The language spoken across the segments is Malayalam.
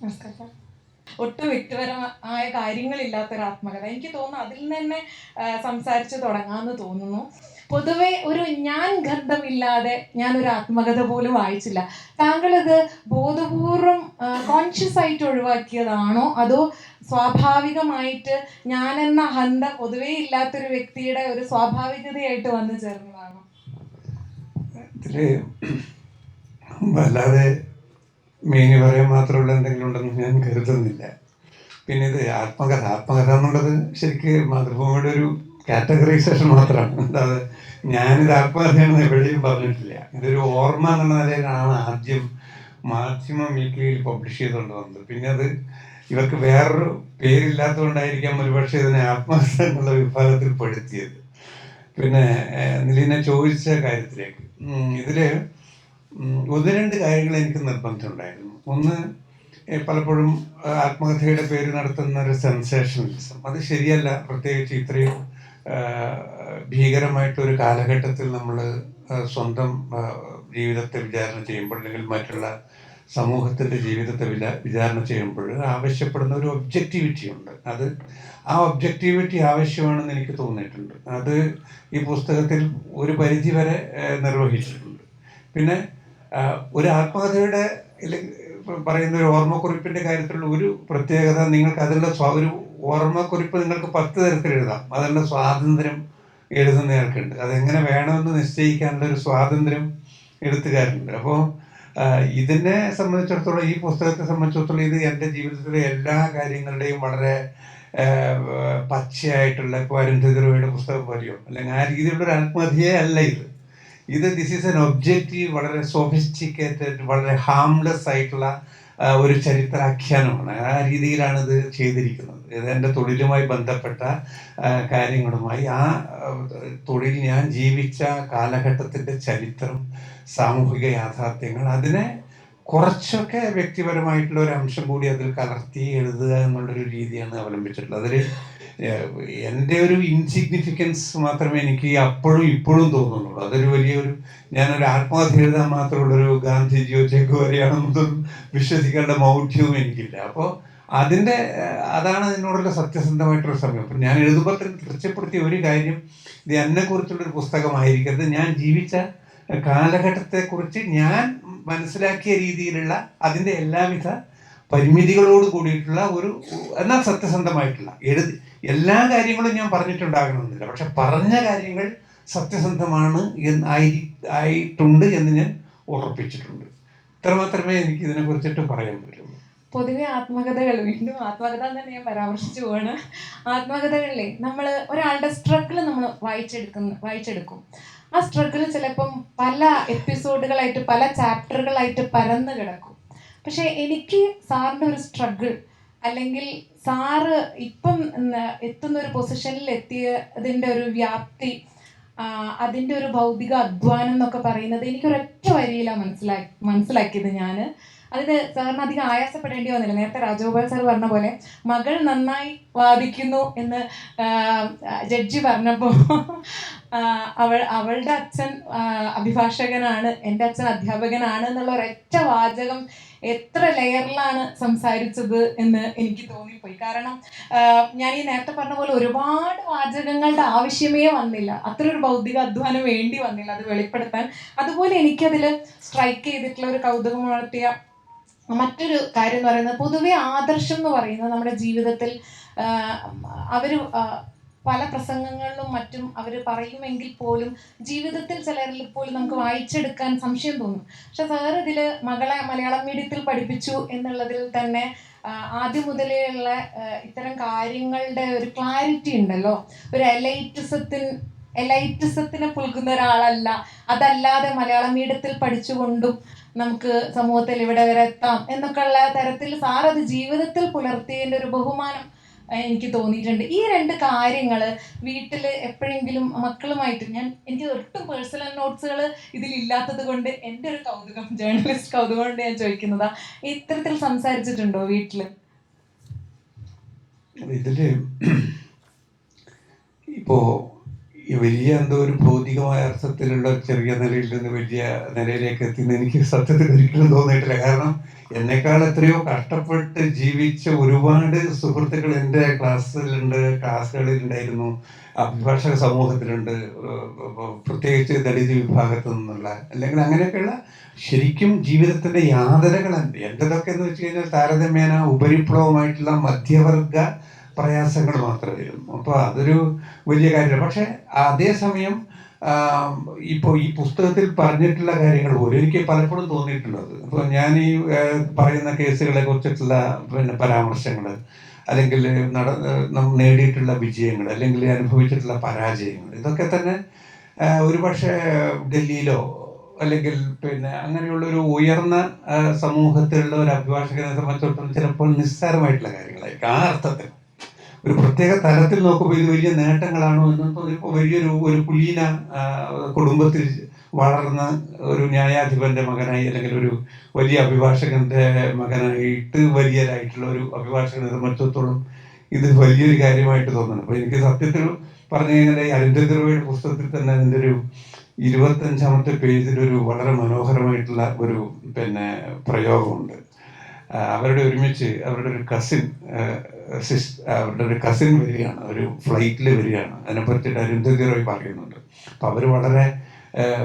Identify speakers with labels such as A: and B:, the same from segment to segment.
A: നമസ്കാരം. ഒട്ടും വ്യക്തിപരമായ കാര്യങ്ങളില്ലാത്തൊരു ആത്മകഥ. എനിക്ക് തോന്നുന്നു അതിൽ നിന്ന് തന്നെ സംസാരിച്ച് തുടങ്ങാമെന്ന് തോന്നുന്നു. പൊതുവെ ഒരു ഞാൻ ഗന്ധമില്ലാതെ ഞാനൊരു ആത്മകഥ പോലും വായിച്ചില്ല. താങ്കളിത് ബോധപൂർവം കോൺഷ്യസ് ആയിട്ട് ഒഴിവാക്കിയതാണോ, അതോ സ്വാഭാവികമായിട്ട് ഞാനെന്ന അഹന്ത പൊതുവേ ഇല്ലാത്തൊരു വ്യക്തിയുടെ ഒരു സ്വാഭാവികതയായിട്ട് വന്നു ചേർന്നതാണോ?
B: ഇതില് വല്ലാതെ മീനി പറയാൻ മാത്രമുള്ള എന്തെങ്കിലും ഉണ്ടെന്ന് ഞാൻ കരുതുന്നില്ല. പിന്നെ ഇത് ആത്മകഥ എന്നുള്ളത് ശരിക്ക് മാതൃഭൂമിയുടെ ഒരു കാറ്റഗറൈസേഷൻ മാത്രമാണ്. അല്ലാതെ ഞാനിത് ആത്മകഥയാണെന്ന് എവിടെയും പറഞ്ഞിട്ടില്ല. ഇതൊരു ഓർമ്മ എന്നുള്ള നിലയിലാണ് ആദ്യം മാക്സിമം വീക്കിലിയിൽ പബ്ലിഷ് ചെയ്തുകൊണ്ട് വന്നത്. പിന്നെ അത് ഇവർക്ക് വേറൊരു പേരില്ലാത്തതുകൊണ്ടായിരിക്കാം ഒരുപക്ഷെ ഇതിനെ ആത്മകഥ എന്നുള്ള വിഭാഗത്തിൽ പെടുത്തിയത്. പിന്നെ നിലീന ചോദിച്ച കാര്യത്തിലേക്ക് ഇതില് ഒന്ന് രണ്ട് കാര്യങ്ങൾ എനിക്ക് നിർബന്ധമുണ്ടായിരുന്നു. ഒന്ന്, പലപ്പോഴും ആത്മകഥയുടെ പേര് നടത്തുന്ന ഒരു സെൻസേഷനലിസം, അത് ശരിയല്ല. പ്രത്യേകിച്ച് ഇത്രയും ഭീകരമായിട്ടൊരു കാലഘട്ടത്തിൽ നമ്മൾ സ്വന്തം ജീവിതത്തെ വിചാരണ ചെയ്യുമ്പോൾ, അല്ലെങ്കിൽ മറ്റുള്ള സമൂഹത്തിൻ്റെ ജീവിതത്തെ വിചാരണ ചെയ്യുമ്പോൾ ആവശ്യപ്പെടുന്ന ഒരു ഒബ്ജക്റ്റിവിറ്റി ഉണ്ട്. ആ ഒബ്ജക്റ്റിവിറ്റി ആവശ്യമാണെന്ന് എനിക്ക് തോന്നിയിട്ടുണ്ട്. അത് ഈ പുസ്തകത്തിൽ ഒരു പരിധി വരെ നിർവഹിച്ചിട്ടുണ്ട്. പിന്നെ ഒരു ആത്മകഥയുടെ പറയുന്ന ഒരു ഓർമ്മക്കുറിപ്പിന്റെ കാര്യത്തിലുള്ള ഒരു പ്രത്യേകത, നിങ്ങൾക്ക് അതിലുള്ള ഒരു ഓർമ്മക്കുറിപ്പ് നിങ്ങൾക്ക് 10 തരത്തിൽ എഴുതാം. അതിനുള്ള സ്വാതന്ത്ര്യം എഴുതുന്നയാൾക്കുണ്ട്. അതെങ്ങനെ വേണമെന്ന് നിശ്ചയിക്കാനുള്ള ഒരു സ്വാതന്ത്ര്യം എഴുത്തുകാരുണ്ട്. അപ്പോൾ ഇതിനെ സംബന്ധിച്ചിടത്തോളം, ഈ പുസ്തകത്തെ സംബന്ധിച്ചിടത്തോളം, ഇത് എൻ്റെ ജീവിതത്തിലെ എല്ലാ കാര്യങ്ങളുടെയും വളരെ പച്ചയായിട്ടുള്ള, ഇപ്പോൾ അരുന്ധതി റോയുടെ പുസ്തകം പോലെയോ അല്ലെങ്കിൽ ആ രീതിയിലുള്ള ഒരു ആത്മകഥയെ അല്ല ദിസ് ഈസ് എൻ ഒബ്ജക്റ്റീവ്, വളരെ സോഫിസ്റ്റിക്കേറ്റഡ്, വളരെ ഹാംലെസ് ആയിട്ടുള്ള ഒരു ചരിത്രാഖ്യാനമാണ്. ആ രീതിയിലാണ് ഇത് ചെയ്തിരിക്കുന്നത്. ഇത് എൻ്റെ തൊഴിലുമായി ബന്ധപ്പെട്ട കാര്യങ്ങളുമായി, ആ തൊഴിൽ ഞാൻ ജീവിച്ച കാലഘട്ടത്തിൻ്റെ ചരിത്രം, സാമൂഹിക യാഥാർത്ഥ്യങ്ങൾ, അതിനെ കുറച്ചൊക്കെ വ്യക്തിപരമായിട്ടുള്ള ഒരു അംശം കൂടി അതിൽ കലർത്തി എഴുതുക എന്നുള്ളൊരു രീതിയാണ് അവലംബിച്ചിട്ടുള്ളത്. അതിൽ എൻ്റെ ഒരു ഇൻസിഗ്നിഫിക്കൻസ് മാത്രമേ എനിക്ക് അപ്പോഴും ഇപ്പോഴും തോന്നുന്നുള്ളൂ. അതൊരു വലിയൊരു, ഞാനൊരു ആത്മകഥ എഴുതാൻ മാത്രമുള്ളൊരു ഗാന്ധിജിയോ ചെഗുവേരയാണെന്നൊന്നും വിശ്വസിക്കേണ്ട മൗഢ്യവും എനിക്കില്ല. അപ്പോൾ അതാണ് അതിനോടുള്ള സത്യസന്ധമായിട്ടുള്ള സമയം. അപ്പം ഞാൻ എഴുതുമ്പോൾ തീർച്ചപ്പെടുത്തിയ ഒരു കാര്യം, ഇത് എന്നെക്കുറിച്ചുള്ളൊരു പുസ്തകമായിരിക്കരുത്, ഞാൻ ജീവിച്ച കാലഘട്ടത്തെക്കുറിച്ച് ഞാൻ മനസ്സിലാക്കിയ രീതിയിലുള്ള അതിൻ്റെ എല്ലാവിധ പരിമിതികളോട് കൂടിയിട്ടുള്ള ഒരു, എന്നാൽ സത്യസന്ധമായിട്ടുള്ള എല്ലാ കാര്യങ്ങളും ഞാൻ പറഞ്ഞിട്ടുണ്ടാകണമെന്നില്ല, പക്ഷെ പറഞ്ഞ കാര്യങ്ങൾ സത്യസന്ധമാണ് ആയിട്ടുണ്ട് എന്ന് ഞാൻ ഉറപ്പിച്ചിട്ടുണ്ട്. ഇത്ര മാത്രമേ എനിക്ക് ഇതിനെ കുറിച്ചിട്ട് പറയാൻ പറ്റുള്ളൂ.
A: പൊതുവെ ആത്മകഥകൾ, വീണ്ടും ആത്മകഥ തന്നെ ഞാൻ പരാമർശിച്ചു പോവാണ്. ആത്മകഥകളിലെ നമ്മൾ ഒരാളുടെ സ്ട്രഗിൾ നമ്മൾ വായിച്ചെടുക്കും. ആ സ്ട്രഗിൾ ചിലപ്പം പല എപ്പിസോഡുകളായിട്ട്, പല ചാപ്റ്ററുകളായിട്ട് പരന്ന് കിടക്കും. പക്ഷെ എനിക്ക് സാറിൻ്റെ ഒരു സ്ട്രഗിൾ, അല്ലെങ്കിൽ സാറ് ഇപ്പം എത്തുന്ന ഒരു പൊസിഷനിൽ എത്തിയതിൻ്റെ ഒരു വ്യാപ്തി, അതിൻ്റെ ഒരു ഭൗതിക അധ്വാനം എന്നൊക്കെ പറയുന്നത് എനിക്കൊരൊറ്റ വരിയിലാണ് മനസ്സിലാക്കിയത് ഞാൻ. അതിന് സാറിന് അധികം ആയാസപ്പെടേണ്ടി വന്നില്ല. നേരത്തെ രാജഗോപാൽ സാർ പറഞ്ഞ പോലെ മകൾ നന്നായി വാദിക്കുന്നു എന്ന് ജഡ്ജി പറഞ്ഞപ്പോൾ അവളുടെ അച്ഛൻ അഭിഭാഷകനാണ്, എൻ്റെ അച്ഛൻ അധ്യാപകനാണ് എന്നുള്ള ഒരൊറ്റ വാചകം എത്ര ലെയറിലാണ് സംസാരിച്ചത് എന്ന് എനിക്ക് തോന്നിപ്പോയി. കാരണം ഞാൻ ഈ നേരത്തെ പറഞ്ഞ പോലെ ഒരുപാട് വാചകങ്ങളുടെ ആവശ്യമേ വന്നില്ല, അത്ര ഒരു ഭൗതിക അധ്വാനം വേണ്ടി വന്നില്ല അത് വെളിപ്പെടുത്താൻ. അതുപോലെ എനിക്കതിൽ സ്ട്രൈക്ക് ചെയ്തിട്ടുള്ള ഒരു കൗതുകം വളർത്തിയ മറ്റൊരു കാര്യം എന്ന് പറയുന്നത്, പൊതുവെ ആദർശം എന്ന് പറയുന്നത് നമ്മുടെ ജീവിതത്തിൽ അവർ പല പ്രസംഗങ്ങളിലും മറ്റും അവർ പറയുമെങ്കിൽ പോലും ജീവിതത്തിൽ ചിലരിൽ പോലും നമുക്ക് വായിച്ചെടുക്കാൻ സംശയം തോന്നും. പക്ഷെ സാർ ഇതിൽ മകളെ മലയാളം മീഡിയത്തിൽ പഠിപ്പിച്ചു എന്നുള്ളതിൽ തന്നെ ആദ്യം മുതലേ ഉള്ള ഇത്തരം കാര്യങ്ങളുടെ ഒരു ക്ലാരിറ്റി ഉണ്ടല്ലോ. ഒരു എലൈറ്റിസത്തിനെ പുൽകുന്ന ഒരാളല്ല. അതല്ലാതെ മലയാളം മീഡിയത്തിൽ പഠിച്ചുകൊണ്ടും നമുക്ക് സമൂഹത്തിൽ ഇവിടെ വരെ എത്താം എന്നൊക്കെയുള്ള തരത്തിൽ സാർ അത് ജീവിതത്തിൽ പുലർത്തിയതിൻ്റെ ഒരു ബഹുമാനം എനിക്ക് തോന്നിയിട്ടുണ്ട്. ഈ രണ്ട് കാര്യങ്ങൾ വീട്ടിൽ എപ്പോഴെങ്കിലും മക്കളുമായിട്ട്, എനിക്ക് ഒട്ടും പേഴ്സണൽ നോട്ട്സുകൾ ഇതിലില്ലാത്തത് കൊണ്ട് എൻ്റെ ഒരു കൗതുകം, ജേർണലിസ്റ്റ് കൗതുകം കൊണ്ട് ഞാൻ ചോദിക്കുന്നതാ, ഇത്തരത്തിൽ സംസാരിച്ചിട്ടുണ്ടോ വീട്ടിൽ?
B: ഇതില് ഇപ്പോ ഈ വലിയ എന്തോ ഒരു ഭൗതികമായ അർത്ഥത്തിലുള്ള ഒരു ചെറിയ നിലയിൽ നിന്ന് വലിയ നിലയിലേക്ക് എത്തിയെന്ന് എനിക്ക് സത്യത്തിൽ ഒരിക്കലും തോന്നിയിട്ടില്ല. കാരണം എന്നെക്കാൾ എത്രയോ കഷ്ടപ്പെട്ട് ജീവിച്ച ഒരുപാട് സുഹൃത്തുക്കൾ എൻ്റെ ക്ലാസ്സുകളിൽ ഉണ്ടായിരുന്നു, അഭിഭാഷക സമൂഹത്തിലുണ്ട്, പ്രത്യേകിച്ച് ദളിത് വിഭാഗത്തു നിന്നുള്ള, അല്ലെങ്കിൽ അങ്ങനെയൊക്കെയുള്ള ശരിക്കും ജീവിതത്തിൻ്റെ യാതനകളുണ്ട്. എൻ്റെതൊക്കെ എന്ന് വെച്ച് കഴിഞ്ഞാൽ താരതമ്യേന ഉപരിപ്ലവമായിട്ടുള്ള മധ്യവർഗ പ്രയാസങ്ങൾ മാത്രമായിരുന്നു. അപ്പോൾ അതൊരു വലിയ കാര്യമാണ്. പക്ഷെ അതേസമയം ഇപ്പോൾ ഈ പുസ്തകത്തിൽ പറഞ്ഞിട്ടുള്ള കാര്യങ്ങൾ പോലും എനിക്ക് പലപ്പോഴും തോന്നിയിട്ടുള്ളത്, ഇപ്പോൾ ഞാൻ ഈ പറയുന്ന കേസുകളെ കുറിച്ചിട്ടുള്ള പരാമർശങ്ങൾ, അല്ലെങ്കിൽ നേടിയിട്ടുള്ള വിജയങ്ങൾ, അല്ലെങ്കിൽ അനുഭവിച്ചിട്ടുള്ള പരാജയങ്ങൾ, ഇതൊക്കെ തന്നെ ഒരുപക്ഷെ ഡൽഹിയിലോ അല്ലെങ്കിൽ അങ്ങനെയുള്ളൊരു ഉയർന്ന സമൂഹത്തിലുള്ള ഒരു അഭിഭാഷകനെ സംബന്ധിച്ചിടത്തോളം ചിലപ്പോൾ നിസ്സാരമായിട്ടുള്ള കാര്യങ്ങളായിരിക്കും. ആ അർത്ഥത്തിൽ ഒരു പ്രത്യേക തലത്തിൽ നോക്കുമ്പോൾ ഇത് വലിയ നേട്ടങ്ങളാണോ എന്ന് തോന്നിയപ്പോൾ ഒരു കുലീന കുടുംബത്തിൽ വളർന്ന ഒരു ന്യായാധിപന്റെ മകനായി, അല്ലെങ്കിൽ ഒരു വലിയ അഭിഭാഷകന്റെ മകനായിട്ട് വലിയതായിട്ടുള്ള ഒരു അഭിഭാഷകനെ സംബന്ധിച്ചിടത്തോളം ഇത് വലിയൊരു കാര്യമായിട്ട് തോന്നുന്നു. അപ്പോൾ എനിക്ക് സത്യത്തിൽ പറഞ്ഞു കഴിഞ്ഞാൽ ഈ അരുന്ധതി റോയുടെ പുസ്തകത്തിൽ തന്നെ അതിൻ്റെ ഒരു 25ാമത്തെ പേജിലൊരു വളരെ മനോഹരമായിട്ടുള്ള ഒരു പ്രയോഗമുണ്ട്. അവരുടെ ഒരു കസിൻ വരികയാണ്, ഒരു ഫ്ലൈറ്റിൽ വരികയാണ്. അതിനെപ്പറ്റിയിട്ട് അരുന്ധതി റോയ് പറയുന്നുണ്ട്. അപ്പം അവർ വളരെ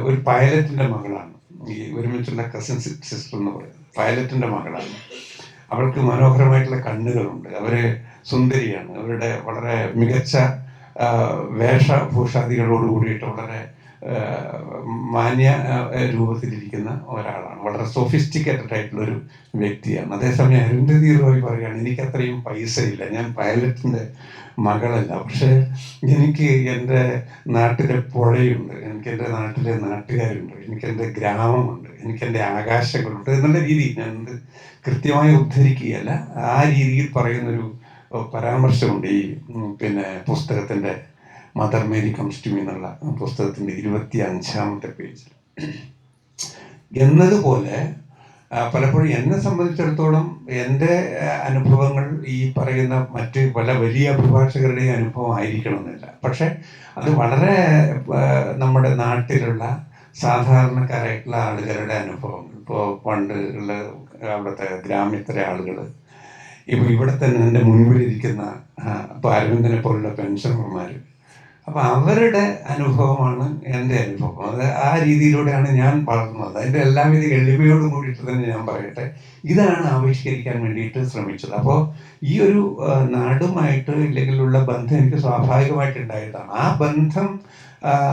B: ഒരു പൈലറ്റിൻ്റെ മകളാണ്, ഈ ഒരുമിച്ചുള്ള കസിൻ സിസ്റ്റർ എന്ന് പറയുന്നത് പൈലറ്റിൻ്റെ മകളാണ്. അവൾക്ക് മനോഹരമായിട്ടുള്ള കണ്ണുകളുണ്ട്, അവർ സുന്ദരിയാണ്, അവരുടെ വളരെ മികച്ച വേഷഭൂഷാദികളോട് കൂടിയിട്ട് വളരെ മാന്യ രൂപത്തിലിരിക്കുന്ന ഒരാളാണ്, വളരെ സോഫിസ്റ്റിക്കേറ്റഡ് ആയിട്ടുള്ളൊരു വ്യക്തിയാണ്. അതേസമയം അരുന്ധതി റോയ് പറയുകയാണ്, എനിക്കത്രയും പൈസയില്ല, ഞാൻ പൈലറ്റിൻ്റെ മകളല്ല, പക്ഷേ എനിക്ക് എൻ്റെ നാട്ടിലെ പുഴയുണ്ട്, എനിക്ക് എൻ്റെ നാട്ടിലെ നാട്ടുകാരുണ്ട്, എനിക്കെൻ്റെ ഗ്രാമമുണ്ട്, എനിക്കെൻ്റെ ആകാശങ്ങളുണ്ട് എന്നുള്ള രീതി ഞാൻ കൃത്യമായി ഉദ്ധരിക്കുകയല്ല, ആ രീതിയിൽ പറയുന്നൊരു പരാമർശമുണ്ട് ഈ പുസ്തകത്തിൻ്റെ Mother Mary comes to me എന്നുള്ള പുസ്തകത്തിൻ്റെ 25ാമത്തെ പേജിൽ. എന്നതുപോലെ പലപ്പോഴും എന്നെ സംബന്ധിച്ചിടത്തോളം എൻ്റെ അനുഭവങ്ങൾ ഈ പറയുന്ന മറ്റ് പല വലിയ അഭിഭാഷകരുടെയും അനുഭവം ആയിരിക്കണമെന്നില്ല. പക്ഷെ അത് വളരെ നമ്മുടെ നാട്ടിലുള്ള സാധാരണക്കാരായിട്ടുള്ള ആളുകളുടെ അനുഭവങ്ങൾ, ഇപ്പോൾ പണ്ട് ഉള്ള അവിടുത്തെ ഗ്രാമ്യത്തിലെ ആളുകൾ, ഇപ്പോൾ ഇവിടെ തന്നെ എൻ്റെ മുൻപിലിരിക്കുന്ന ഇപ്പോൾ അരവിന്ദനെ പോലുള്ള പെൻഷനർമാർ, അപ്പം അവരുടെ അനുഭവമാണ് എൻ്റെ അനുഭവം. അത് ആ രീതിയിലൂടെയാണ് ഞാൻ വളർന്നത്. അതിൻ്റെ എല്ലാവിധ എളിമയോടും കൂടിയിട്ട് തന്നെ ഞാൻ പറയട്ടെ, ഇതാണ് ആവിഷ്കരിക്കാൻ വേണ്ടിയിട്ട് ശ്രമിച്ചത്. അപ്പോൾ ഈ ഒരു നാടുമായിട്ട് ഇല്ലെങ്കിലുള്ള ബന്ധം എനിക്ക് സ്വാഭാവികമായിട്ടുണ്ടായതാണ്. ആ ബന്ധം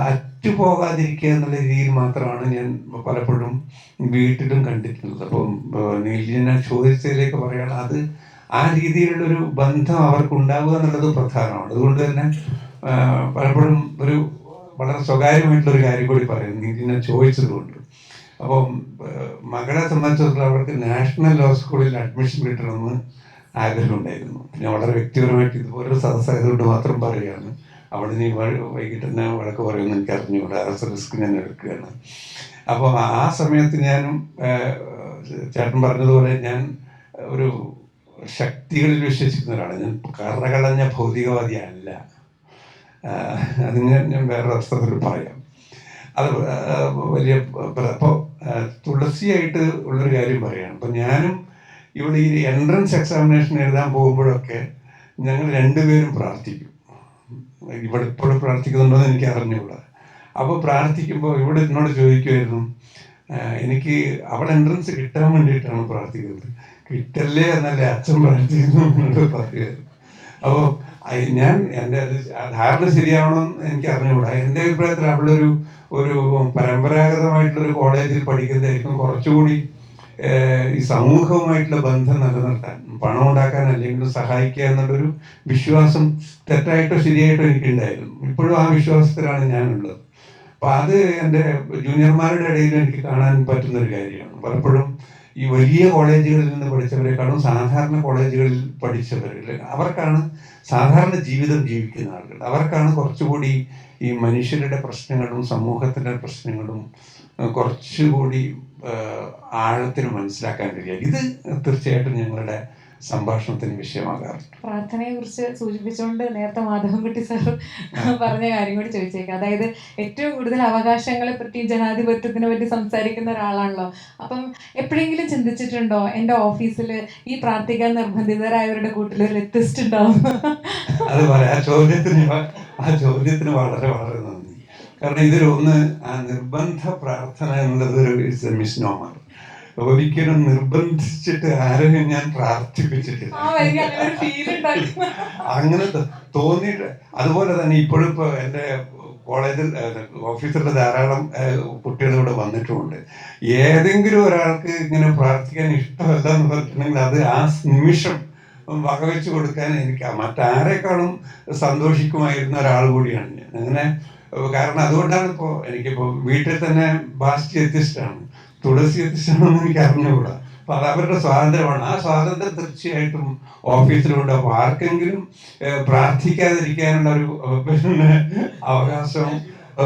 B: അറ്റുപോകാതിരിക്കുക എന്നുള്ള രീതിയിൽ മാത്രമാണ് ഞാൻ പലപ്പോഴും വീട്ടിലും കണ്ടിട്ടുള്ളത്. അപ്പം നീലിനെ ചോദിച്ചതിലേക്ക് പറയുകയാണ്, അത് ആ രീതിയിലുള്ളൊരു ബന്ധം അവർക്കുണ്ടാവുക എന്നുള്ളത് പ്രധാനമാണ്. അതുകൊണ്ട് തന്നെ പലപ്പോഴും ഒരു വളരെ സ്വകാര്യമായിട്ടുള്ളൊരു കാര്യം കൂടി പറയും, നീതിനെ ചോദിച്ചതുകൊണ്ട്. അപ്പം മകളെ സംബന്ധിച്ചിടത്തോളം അവർക്ക് നാഷണൽ ലോ സ്കൂളിൽ അഡ്മിഷൻ കിട്ടണമെന്ന് ആഗ്രഹമുണ്ടായിരുന്നു. ഞാൻ വളരെ വ്യക്തിപരമായിട്ട് ഇതുപോലൊരു സദസ്സായതുകൊണ്ട് മാത്രം പറയുകയാണ്. അവിടെ നീ വൈകിട്ട് തന്നെ വഴക്ക് പറയുമെന്ന് എനിക്ക് അറിഞ്ഞുകൂടാ, റിസ്ക് ഞാൻ എടുക്കുകയാണ്. അപ്പോൾ ആ സമയത്ത് ഞാനും ചേട്ടൻ പറഞ്ഞതുപോലെ ഞാൻ ഒരു ശക്തികളിൽ വിശ്വസിക്കുന്ന ഒരാളാണ്. ഞാൻ കറകളഞ്ഞ ഭൗതികവാദിയല്ല. അത് ഞാൻ വേറൊരു അവസരത്തിൽ പറയാം. അത് വലിയ അപ്പോൾ തുളസിയായിട്ട് ഉള്ളൊരു കാര്യം പറയുകയാണ്. അപ്പം ഞാനും ഇവിടെ ഈ എൻട്രൻസ് എക്സാമിനേഷൻ എഴുതാൻ പോകുമ്പോഴൊക്കെ ഞങ്ങൾ രണ്ടുപേരും പ്രാർത്ഥിക്കും. ഇവിടെ ഇപ്പോഴും പ്രാർത്ഥിക്കുന്നുണ്ടോ എന്ന് എനിക്ക് അറിഞ്ഞുകൂടാ. അപ്പോൾ പ്രാർത്ഥിക്കുമ്പോൾ ഇവിടെ എന്നോട് ചോദിക്കുമായിരുന്നു, എനിക്ക് അവിടെ എൻട്രൻസ് കിട്ടാൻ വേണ്ടിയിട്ടാണ് പ്രാർത്ഥിക്കുന്നത്, കിട്ടല്ലേ എന്നല്ലേ അച്ഛൻ പ്രാർത്ഥിക്കുന്നു എന്നോട് പറയുമായിരുന്നു. അപ്പോൾ ഞാൻ എൻ്റെ ധാരണ ശരിയാവണമെന്ന് എനിക്ക് അറിഞ്ഞുകൂടാ. എൻ്റെ അഭിപ്രായത്തിൽ അവിടെ ഒരു പരമ്പരാഗതമായിട്ടുള്ളൊരു കോളേജിൽ പഠിക്കുന്നതായിരിക്കും കുറച്ചുകൂടി ഈ സമൂഹവുമായിട്ടുള്ള ബന്ധം നിലനിർത്താൻ, പണം ഉണ്ടാക്കാൻ അല്ലെങ്കിൽ സഹായിക്കുക എന്നുള്ളൊരു വിശ്വാസം തെറ്റായിട്ടോ ശരിയായിട്ടോ എനിക്കുണ്ടായിരുന്നു. ഇപ്പോഴും ആ വിശ്വാസത്തിലാണ് ഞാനുള്ളത്. അപ്പം അത് എൻ്റെ ജൂനിയർമാരുടെ ഇടയിൽ എനിക്ക് കാണാൻ പറ്റുന്നൊരു കാര്യമാണ്. പലപ്പോഴും ഈ വലിയ കോളേജുകളിൽ നിന്ന് പഠിച്ചവരെക്കാളും സാധാരണ കോളേജുകളിൽ പഠിച്ചവരിൽ അവർക്കാണ് സാധാരണ ജീവിതം ജീവിക്കുന്ന ആളുകൾ, അവർക്കാണ് കുറച്ചുകൂടി ഈ മനുഷ്യരുടെ പ്രശ്നങ്ങളും സമൂഹത്തിൻ്റെ പ്രശ്നങ്ങളും കുറച്ചുകൂടി ആഴത്തിന് മനസ്സിലാക്കാൻ കഴിയുക. ഇത് തീർച്ചയായിട്ടും ഞങ്ങളുടെ സംഭാഷണത്തിന് വിഷയമാകാറുണ്ട്.
A: പ്രാർത്ഥനയെ കുറിച്ച് സൂചിപ്പിച്ചുകൊണ്ട് നേരത്തെ മാധവൻകുട്ടി സാർ പറഞ്ഞ കാര്യം കൂടി ചോദിച്ചേക്കാം. അതായത് ഏറ്റവും കൂടുതൽ അവകാശങ്ങളെ പറ്റി ജനാധിപത്യത്തിനെ പറ്റി സംസാരിക്കുന്ന ഒരാളാണല്ലോ. അപ്പം എപ്പോഴെങ്കിലും ചിന്തിച്ചിട്ടുണ്ടോ എൻ്റെ ഓഫീസിൽ ഈ പ്രാർത്ഥിക്കാൻ നിർബന്ധിതരായവരുടെ കൂട്ടിൽ ഒരു വ്യത്യസ്ത ഉണ്ടാവും?
B: അത് പറയാം. ആ ചോദ്യത്തിന് വളരെ വളരെ നന്ദി. കാരണം ഇതിലൊന്ന്, ആ നിർബന്ധ പ്രാർത്ഥന എന്നുള്ളത് ഒരു മിസ്നോമർ. ഒരിക്കലും നിർബന്ധിച്ചിട്ട് ആരെയും ഞാൻ പ്രാർത്ഥിപ്പിച്ചിട്ടില്ല. അങ്ങനെ തോന്നിയിട്ട്, അതുപോലെ തന്നെ ഇപ്പോഴും ഇപ്പോൾ എൻ്റെ കോളേജിൽ ഓഫീസിൽ ധാരാളം കുട്ടികൾ ഇവിടെ വന്നിട്ടുമുണ്ട്. ഏതെങ്കിലും ഒരാൾക്ക് ഇങ്ങനെ പ്രാർത്ഥിക്കാൻ ഇഷ്ടമല്ല എന്ന് പറഞ്ഞിട്ടുണ്ടെങ്കിൽ അത് ആ നിമിഷം വകവെച്ച് കൊടുക്കാൻ എനിക്ക് മറ്റാരെക്കാളും സന്തോഷിക്കുമായിരുന്ന ഒരാൾ കൂടിയാണ് ഞാൻ. അങ്ങനെ കാരണം അതുകൊണ്ടാണ് ഇപ്പോൾ എനിക്കിപ്പോൾ വീട്ടിൽ തന്നെ ബാസ്റ്റി എത്തിസ്റ്റാണ്, തുളസി എത്തിസ്റ്റാണെന്ന് എനിക്ക് അറിഞ്ഞുകൂടാ. അപ്പൊ അത് അവരുടെ സ്വാതന്ത്ര്യമാണ്. ആ സ്വാതന്ത്ര്യം തീർച്ചയായിട്ടും ഓഫീസിലുണ്ട്. അപ്പൊ ആർക്കെങ്കിലും പ്രാർത്ഥിക്കാതിരിക്കാനുള്ള ഒരു അവകാശം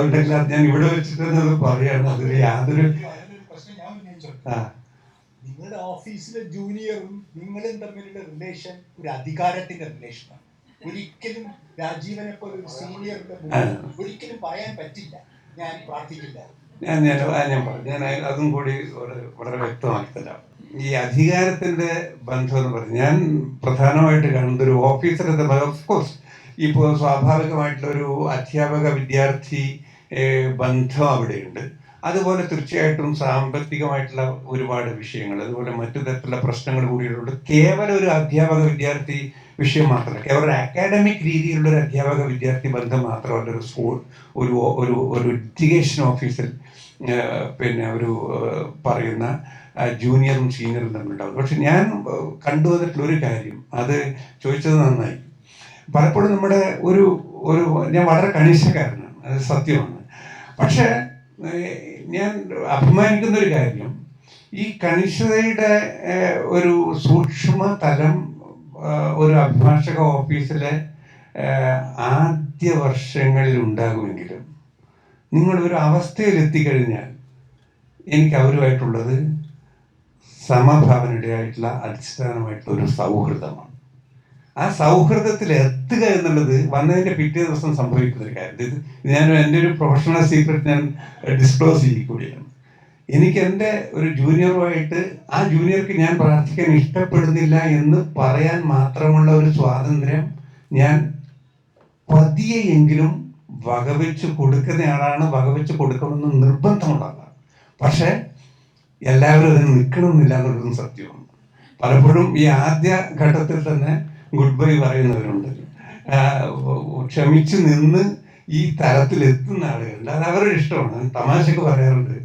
B: ഉണ്ടെങ്കിൽ അത് ഞാൻ ഇവിടെ വെച്ചിട്ട് പറയാണ്. അതിൽ യാതൊരു
C: നിങ്ങളുടെ ഓഫീസിലെ ജൂനിയറും നിങ്ങളും തമ്മിലുള്ള റിലേഷൻ ഒരു അധികാരത്തിന്റെ റിലേഷനാണ്. ഒരിക്കലും രാജീവനെ പോലെ ഒരു സീനിയറിന്റെ ഒരിക്കലും പറയാൻ പറ്റില്ല ഞാൻ പ്രാർത്ഥിക്കില്ല.
B: ഞാൻ അതും കൂടി വളരെ വ്യക്തമാക്കി തരാം. ഈ അധികാരത്തിന്റെ ബന്ധം എന്ന് പറഞ്ഞാൽ ഞാൻ പ്രധാനമായിട്ട് കാണുന്നത് ഒരു ഓഫീസറെ. ഓഫ്കോഴ്സ് ഇപ്പോൾ സ്വാഭാവികമായിട്ടുള്ള ഒരു അധ്യാപക വിദ്യാർത്ഥി ബന്ധം അവിടെയുണ്ട്. അതുപോലെ തീർച്ചയായിട്ടും സാമ്പത്തികമായിട്ടുള്ള ഒരുപാട് വിഷയങ്ങൾ, അതുപോലെ മറ്റു തരത്തിലുള്ള പ്രശ്നങ്ങൾ കൂടിയുണ്ട്. കേവലം ഒരു അധ്യാപക വിദ്യാർത്ഥി വിഷയം മാത്രമല്ല, കേവലം അക്കാഡമിക് രീതിയിലുള്ള ഒരു അധ്യാപക വിദ്യാർത്ഥി ബന്ധം മാത്രമല്ല ഒരു സ്കൂൾ ഒരു എഡ്യൂക്കേഷൻ ഓഫീസിൽ പിന്നെ ഒരു പറയുന്ന ജൂനിയറും സീനിയറും തമ്മിലുണ്ടാവും. പക്ഷെ ഞാൻ കണ്ടുവന്നിട്ടുള്ള ഒരു കാര്യം, അത് ചോദിച്ചത് നന്നായി. പലപ്പോഴും നമ്മുടെ ഞാൻ വളരെ കണിശക്കാരനാണ്, അത് സത്യമാണ്. പക്ഷെ ഞാൻ അഭിമാനിക്കുന്ന ഒരു കാര്യം, ഈ കണിശതയുടെ ഒരു സൂക്ഷ്മ തലം ഒരു അഭിഭാഷക ഓഫീസിലെ ആദ്യ വർഷങ്ങളിൽ ഉണ്ടാകുമെങ്കിലും നിങ്ങളൊരു അവസ്ഥയിൽ എത്തിക്കഴിഞ്ഞാൽ എനിക്ക് അവരുമായിട്ടുള്ളത് സമഭാവനയുടെയായിട്ടുള്ള അടിസ്ഥാനമായിട്ടുള്ള ഒരു സൗഹൃദമാണ്. ആ സൗഹൃദത്തിൽ എത്തുക എന്നുള്ളത് വന്നതിൻ്റെ പിറ്റേ ദിവസം സംഭവിക്കുന്ന ഒരു കാര്യം. ഇത് ഞാൻ എൻ്റെ ഒരു പ്രൊഫഷണൽ സീക്രട്ട് ഞാൻ ഡിസ്ക്ലോസ് ചെയ്യിക്കുകയാണ്. എനിക്ക് എൻ്റെ ഒരു ജൂനിയറുമായിട്ട് ആ ജൂനിയർക്ക് ഞാൻ പ്രാർത്ഥിക്കാൻ ഇഷ്ടപ്പെടുന്നില്ല എന്ന് പറയാൻ മാത്രമുള്ള ഒരു സ്വാതന്ത്ര്യം ഞാൻ പതിയെങ്കിലും വകവെച്ച് കൊടുക്കുന്നയാളാണ്. വകവെച്ച് കൊടുക്കണമെന്ന് നിർബന്ധമുള്ള ആളാണ്. പക്ഷെ എല്ലാവരും അതിന് നിൽക്കണമെന്നില്ല എന്നുള്ളതും സത്യമാണ്. പലപ്പോഴും ഈ ആദ്യ ഘട്ടത്തിൽ തന്നെ ഗുഡ് ബൈ പറയുന്നവരുണ്ട്. ക്ഷമിച്ച് നിന്ന് ഈ തലത്തിൽ എത്തുന്ന ആളുകളുണ്ട്. അത് അവരുടെ ഇഷ്ടമാണ്. തമാശക്ക് പറയാറുണ്ട്,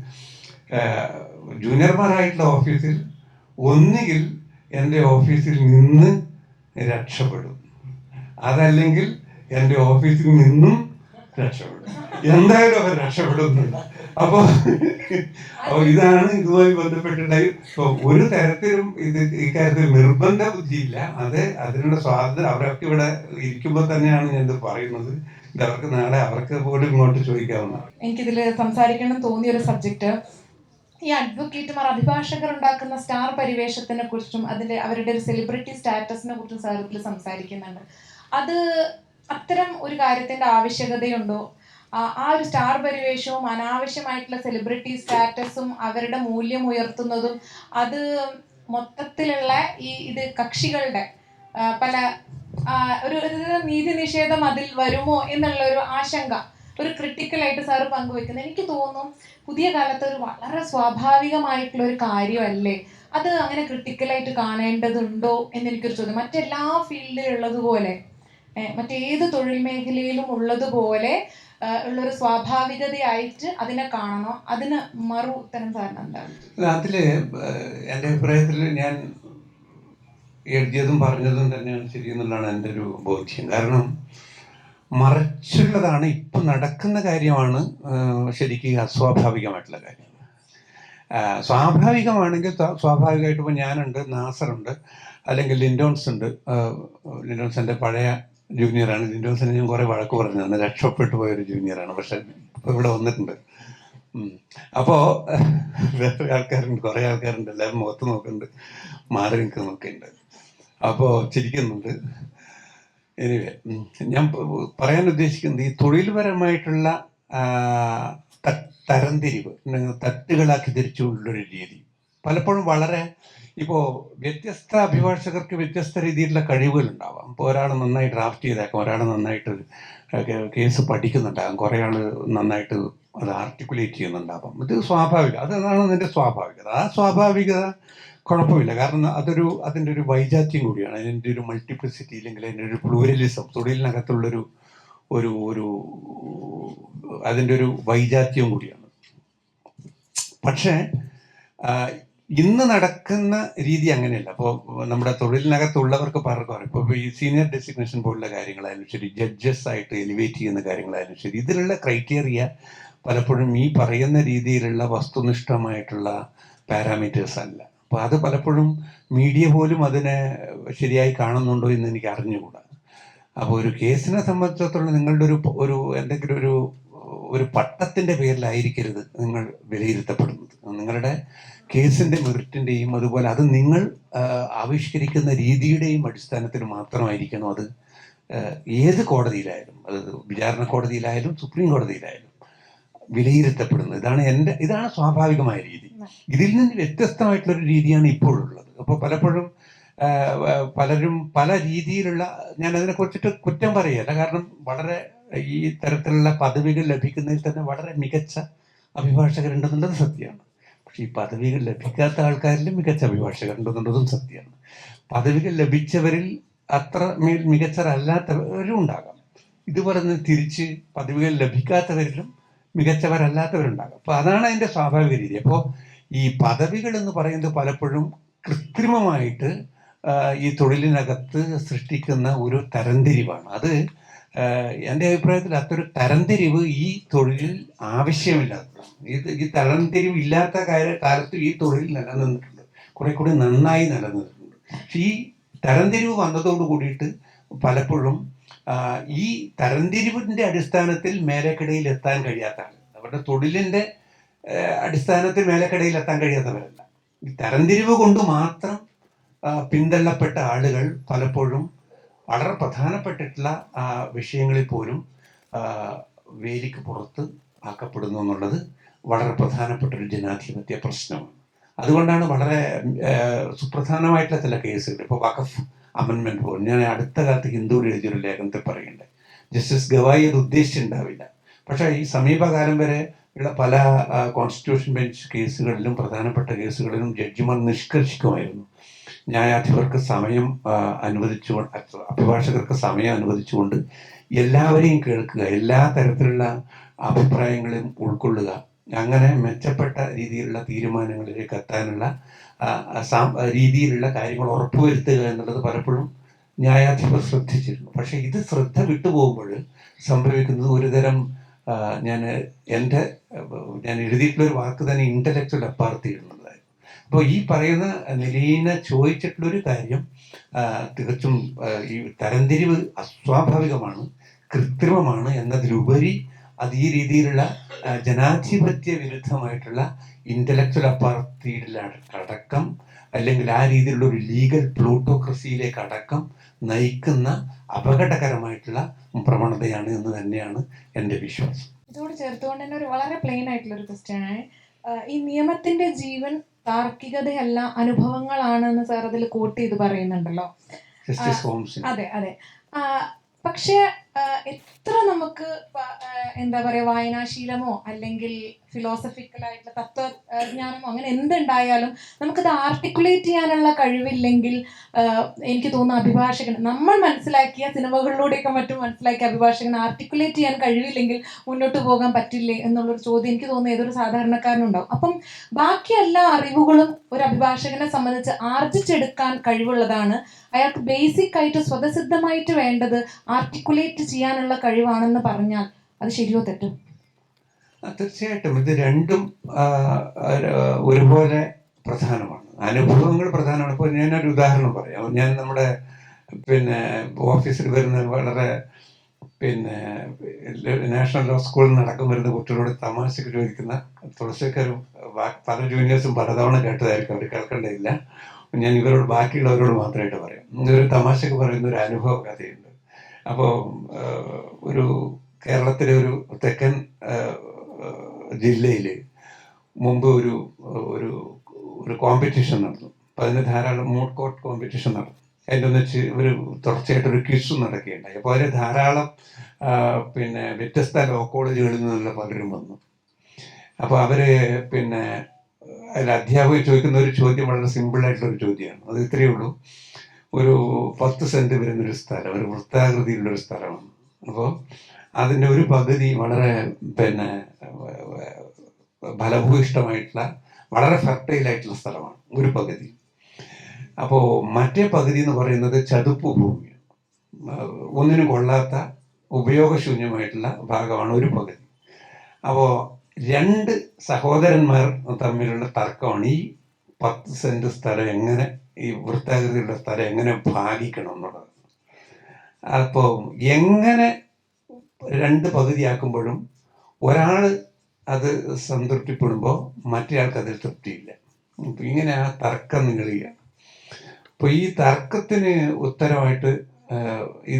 B: ജൂനിയർമാരായിട്ടുള്ള ഓഫീസിൽ ഒന്നുകിൽ എൻ്റെ ഓഫീസിൽ നിന്ന് രക്ഷപ്പെടും, അതല്ലെങ്കിൽ എൻ്റെ ഓഫീസിൽ നിന്നും രക്ഷപ്പെടും. എന്തായാലും അവർ രക്ഷപ്പെടുന്നുണ്ട്. അപ്പോൾ ഇതാണ് ഇതുമായി ബന്ധപ്പെട്ടിട്ടുള്ള ഒരു തരത്തിലും ഇക്കാര്യത്തിൽ നിർബന്ധ ബുദ്ധിയില്ല. അതിനുള്ള സ്വാതന്ത്ര്യം അവരൊക്കെ ഇവിടെ ഇരിക്കുമ്പോൾ തന്നെയാണ് ഞാനിത് പറയുന്നത്. ഇത് അവർക്ക് നാളെ അവർക്ക് പോലും ഇങ്ങോട്ട് ചോദിക്കാവുന്നതാണ്.
A: എനിക്കിതിൽ സംസാരിക്കണം തോന്നിയ ഒരു സബ്ജക്റ്റ്, ഈ അഡ്വക്കേറ്റുമാർ അഭിഭാഷകർ ഉണ്ടാക്കുന്ന സ്റ്റാർ പരിവേഷത്തിനെ കുറിച്ചും അവരുടെ ഒരു സെലിബ്രിറ്റി സ്റ്റാറ്റസിനെ കുറിച്ചും സാറിൽ സംസാരിക്കുന്നുണ്ട്. അത് അത്തരം ഒരു കാര്യത്തിന്റെ ആവശ്യകതയുണ്ടോ? ആ ഒരു സ്റ്റാർ പരിവേഷവും അനാവശ്യമായിട്ടുള്ള സെലിബ്രിറ്റി സ്റ്റാറ്റസും അവരുടെ മൂല്യം ഉയർത്തുന്നതും അത് മൊത്തത്തിലുള്ള ഇത് കക്ഷികളുടെ പല ഒരു നീതി നിഷേധം അതിൽ വരുമോ എന്നുള്ള ഒരു ആശങ്ക, ഒരു ക്രിട്ടിക്കലായിട്ട് സാറ് പങ്കുവെക്കുന്നത് എനിക്ക് തോന്നും പുതിയ കാലത്ത് ഒരു വളരെ സ്വാഭാവികമായിട്ടുള്ള ഒരു കാര്യമല്ലേ അത്? അങ്ങനെ ക്രിട്ടിക്കലായിട്ട് കാണേണ്ടതുണ്ടോ എന്നെനിക്കൊരു ചോദ്യം. മറ്റെല്ലാ ഫീൽഡിലുള്ളതുപോലെ, മറ്റേത് തൊഴിൽ മേഖലയിലും ഉള്ളതുപോലെ ഉള്ളൊരു സ്വാഭാവികതയായിട്ട് അതിനെ കാണണോ? അതിന് മറു ഉത്തരം സാറിന് എന്താണ്?
B: അതില് എൻ്റെ അഭിപ്രായത്തിൽ ഞാൻ എഴുതിയതും പറഞ്ഞതും തന്നെയാണ് ശരിയെന്നുള്ളതാണ് എൻ്റെ ഒരു ബോധ്യം. കാരണം മറിച്ചുള്ളതാണ് ഇപ്പം നടക്കുന്ന കാര്യമാണ് ശരിക്കും അസ്വാഭാവികമായിട്ടുള്ള കാര്യം. സ്വാഭാവികമാണെങ്കിൽ സ്വാഭാവികമായിട്ട് ഇപ്പോൾ ഞാനുണ്ട്, നാസറുണ്ട്, അല്ലെങ്കിൽ ലിൻഡോൺസ് ഉണ്ട്. ലിൻഡോൺസ് എൻ്റെ പഴയ ജൂനിയറാണ്. ലിൻഡോൺസിന് ഞാൻ കുറേ വഴക്ക് പറഞ്ഞതാണ്, രക്ഷപ്പെട്ടു പോയൊരു ജൂനിയറാണ്. പക്ഷെ ഇപ്പോൾ ഇവിടെ വന്നിട്ടുണ്ട്. അപ്പോൾ വേറെ ആൾക്കാരുണ്ട്, കുറേ ആൾക്കാരുണ്ട്, എല്ലാവരും മുഖത്ത് നോക്കുന്നുണ്ട്, മാറി നിൽക്കുന്നൊക്കെ ഉണ്ട്. അപ്പോൾ ചിരിക്കുന്നുണ്ട്. എനിവേ, ഞാൻ പറയാൻ ഉദ്ദേശിക്കുന്നത് ഈ തൊഴിൽപരമായിട്ടുള്ള ആ, തരംതിരിവ്, തട്ടുകളാക്കി തിരിച്ചുകൊണ്ടുള്ളൊരു രീതി പലപ്പോഴും വളരെ ഇപ്പോൾ വ്യത്യസ്ത അഭിഭാഷകർക്ക് വ്യത്യസ്ത രീതിയിലുള്ള കഴിവുകൾ ഉണ്ടാവാം. ഇപ്പോൾ ഒരാൾ നന്നായി ഡ്രാഫ്റ്റ് ചെയ്തേക്കാം, ഒരാൾ നന്നായിട്ട് കേസ് പഠിക്കുന്നുണ്ടാകാം, കുറേ ആൾ നന്നായിട്ട് അത് ആർട്ടിക്കുലേറ്റ് ചെയ്യുന്നുണ്ടാവാം. ഇത് സ്വാഭാവികം, അതാണ് അതിൻ്റെ സ്വാഭാവികത. ആ സ്വാഭാവികത കുഴപ്പമില്ല, കാരണം അതിൻ്റെ ഒരു വൈജാത്യം കൂടിയാണ്, അതിൻ്റെ ഒരു മൾട്ടിപ്ലിസിറ്റി, ഇല്ലെങ്കിൽ അതിൻ്റെ ഒരു പ്ലൂരലിസം, തൊഴിലിനകത്തുള്ളൊരു ഒരു ഒരു അതിൻ്റെ ഒരു വൈജാത്യം കൂടിയാണ്. പക്ഷേ ഇന്ന് നടക്കുന്ന രീതി അങ്ങനെയല്ല. അപ്പോൾ നമ്മുടെ തൊഴിലിനകത്തുള്ളവർക്ക് പലർക്കും അറിയാം. ഇപ്പോൾ ഈ സീനിയർ ഡെസിഗ്നേഷൻ പോലുള്ള കാര്യങ്ങളായാലും ശരി, ജഡ്ജസ് ആയിട്ട് എലിവേറ്റ് ചെയ്യുന്ന കാര്യങ്ങളായാലും ശരി, ഇതിലുള്ള ക്രൈറ്റീരിയ പലപ്പോഴും ഈ പറയുന്ന രീതിയിലുള്ള വസ്തുനിഷ്ഠമായിട്ടുള്ള പാരാമീറ്റേഴ്സ് അല്ല. അപ്പോൾ അത് പലപ്പോഴും മീഡിയ പോലും അതിനെ ശരിയായി കാണുന്നുണ്ടോ എന്ന് എനിക്ക് അറിഞ്ഞുകൂടാ. അപ്പോൾ ഒരു കേസിനെ സംബന്ധിച്ചിടത്തോളം നിങ്ങളുടെ ഒരു എന്തെങ്കിലും ഒരു പട്ടത്തിൻ്റെ പേരിലായിരിക്കരുത് നിങ്ങൾ വിലയിരുത്തപ്പെടുന്നത്. നിങ്ങളുടെ കേസിൻ്റെ മെറിറ്റിൻ്റെയും അതുപോലെ അത് നിങ്ങൾ ആവിഷ്കരിക്കുന്ന രീതിയുടെയും അടിസ്ഥാനത്തിൽ മാത്രമായിരിക്കണം അത് ഏത് കോടതിയിലായാലും, അത് വിചാരണ കോടതിയിലായാലും സുപ്രീം കോടതിയിലായാലും വിലയിരുത്തപ്പെടുന്നത്. ഇതാണ് സ്വാഭാവികമായ രീതി. ഇതിൽ നിന്ന് വ്യത്യസ്തമായിട്ടുള്ളൊരു രീതിയാണ് ഇപ്പോഴുള്ളത്. അപ്പോൾ പലപ്പോഴും പലരും പല രീതിയിലുള്ള, ഞാൻ അതിനെക്കുറിച്ചിട്ട് കുറ്റം പറയുകയല്ല, കാരണം വളരെ ഈ തരത്തിലുള്ള പദവികൾ ലഭിക്കുന്നതിൽ തന്നെ വളരെ മികച്ച അഭിഭാഷകരുണ്ടെന്നുള്ളത് സത്യമാണ്. പക്ഷെ ഈ പദവികൾ ലഭിക്കാത്ത ആൾക്കാരിലും മികച്ച അഭിഭാഷകരുണ്ടെന്നുള്ളതും സത്യമാണ്. പദവികൾ ലഭിച്ചവരിൽ അത്ര മികച്ചവരല്ലാത്തവരും ഉണ്ടാകാം. ഇതുപോലെ തന്നെ തിരിച്ച് പദവികൾ ലഭിക്കാത്തവരിലും മികച്ചവരല്ലാത്തവരുണ്ടാകാം. അപ്പോൾ അതാണ് അതിൻ്റെ സ്വാഭാവിക രീതി. അപ്പോൾ ഈ പദവികൾ എന്ന് പറയുന്നത് പലപ്പോഴും കൃത്രിമമായിട്ട് ഈ തൊഴിലിനകത്ത് സൃഷ്ടിക്കുന്ന ഒരു തരംതിരിവാണ്. അത് എൻ്റെ അഭിപ്രായത്തിൽ അതൊരു തരംതിരിവ് ഈ തൊഴിലിൽ ആവശ്യമില്ലാത്തതാണ്. ഈ തരംതിരിവ് ഇല്ലാത്ത കാലത്ത് ഈ തൊഴിൽ നിലനിന്നിട്ടുണ്ട്, കുറെ കൂടി നന്നായി നിലനിന്നിട്ടുണ്ട്. പക്ഷെ ഈ തരംതിരിവ് വന്നതോട് കൂടിയിട്ട് പലപ്പോഴും ഈ തരംതിരിവിൻ്റെ അടിസ്ഥാനത്തിൽ മേലക്കിടയിൽ എത്താൻ കഴിയാത്തതാണ്. അവരുടെ തൊഴിലിൻ്റെ അടിസ്ഥാനത്തിൽ മേലക്കിടയിൽ എത്താൻ കഴിയാത്തവരല്ല. ഈ തരംതിരിവ് കൊണ്ട് മാത്രം പിന്തള്ളപ്പെട്ട ആളുകൾ പലപ്പോഴും വളരെ പ്രധാനപ്പെട്ടിട്ടുള്ള വിഷയങ്ങളിൽ പോലും വേലിക്ക് പുറത്ത് ആക്കപ്പെടുന്നു എന്നുള്ളത് വളരെ പ്രധാനപ്പെട്ടൊരു ജനാധിപത്യ പ്രശ്നമാണ്. അതുകൊണ്ടാണ് വളരെ സുപ്രധാനമായിട്ടുള്ള ചില കേസുകൾ, ഇപ്പോൾ വഖഫ് അമെൻമെൻറ്റ് പോലും, ഞാൻ അടുത്ത കാലത്ത് ഹിന്ദുവിൽ എഴുതിയൊരു ലേഖനത്തിൽ പറയുന്നുണ്ട്, ജസ്റ്റിസ് ഗവായി അത് ഉദ്ദേശിച്ചിട്ടുണ്ടാവില്ല. പക്ഷേ ഈ സമീപകാലം വരെ ഉള്ള പല കോൺസ്റ്റിറ്റ്യൂഷൻ ബെഞ്ച് കേസുകളിലും പ്രധാനപ്പെട്ട കേസുകളിലും ജഡ്ജിമാർ നിഷ്കർഷിക്കുമായിരുന്നു, ന്യായാധിപർക്ക് സമയം അഭിഭാഷകർക്ക് സമയം അനുവദിച്ചുകൊണ്ട് എല്ലാവരെയും കേൾക്കുക, എല്ലാ തരത്തിലുള്ള അഭിപ്രായങ്ങളെയും ഉൾക്കൊള്ളുക, അങ്ങനെ മെച്ചപ്പെട്ട രീതിയിലുള്ള തീരുമാനങ്ങളിലേക്ക് എത്താനുള്ള രീതിയിലുള്ള കാര്യങ്ങൾ ഉറപ്പുവരുത്തുക എന്നുള്ളത് പലപ്പോഴും ന്യായാധിപർ ശ്രദ്ധിച്ചിരുന്നു. പക്ഷേ ഇത് ശ്രദ്ധ വിട്ടുപോകുമ്പോൾ സംഭവിക്കുന്നത് ഒരുതരം ഞാൻ എഴുതിയിട്ടുള്ളൊരു വാക്ക് തന്നെ ഇൻ്റലക്ച്വൽ അപ്പാർത്തി ഇടുന്നതായിരുന്നു. അപ്പോൾ ഈ പറയുന്ന നിലീന ചോദിച്ചിട്ടുള്ളൊരു കാര്യം തികച്ചും ഈ തരംതിരിവ് അസ്വാഭാവികമാണ്, കൃത്രിമമാണ് എന്നതിലുപരി അത് ഈ രീതിയിലുള്ള ജനാധിപത്യ വിരുദ്ധമായിട്ടുള്ള ഇൻ്റലക്ച്വൽ അപ്പാർത്തിയിലടക്കം, അല്ലെങ്കിൽ ആ രീതിയിലുള്ള ഒരു ലീഗൽ പ്ലൂട്ടോക്രസിയിലേക്ക് അടക്കം നയിക്കുന്ന അപകടകരമായിട്ടുള്ള പ്രവണതയാണ് എന്ന് തന്നെയാണ് എൻ്റെ വിശ്വാസം.
A: ഇതോട് ചേർത്തുകൊണ്ട് തന്നെ ഒരു വളരെ പ്ലെയിൻ ആയിട്ടുള്ള ഒരു ക്വസ്റ്റ്യനാണ്, ഈ നിയമത്തിന്റെ ജീവൻ താർക്കികതയല്ല അനുഭവങ്ങളാണ് എന്ന് സാർ അതിൽ കോട്ട് ചെയ്ത് പറയുന്നുണ്ടല്ലോ. അതെ അതെ. പക്ഷെ എത്ര നമുക്ക് എന്താ പറയുക, വായനാശീലമോ അല്ലെങ്കിൽ ഫിലോസഫിക്കലായിട്ടുള്ള തത്വജ്ഞാനമോ അങ്ങനെ എന്തുണ്ടായാലും നമുക്കത് ആർട്ടിക്കുലേറ്റ് ചെയ്യാനുള്ള കഴിവില്ലെങ്കിൽ എനിക്ക് തോന്നുന്നു അഭിഭാഷകൻ, നമ്മൾ മനസ്സിലാക്കിയ സിനിമകളിലൂടെയൊക്കെ മറ്റും മനസ്സിലാക്കിയ അഭിഭാഷകൻ ആർട്ടിക്കുലേറ്റ് ചെയ്യാൻ കഴിവില്ലെങ്കിൽ മുന്നോട്ട് പോകാൻ പറ്റില്ലേ എന്നുള്ളൊരു ചോദ്യം എനിക്ക് തോന്നുന്നു ഏതൊരു സാധാരണക്കാരനുണ്ടാവും. അപ്പം ബാക്കി എല്ലാ അറിവുകളും ഒരു അഭിഭാഷകനെ സംബന്ധിച്ച് ആർജിച്ചെടുക്കാൻ കഴിവുള്ളതാണ്. അയാൾക്ക് ബേസിക് ആയിട്ട് സ്വതസിദ്ധമായിട്ട് വേണ്ടത് ആർട്ടിക്കുലേറ്റ് ചെയ്യാനുള്ള കഴിവാണെന്ന് പറഞ്ഞാൽ അത് ശരിയോ തെറ്റോ?
B: തീർച്ചയായിട്ടും ഇത് രണ്ടും ഒരുപോലെ പ്രധാനമാണ്. അനുഭവങ്ങൾ പ്രധാനമാണ്. ഇപ്പോൾ ഞാനൊരു ഉദാഹരണം പറയാം. ഞാൻ നമ്മുടെ ഓഫീസിൽ വരുന്ന വളരെ നാഷണൽ ലോ സ്കൂളിൽ നടക്കും വരുന്ന കുട്ടികളോട് തമാശക്ക് ചോദിക്കുന്ന തുളസിക്കാരും പല ജൂനിയേഴ്സും പലതവണ കേട്ടതായിരിക്കും, അവർ കേൾക്കേണ്ടതില്ല. ഞാൻ ഇവരോട് ബാക്കിയുള്ളവരോട് മാത്രമായിട്ട് പറയാം. ഇതൊരു തമാശക്ക് പറയുന്ന ഒരു അനുഭവ കഥയുണ്ട്. അപ്പോൾ ഒരു കേരളത്തിലെ ഒരു തെക്കൻ ജില്ലയിൽ മുമ്പ് ഒരു ഒരു ഒരു കോമ്പറ്റീഷൻ നടന്നു. അപ്പോൾ അതിന് ധാരാളം മൂഡ് കോർട്ട് കോമ്പറ്റീഷൻ നടന്നു. അതിൻ്റെ ഒന്നിച്ച് ഒരു തുടർച്ചയായിട്ടൊരു ക്വിസും നടക്കുകയുണ്ടായി. അപ്പോൾ അതിൽ ധാരാളം പിന്നെ വ്യത്യസ്ത ലോ കോളേജുകളിൽ നിന്നുള്ള പലരും വന്നു. അപ്പോൾ അവർ പിന്നെ അതിൽ അധ്യാപകർ ചോദിക്കുന്ന ഒരു ചോദ്യം വളരെ സിമ്പിളായിട്ടുള്ളൊരു ചോദ്യമാണ്. അത് ഇത്രയേ ഉള്ളൂ: ഒരു 10 സെൻറ്റ് വരുന്നൊരു സ്ഥലം, ഒരു വൃത്താകൃതിയിലുള്ളൊരു സ്ഥലമാണ്. അപ്പോൾ അതിൻ്റെ ഒരു പകുതി വളരെ പിന്നെ ഫലഭൂയിഷ്ടമായിട്ടുള്ള വളരെ ഫെർട്ടൈലായിട്ടുള്ള സ്ഥലമാണ് ഒരു പകുതി. അപ്പോൾ മറ്റേ പകുതി എന്ന് പറയുന്നത് ചതുപ്പ് ഭൂമിയാണ്, ഒന്നിനും കൊള്ളാത്ത ഉപയോഗശൂന്യമായിട്ടുള്ള ഭാഗമാണ് ഒരു പകുതി. അപ്പോൾ 2 സഹോദരന്മാർ തമ്മിലുള്ള തർക്കമാണ് ഈ 10 സെൻറ്റ് സ്ഥലം എങ്ങനെ, ഈ വൃത്താകൃതിയുള്ള സ്ഥലം എങ്ങനെ ഭാഗിക്കണം എന്നുള്ളത്. അപ്പോൾ എങ്ങനെ 2 പകുതിയാക്കുമ്പോഴും ഒരാൾ അത് സംതൃപ്തിപ്പെടുമ്പോൾ മറ്റേയാൾക്ക് അതിൽ തൃപ്തിയില്ല. അപ്പം ഇങ്ങനെ ആ തർക്കം നിങ്ങളുകയാണ്. അപ്പോൾ ഈ തർക്കത്തിന് ഉത്തരമായിട്ട്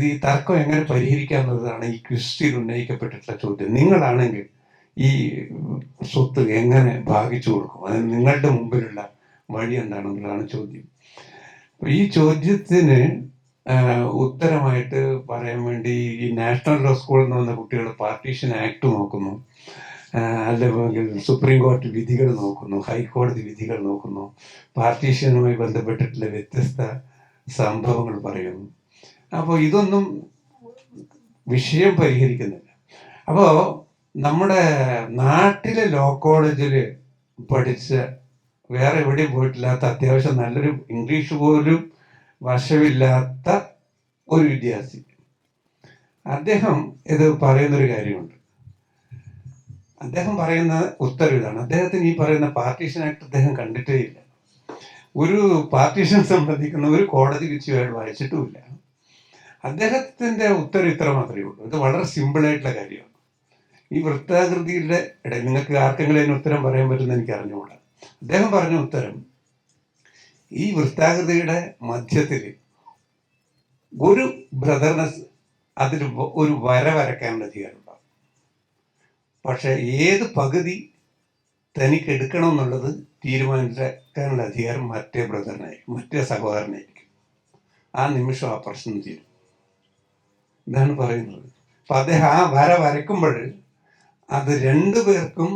B: ഈ തർക്കം എങ്ങനെ പരിഹരിക്കാം എന്നുള്ളതാണ് ഈ ക്വിസിൽ ഉന്നയിക്കപ്പെട്ടിട്ടുള്ള ചോദ്യം. നിങ്ങളാണെങ്കിൽ ഈ സ്വത്ത് എങ്ങനെ ഭാഗിച്ചു കൊടുക്കും? അത് നിങ്ങളുടെ മുമ്പിലുള്ള വഴി എന്താണെന്നുള്ളതാണ് ചോദ്യം. അപ്പോൾ ഈ ചോദ്യത്തിന് ഉത്തരമായിട്ട് പറയാൻ വേണ്ടി ഈ നാഷണൽ ലോ സ്കൂളിൽ നിന്ന് വന്ന കുട്ടികൾ പാർട്ടീഷൻ ആക്ട് നോക്കുന്നു, അല്ലെങ്കിൽ സുപ്രീം കോടതി വിധികൾ നോക്കുന്നു, ഹൈക്കോടതി വിധികൾ നോക്കുന്നു, പാർട്ടീഷനുമായി ബന്ധപ്പെട്ടിട്ടുള്ള വ്യത്യസ്ത സംഭവങ്ങൾ പറയുന്നു. അപ്പോൾ ഇതൊന്നും വിഷയം പരിഹരിക്കുന്നില്ല. അപ്പോൾ നമ്മുടെ നാട്ടിലെ ലോ കോളേജിൽ പഠിച്ച, വേറെ എവിടെയും പോയിട്ടില്ലാത്ത, അത്യാവശ്യം നല്ലൊരു ഇംഗ്ലീഷ് പോലും വശമില്ലാത്ത ഒരു വിദ്യാർത്ഥി, അദ്ദേഹം ഇത് പറയുന്നൊരു കാര്യമുണ്ട്. അദ്ദേഹം പറയുന്ന ഉത്തരം ഇതാണ്. അദ്ദേഹത്തിന് ഈ പറയുന്ന പാർട്ടീഷൻ ആക്ട് അദ്ദേഹം കണ്ടിട്ടേ ഇല്ല. ഒരു പാർട്ടീഷൻ സംബന്ധിക്കുന്ന ഒരു കോടതി വിധി അയാൾ വായിച്ചിട്ടുമില്ല. അദ്ദേഹത്തിൻ്റെ ഉത്തരം ഇത്ര മാത്രമേ ഉള്ളൂ. ഇത് വളരെ സിമ്പിളായിട്ടുള്ള കാര്യമാണ്. ഈ വൃത്താകൃതിയുടെ ഇടയിൽ നിങ്ങൾക്ക് ആർക്കെങ്കിലും അതിന് ഉത്തരം പറയാൻ പറ്റുമെന്ന് എനിക്ക് അറിഞ്ഞുകൂടാ. അദ്ദേഹം പറഞ്ഞ ഉത്തരം, ഈ വൃത്താകൃതിയുടെ മധ്യത്തിൽ ഒരു ബ്രദറിന് അതിൽ ഒരു വര വരയ്ക്കാനുള്ള അധികാരമുണ്ടാകും. പക്ഷെ ഏത് പകുതി തനിക്ക് എടുക്കണം എന്നുള്ളത് തീരുമാനിക്കാനുള്ള അധികാരം മറ്റേ ബ്രദറിനായിരിക്കും, മറ്റേ സഹോദരനായിരിക്കും. ആ നിമിഷം ആ പ്രശ്നം തീരും. ഇതാണ് പറയുന്നത്. അപ്പം അദ്ദേഹം ആ വര വരയ്ക്കുമ്പോൾ അത് 2 പേർക്കും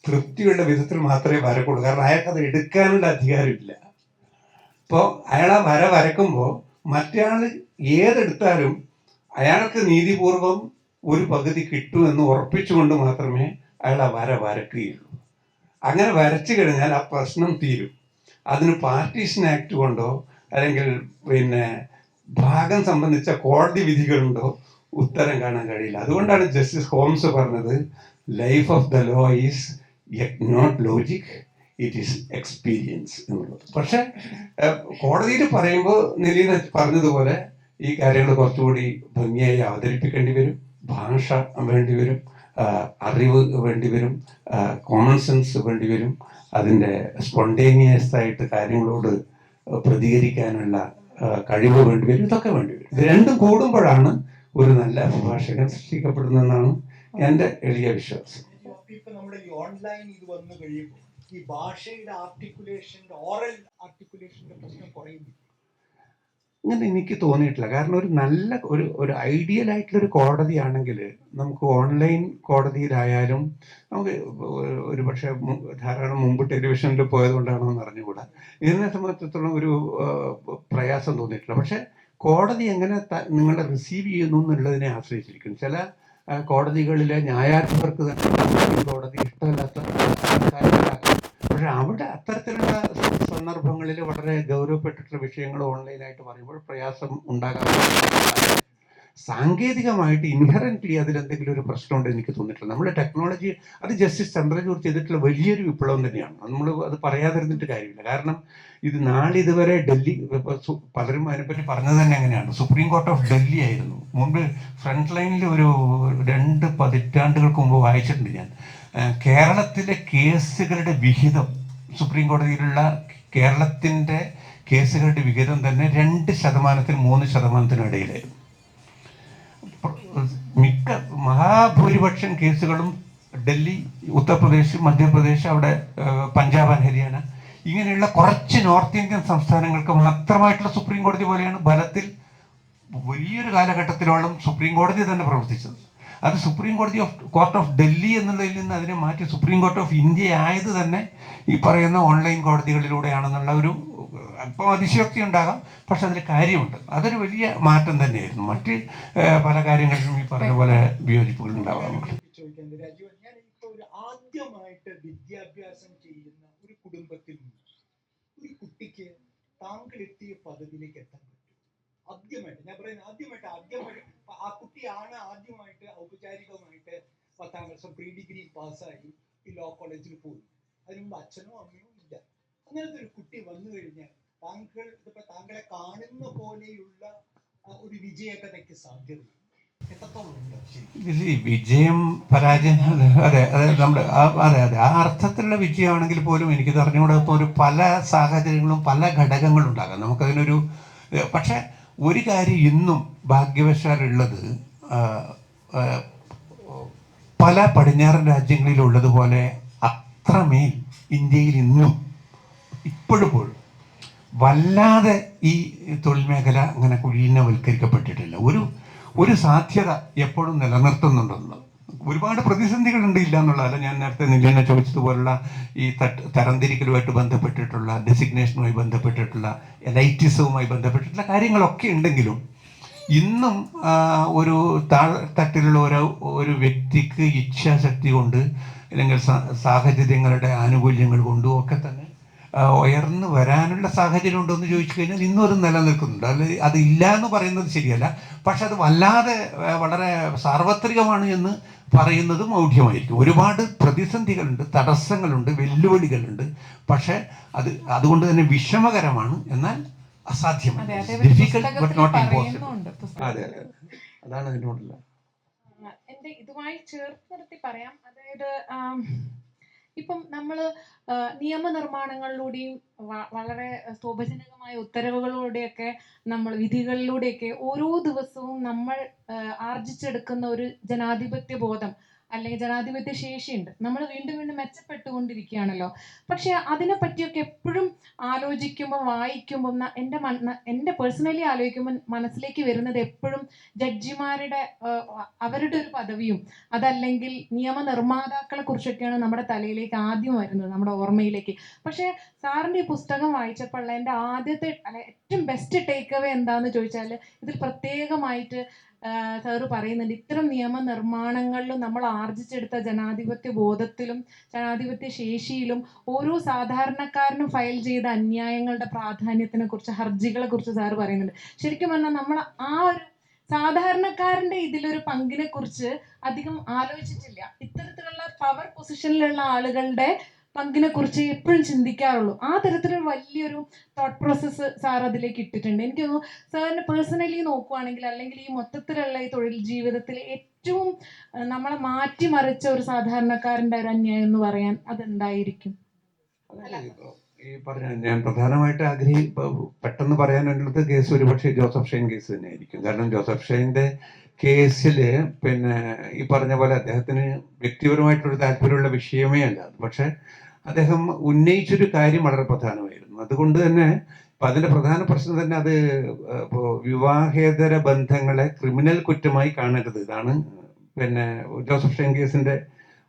B: തൃപ്തിയുള്ള വിധത്തിൽ മാത്രമേ വരക്കുള്ളൂ. കാരണം അയാൾക്കത് എടുക്കാനുള്ള അധികാരമില്ല. ഇപ്പോൾ അയാൾ ആ വര വരക്കുമ്പോൾ മറ്റയാൾ ഏതെടുത്താലും അയാൾക്ക് നീതിപൂർവം ഒരു പകുതി കിട്ടുമെന്ന് ഉറപ്പിച്ചുകൊണ്ട് മാത്രമേ അയാൾ ആ വര വരക്കുകയുള്ളൂ. അങ്ങനെ വരച്ചു കഴിഞ്ഞാൽ ആ പ്രശ്നം തീരും. അതിന് പാർട്ടീഷൻ ആക്ട് കൊണ്ടോ അല്ലെങ്കിൽ പിന്നെ ഭാഗം സംബന്ധിച്ച കോടതി വിധികളുണ്ടോ ഉത്തരം കാണാൻ കഴിയില്ല. അതുകൊണ്ടാണ് ജസ്റ്റിസ് ഹോംസ് പറഞ്ഞത്, life of the law is not logic, it is experience എന്നുള്ളത്. പക്ഷെ കോടതിയിൽ പറയുമ്പോൾ നിലീന പറഞ്ഞതുപോലെ ഈ കാര്യങ്ങൾ കുറച്ചുകൂടി ഭംഗിയായി അവതരിപ്പിക്കേണ്ടി വരും, ഭാഷ വേണ്ടി വരും, അറിവ് വേണ്ടി വരും, കോമൺ സെൻസ് വേണ്ടി വരും, അതിൻ്റെ സ്പോണ്ടേനിയസ് ആയിട്ട് കാര്യങ്ങളോട് പ്രതികരിക്കാനുള്ള കഴിവ് വേണ്ടി വരും, ഇതൊക്കെ വേണ്ടി വരും. ഇത് രണ്ടും കൂടുമ്പോഴാണ് ഒരു നല്ല അഭിഭാഷകൻ സൃഷ്ടിക്കപ്പെടുന്നതെന്നാണ് എൻ്റെ എളിയ വിശ്വാസം.
C: ഇപ്പൊ നമ്മുടെ ഈ ഓൺലൈൻ ഇത് വന്നു കഴിയുമ്പോൾ ഈ ഭാഷയുടെ ആർട്ടിക്കുലേഷൻ്റെ, ഓറൽ ആർട്ടിക്കുലേഷൻ്റെ പ്രശ്നം കുറയുന്നില്ല.
B: അങ്ങനെ എനിക്ക് തോന്നിയിട്ടില്ല. കാരണം ഒരു നല്ല ഒരു ഐഡിയൽ ആയിട്ടുള്ളൊരു കോടതിയാണെങ്കിൽ നമുക്ക് ഓൺലൈൻ കോടതിയിലായാലും നമുക്ക് ഒരു പക്ഷേ ധാരാളം മുമ്പ് ടെലിവിഷനിൽ പോയതുകൊണ്ടാണോ എന്ന് അറിഞ്ഞുകൂടാ, ഇതിനെ സംബന്ധിച്ചിടത്തോളം ഒരു പ്രയാസം തോന്നിയിട്ടില്ല. പക്ഷേ കോടതി എങ്ങനെ നിങ്ങളെ റിസീവ് ചെയ്യുന്നു എന്നുള്ളതിനെ ആശ്രയിച്ചിരിക്കും. ചില കോടതികളിലെ ന്യായാധിപർക്ക് തന്നെ കോടതി ഇഷ്ടമല്ലാത്ത കാര്യങ്ങളാകാം. പക്ഷെ അവിടെ അത്തരത്തിലുള്ള സന്ദർഭങ്ങളിൽ വളരെ ഗൗരവപ്പെട്ടിട്ടുള്ള വിഷയങ്ങൾ ഓൺലൈനായിട്ട് പറയുമ്പോൾ പ്രയാസം ഉണ്ടാകാൻ സാങ്കേതികമായിട്ട് ഇൻഹറൻ്റ്ലി അതിലെന്തെങ്കിലും ഒരു പ്രശ്നമുണ്ട് എനിക്ക് തോന്നിയിട്ടില്ല. നമ്മുടെ ടെക്നോളജി, അത് ജസ്റ്റിസ് ചന്ദ്രചൂഡ് ചെയ്തിട്ടുള്ള വലിയൊരു വിപ്ലവം തന്നെയാണ്. നമ്മൾ അത് പറയാതിരുന്നിട്ട് കാര്യമില്ല. കാരണം ഇത് നാളിതുവരെ ഡൽഹി, പലരും അതിനെപ്പറ്റി പറഞ്ഞത് തന്നെ എങ്ങനെയാണ്, സുപ്രീം കോർട്ട് ഓഫ് ഡൽഹി ആയിരുന്നു മുമ്പ്. ഫ്രണ്ട് ലൈനിൽ ഒരു 2 പതിറ്റാണ്ടുകൾക്ക് മുമ്പ് വായിച്ചിട്ടുണ്ട് ഞാൻ. കേരളത്തിലെ കേസുകളുടെ വിഹിതം, സുപ്രീം കോടതിയിലുള്ള കേരളത്തിൻ്റെ കേസുകളുടെ വിഹിതം തന്നെ 2%-നും 3%-നും ഇടയിലായിരുന്നു. മഹാഭൂരിപക്ഷം കേസുകളും ഡൽഹി, ഉത്തർപ്രദേശ്, മധ്യപ്രദേശ്, അവിടെ പഞ്ചാബ് ആൻഡ് ഹരിയാന ഇങ്ങനെയുള്ള കുറച്ച് നോർത്ത് ഇന്ത്യൻ സംസ്ഥാനങ്ങൾക്ക് മാത്രമായിട്ടുള്ള സുപ്രീം കോടതി പോലെയാണ് ഫലത്തിൽ വലിയൊരു കാലഘട്ടത്തിലോളം സുപ്രീം കോടതി തന്നെ പ്രവർത്തിച്ചത്. അത് സുപ്രീം കോർട്ട് ഓഫ് ഡൽഹി എന്നുള്ളതിൽ നിന്ന് അതിനെ മാറ്റി സുപ്രീം കോർട്ട് ഓഫ് ഇന്ത്യ ആയത് തന്നെ ഈ പറയുന്ന ഓൺലൈൻ കോടതികളിലൂടെയാണെന്നുള്ള ഒരു അല്പം അതിശയോക്തി ഉണ്ടാകാം, പക്ഷെ അതിൽ കാര്യമുണ്ട്. അതൊരു വലിയ മാറ്റം തന്നെയായിരുന്നു. മറ്റ് പല കാര്യങ്ങളിലും ഈ പറഞ്ഞ പോലെ വിയോജിപ്പുകൾ ഉണ്ടാവാം.
C: രാജീവ്, ഞാൻ ഇപ്പൊ ഒരു ആദ്യമായിട്ട് വിദ്യാഭ്യാസം ചെയ്യുന്ന ഒരു കുടുംബത്തിൽ ഒരു കുട്ടിക്ക് താങ്കൾ എത്തിയ പദവിയിലേക്ക് എത്താൻ പറ്റും. ആദ്യമായിട്ട് ഞാൻ പറയുന്നത് ആദ്യമായിട്ട് ആ കുട്ടിയാണ് ആദ്യമായിട്ട് ഔപചാരികമായിട്ട് 10ാം ക്ലാസ് പ്രീ ഡിഗ്രി പാസ്സായി ഈ ലോ കോളേജിൽ പോയി. അതിന് മുമ്പ് അച്ഛനോ അമ്മയോ ഇല്ല. അങ്ങനത്തെ ഒരു കുട്ടി വന്നു കഴിഞ്ഞാൽ താങ്കളെ കാണുന്ന പോലെയുള്ള ഒരു വിജയകഥയ്ക്ക് സാധ്യത എത്രത്തോളം ഉണ്ട്?
B: വിജയം പരാജയം, അതെ നമ്മുടെ ആ അർത്ഥത്തിലുള്ള വിജയമാണെങ്കിൽ പോലും എനിക്ക് അറിഞ്ഞുകൂടെ ഒരു പല സാഹചര്യങ്ങളും പല ഘടകങ്ങളും ഉണ്ടാകാം. നമുക്കതിനൊരു പക്ഷെ ഒരു കാര്യം ഇന്നും ഭാഗ്യവശാലുള്ളത്, പല പടിഞ്ഞാറൻ രാജ്യങ്ങളിലുള്ളതുപോലെ അത്രമേൽ ഇന്ത്യയിൽ ഇന്നും ഇപ്പോഴും വല്ലാതെ ഈ തൊഴിൽ മേഖല അങ്ങനെ കുലീനവൽക്കരിക്കപ്പെട്ടിട്ടില്ല. ഒരു സാധ്യത എപ്പോഴും നിലനിർത്തുന്നുണ്ടെന്ന്. ഒരുപാട് പ്രതിസന്ധികളുണ്ട്, ഇല്ല എന്നുള്ളതല്ല. ഞാൻ നേരത്തെ നിന്നെ ചോദിച്ചതുപോലുള്ള ഈ തരംതിരിക്കലുമായിട്ട് ബന്ധപ്പെട്ടിട്ടുള്ള, ഡെസിഗ്നേഷനുമായി ബന്ധപ്പെട്ടിട്ടുള്ള, എലൈറ്റിസവുമായി ബന്ധപ്പെട്ടിട്ടുള്ള കാര്യങ്ങളൊക്കെ ഉണ്ടെങ്കിലും ഇന്നും ഒരു താഴെത്തട്ടിലുള്ള ഒരു വ്യക്തിക്ക് ഇച്ഛാശക്തി കൊണ്ട് അല്ലെങ്കിൽ സാഹചര്യങ്ങളുടെ ആനുകൂല്യങ്ങൾ കൊണ്ടും ഒക്കെ തന്നെ ഉയർന്നു വരാനുള്ള സാഹചര്യം ഉണ്ടോ എന്ന് ചോദിച്ചു കഴിഞ്ഞാൽ ഇന്നും അത് നിലനിൽക്കുന്നുണ്ട്. അത് ഇല്ല എന്ന് പറയുന്നത് ശരിയല്ല, പക്ഷെ അത് വല്ലാതെ വളരെ സാർവത്രികമാണ് എന്ന് പറയുന്നത് മൗഢ്യമായിരിക്കും. ഒരുപാട് പ്രതിസന്ധികളുണ്ട്, തടസ്സങ്ങളുണ്ട്, വെല്ലുവിളികളുണ്ട്. പക്ഷെ അതുകൊണ്ട് തന്നെ വിഷമകരമാണ്, എന്നാൽ അസാധ്യമല്ല. Difficult but not impossible. അതെ, അതാണ് അതിനോടുള്ള
A: എന്റെ ഇതുമായി ചേർത്ത് നിർത്തി പറയാം. അതായത് ഇപ്പം നമ്മള് നിയമനിർമ്മാണങ്ങളിലൂടെയും വളരെ സ്വാഭാവികമായ ഉത്തരവുകളിലൂടെയൊക്കെ നമ്മൾ വിധികളിലൂടെയൊക്കെ ഓരോ ദിവസവും നമ്മൾ ആർജിച്ചെടുക്കുന്ന ഒരു ജനാധിപത്യ ബോധം അല്ലെങ്കിൽ ജനാധിപത്യ ശേഷിയുണ്ട്. നമ്മൾ വീണ്ടും വീണ്ടും മെച്ചപ്പെട്ടുകൊണ്ടിരിക്കുകയാണല്ലോ. പക്ഷെ അതിനെ പറ്റിയൊക്കെ എപ്പോഴും ആലോചിക്കുമ്പോൾ, വായിക്കുമ്പോൾ, എൻ്റെ പേഴ്സണലി ആലോചിക്കുമ്പോൾ മനസ്സിലേക്ക് വരുന്നത് എപ്പോഴും ജഡ്ജിമാരുടെ അവരുടെ ഒരു പദവിയും അതല്ലെങ്കിൽ നിയമനിർമ്മാതാക്കളെ കുറിച്ചൊക്കെയാണ് നമ്മുടെ തലയിലേക്ക് ആദ്യം വരുന്നത്, നമ്മുടെ ഓർമ്മയിലേക്ക്. പക്ഷെ സാറിൻ്റെ ഈ പുസ്തകം വായിച്ചപ്പോൾ എൻ്റെ ആദ്യത്തെ ഏറ്റവും ബെസ്റ്റ് ടേക്ക് അവേ എന്താന്ന് ചോദിച്ചാൽ, ഇതിൽ പ്രത്യേകമായിട്ട് സാറ് പറയുന്നുണ്ട്, ഇത്തരം നിയമനിർമ്മാണങ്ങളിലും നമ്മൾ ആർജിച്ചെടുത്ത ജനാധിപത്യ ബോധത്തിലും ജനാധിപത്യ ശേഷിയിലും ഓരോ സാധാരണക്കാരനും ഫയൽ ചെയ്ത അന്യായങ്ങളുടെ പ്രാധാന്യത്തിനെ കുറിച്ച്, ഹർജികളെ കുറിച്ച് സാറ് പറയുന്നുണ്ട്. ശരിക്കും പറഞ്ഞാൽ നമ്മൾ ആ ഒരു സാധാരണക്കാരന്റെ ഇതിലൊരു പങ്കിനെ കുറിച്ച് അധികം ആലോചിച്ചിട്ടില്ല. ഇത്തരത്തിലുള്ള പവർ പൊസിഷനിലുള്ള ആളുകളുടെ പങ്കിനെ കുറിച്ച് എപ്പോഴും ചിന്തിക്കാറുള്ളൂ. ആ തരത്തിലൊരു വലിയൊരു തോട്ട് പ്രോസസ്സ് സാർ അതിലേക്ക് ഇട്ടിട്ടുണ്ട്. എനിക്ക് തോന്നുന്നു സാറിന് പേഴ്സണലി നോക്കുവാണെങ്കിൽ, അല്ലെങ്കിൽ ഈ മൊത്തത്തിലുള്ള ഈ തൊഴിൽ ജീവിതത്തിൽ ഏറ്റവും നമ്മളെ മാറ്റിമറിച്ച ഒരു സാധാരണക്കാരൻ്റെ ഒരു അന്യായം എന്ന് പറയാൻ അതെന്തായിരിക്കും?
B: ഈ പറഞ്ഞ ഞാൻ പ്രധാനമായിട്ട് പെട്ടെന്ന് പറയാനുള്ളത് കേസ് ഒരുപക്ഷെ ജോസഫ് ഷൈൻ കേസ് തന്നെയായിരിക്കും. കാരണം ജോസഫ് ഷൈൻ്റെ കേസിൽ പിന്നെ ഈ പറഞ്ഞ പോലെ അദ്ദേഹത്തിന് വ്യക്തിപരമായിട്ടൊരു താല്പര്യമുള്ള വിഷയമേ അല്ല, പക്ഷെ അദ്ദേഹം ഉന്നയിച്ചൊരു കാര്യം വളരെ പ്രധാനമായിരുന്നു. അതുകൊണ്ട് തന്നെ അതിന്റെ പ്രധാന പ്രശ്നം തന്നെ അത് വിവാഹേതര ബന്ധങ്ങളെ ക്രിമിനൽ കുറ്റമായി കാണരുത്. ഇതാണ് പിന്നെ ജോസഫ് ഷൈൻ കേസിന്റെ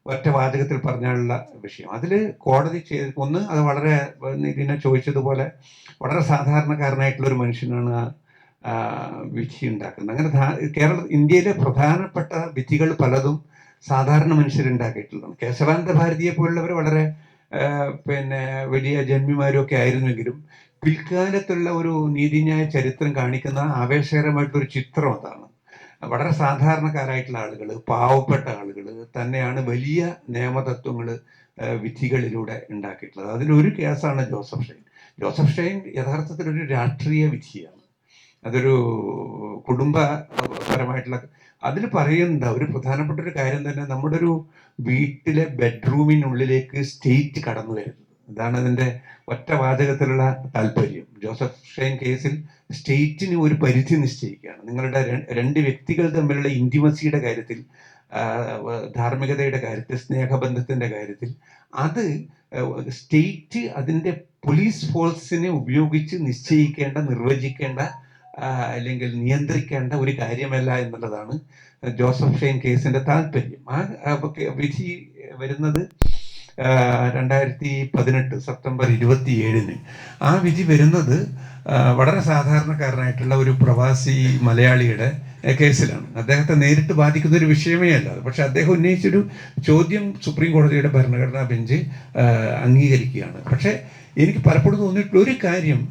B: ഒറ്റ വാചകത്തിൽ പറഞ്ഞാലുള്ള വിഷയം. അതിൽ കോടതി ഒന്ന്, അത് വളരെ ഇതിനെ ചോദിച്ചതുപോലെ വളരെ സാധാരണക്കാരനായിട്ടുള്ള ഒരു മനുഷ്യനാണ് വിധി ഉണ്ടാക്കുന്നത്. അങ്ങനെ ഇന്ത്യയിലെ പ്രധാനപ്പെട്ട വിധികൾ പലതും സാധാരണ മനുഷ്യരുണ്ടാക്കിയിട്ടുള്ളതാണ്. കേശവാനന്ദ ഭാരതിയെ പോലുള്ളവർ വളരെ പിന്നെ വലിയ ജന്മിമാരും ഒക്കെ ആയിരുന്നെങ്കിലും പിൽക്കാലത്തുള്ള ഒരു നീതിന്യായ ചരിത്രം കാണിക്കുന്ന ആവേശകരമായിട്ടൊരു ചിത്രം അതാണ്. വളരെ സാധാരണക്കാരായിട്ടുള്ള ആളുകൾ, പാവപ്പെട്ട ആളുകൾ തന്നെയാണ് വലിയ നിയമതത്വങ്ങൾ വിധികളിലൂടെ ഉണ്ടാക്കിയിട്ടുള്ളത്. അതിലൊരു കേസാണ് ജോസഫ് ഷൈൻ. ജോസഫ് ഷൈൻ യഥാർത്ഥത്തിൽ ഒരു രാഷ്ട്രീയ വിധിയാണ്. അതൊരു കുടുംബപരമായിട്ടുള്ള അതിൽ പറയുന്നുണ്ട്. ഒരു പ്രധാനപ്പെട്ട ഒരു കാര്യം തന്നെ, നമ്മുടെ ഒരു വീട്ടിലെ ബെഡ്റൂമിനുള്ളിലേക്ക് സ്റ്റേറ്റ് കടന്നു വരുന്നത്. അതാണ് അതിൻ്റെ ഒറ്റ വാചകത്തിലുള്ള താല്പര്യം. ജോസഫ് ഷൈൻ കേസിൽ സ്റ്റേറ്റിന് ഒരു പരിധി നിശ്ചയിക്കുകയാണ്. നിങ്ങളുടെ രണ്ട് വ്യക്തികൾ തമ്മിലുള്ള ഇൻറ്റിമസിയുടെ കാര്യത്തിൽ, ധാർമ്മികതയുടെ കാര്യത്തിൽ, സ്നേഹബന്ധത്തിൻ്റെ കാര്യത്തിൽ അത് സ്റ്റേറ്റ് അതിൻ്റെ പോലീസ് ഫോഴ്സിനെ ഉപയോഗിച്ച് നിശ്ചയിക്കേണ്ട, നിർവചിക്കേണ്ട അല്ലെങ്കിൽ നിയന്ത്രിക്കേണ്ട ഒരു കാര്യമല്ല എന്നുള്ളതാണ് ജോസഫ് ഷൈൻ കേസിൻ്റെ താല്പര്യം. ആ വിധി വരുന്നത് 2018 സെപ്റ്റംബർ 27-ന്. ആ വിധി വരുന്നത് വളരെ സാധാരണക്കാരനായിട്ടുള്ള ഒരു പ്രവാസി മലയാളിയുടെ കേസിലാണ്. അദ്ദേഹത്തെ നേരിട്ട് ബാധിക്കുന്ന ഒരു വിഷയമേ അല്ല. പക്ഷെ അദ്ദേഹം ഉന്നയിച്ചൊരു ചോദ്യം സുപ്രീം കോടതിയുടെ ഭരണഘടനാ ബെഞ്ച് അംഗീകരിക്കുകയാണ്. പക്ഷേ എനിക്ക് പലപ്പോഴും തോന്നിയിട്ടുള്ള ഒരു കാര്യം,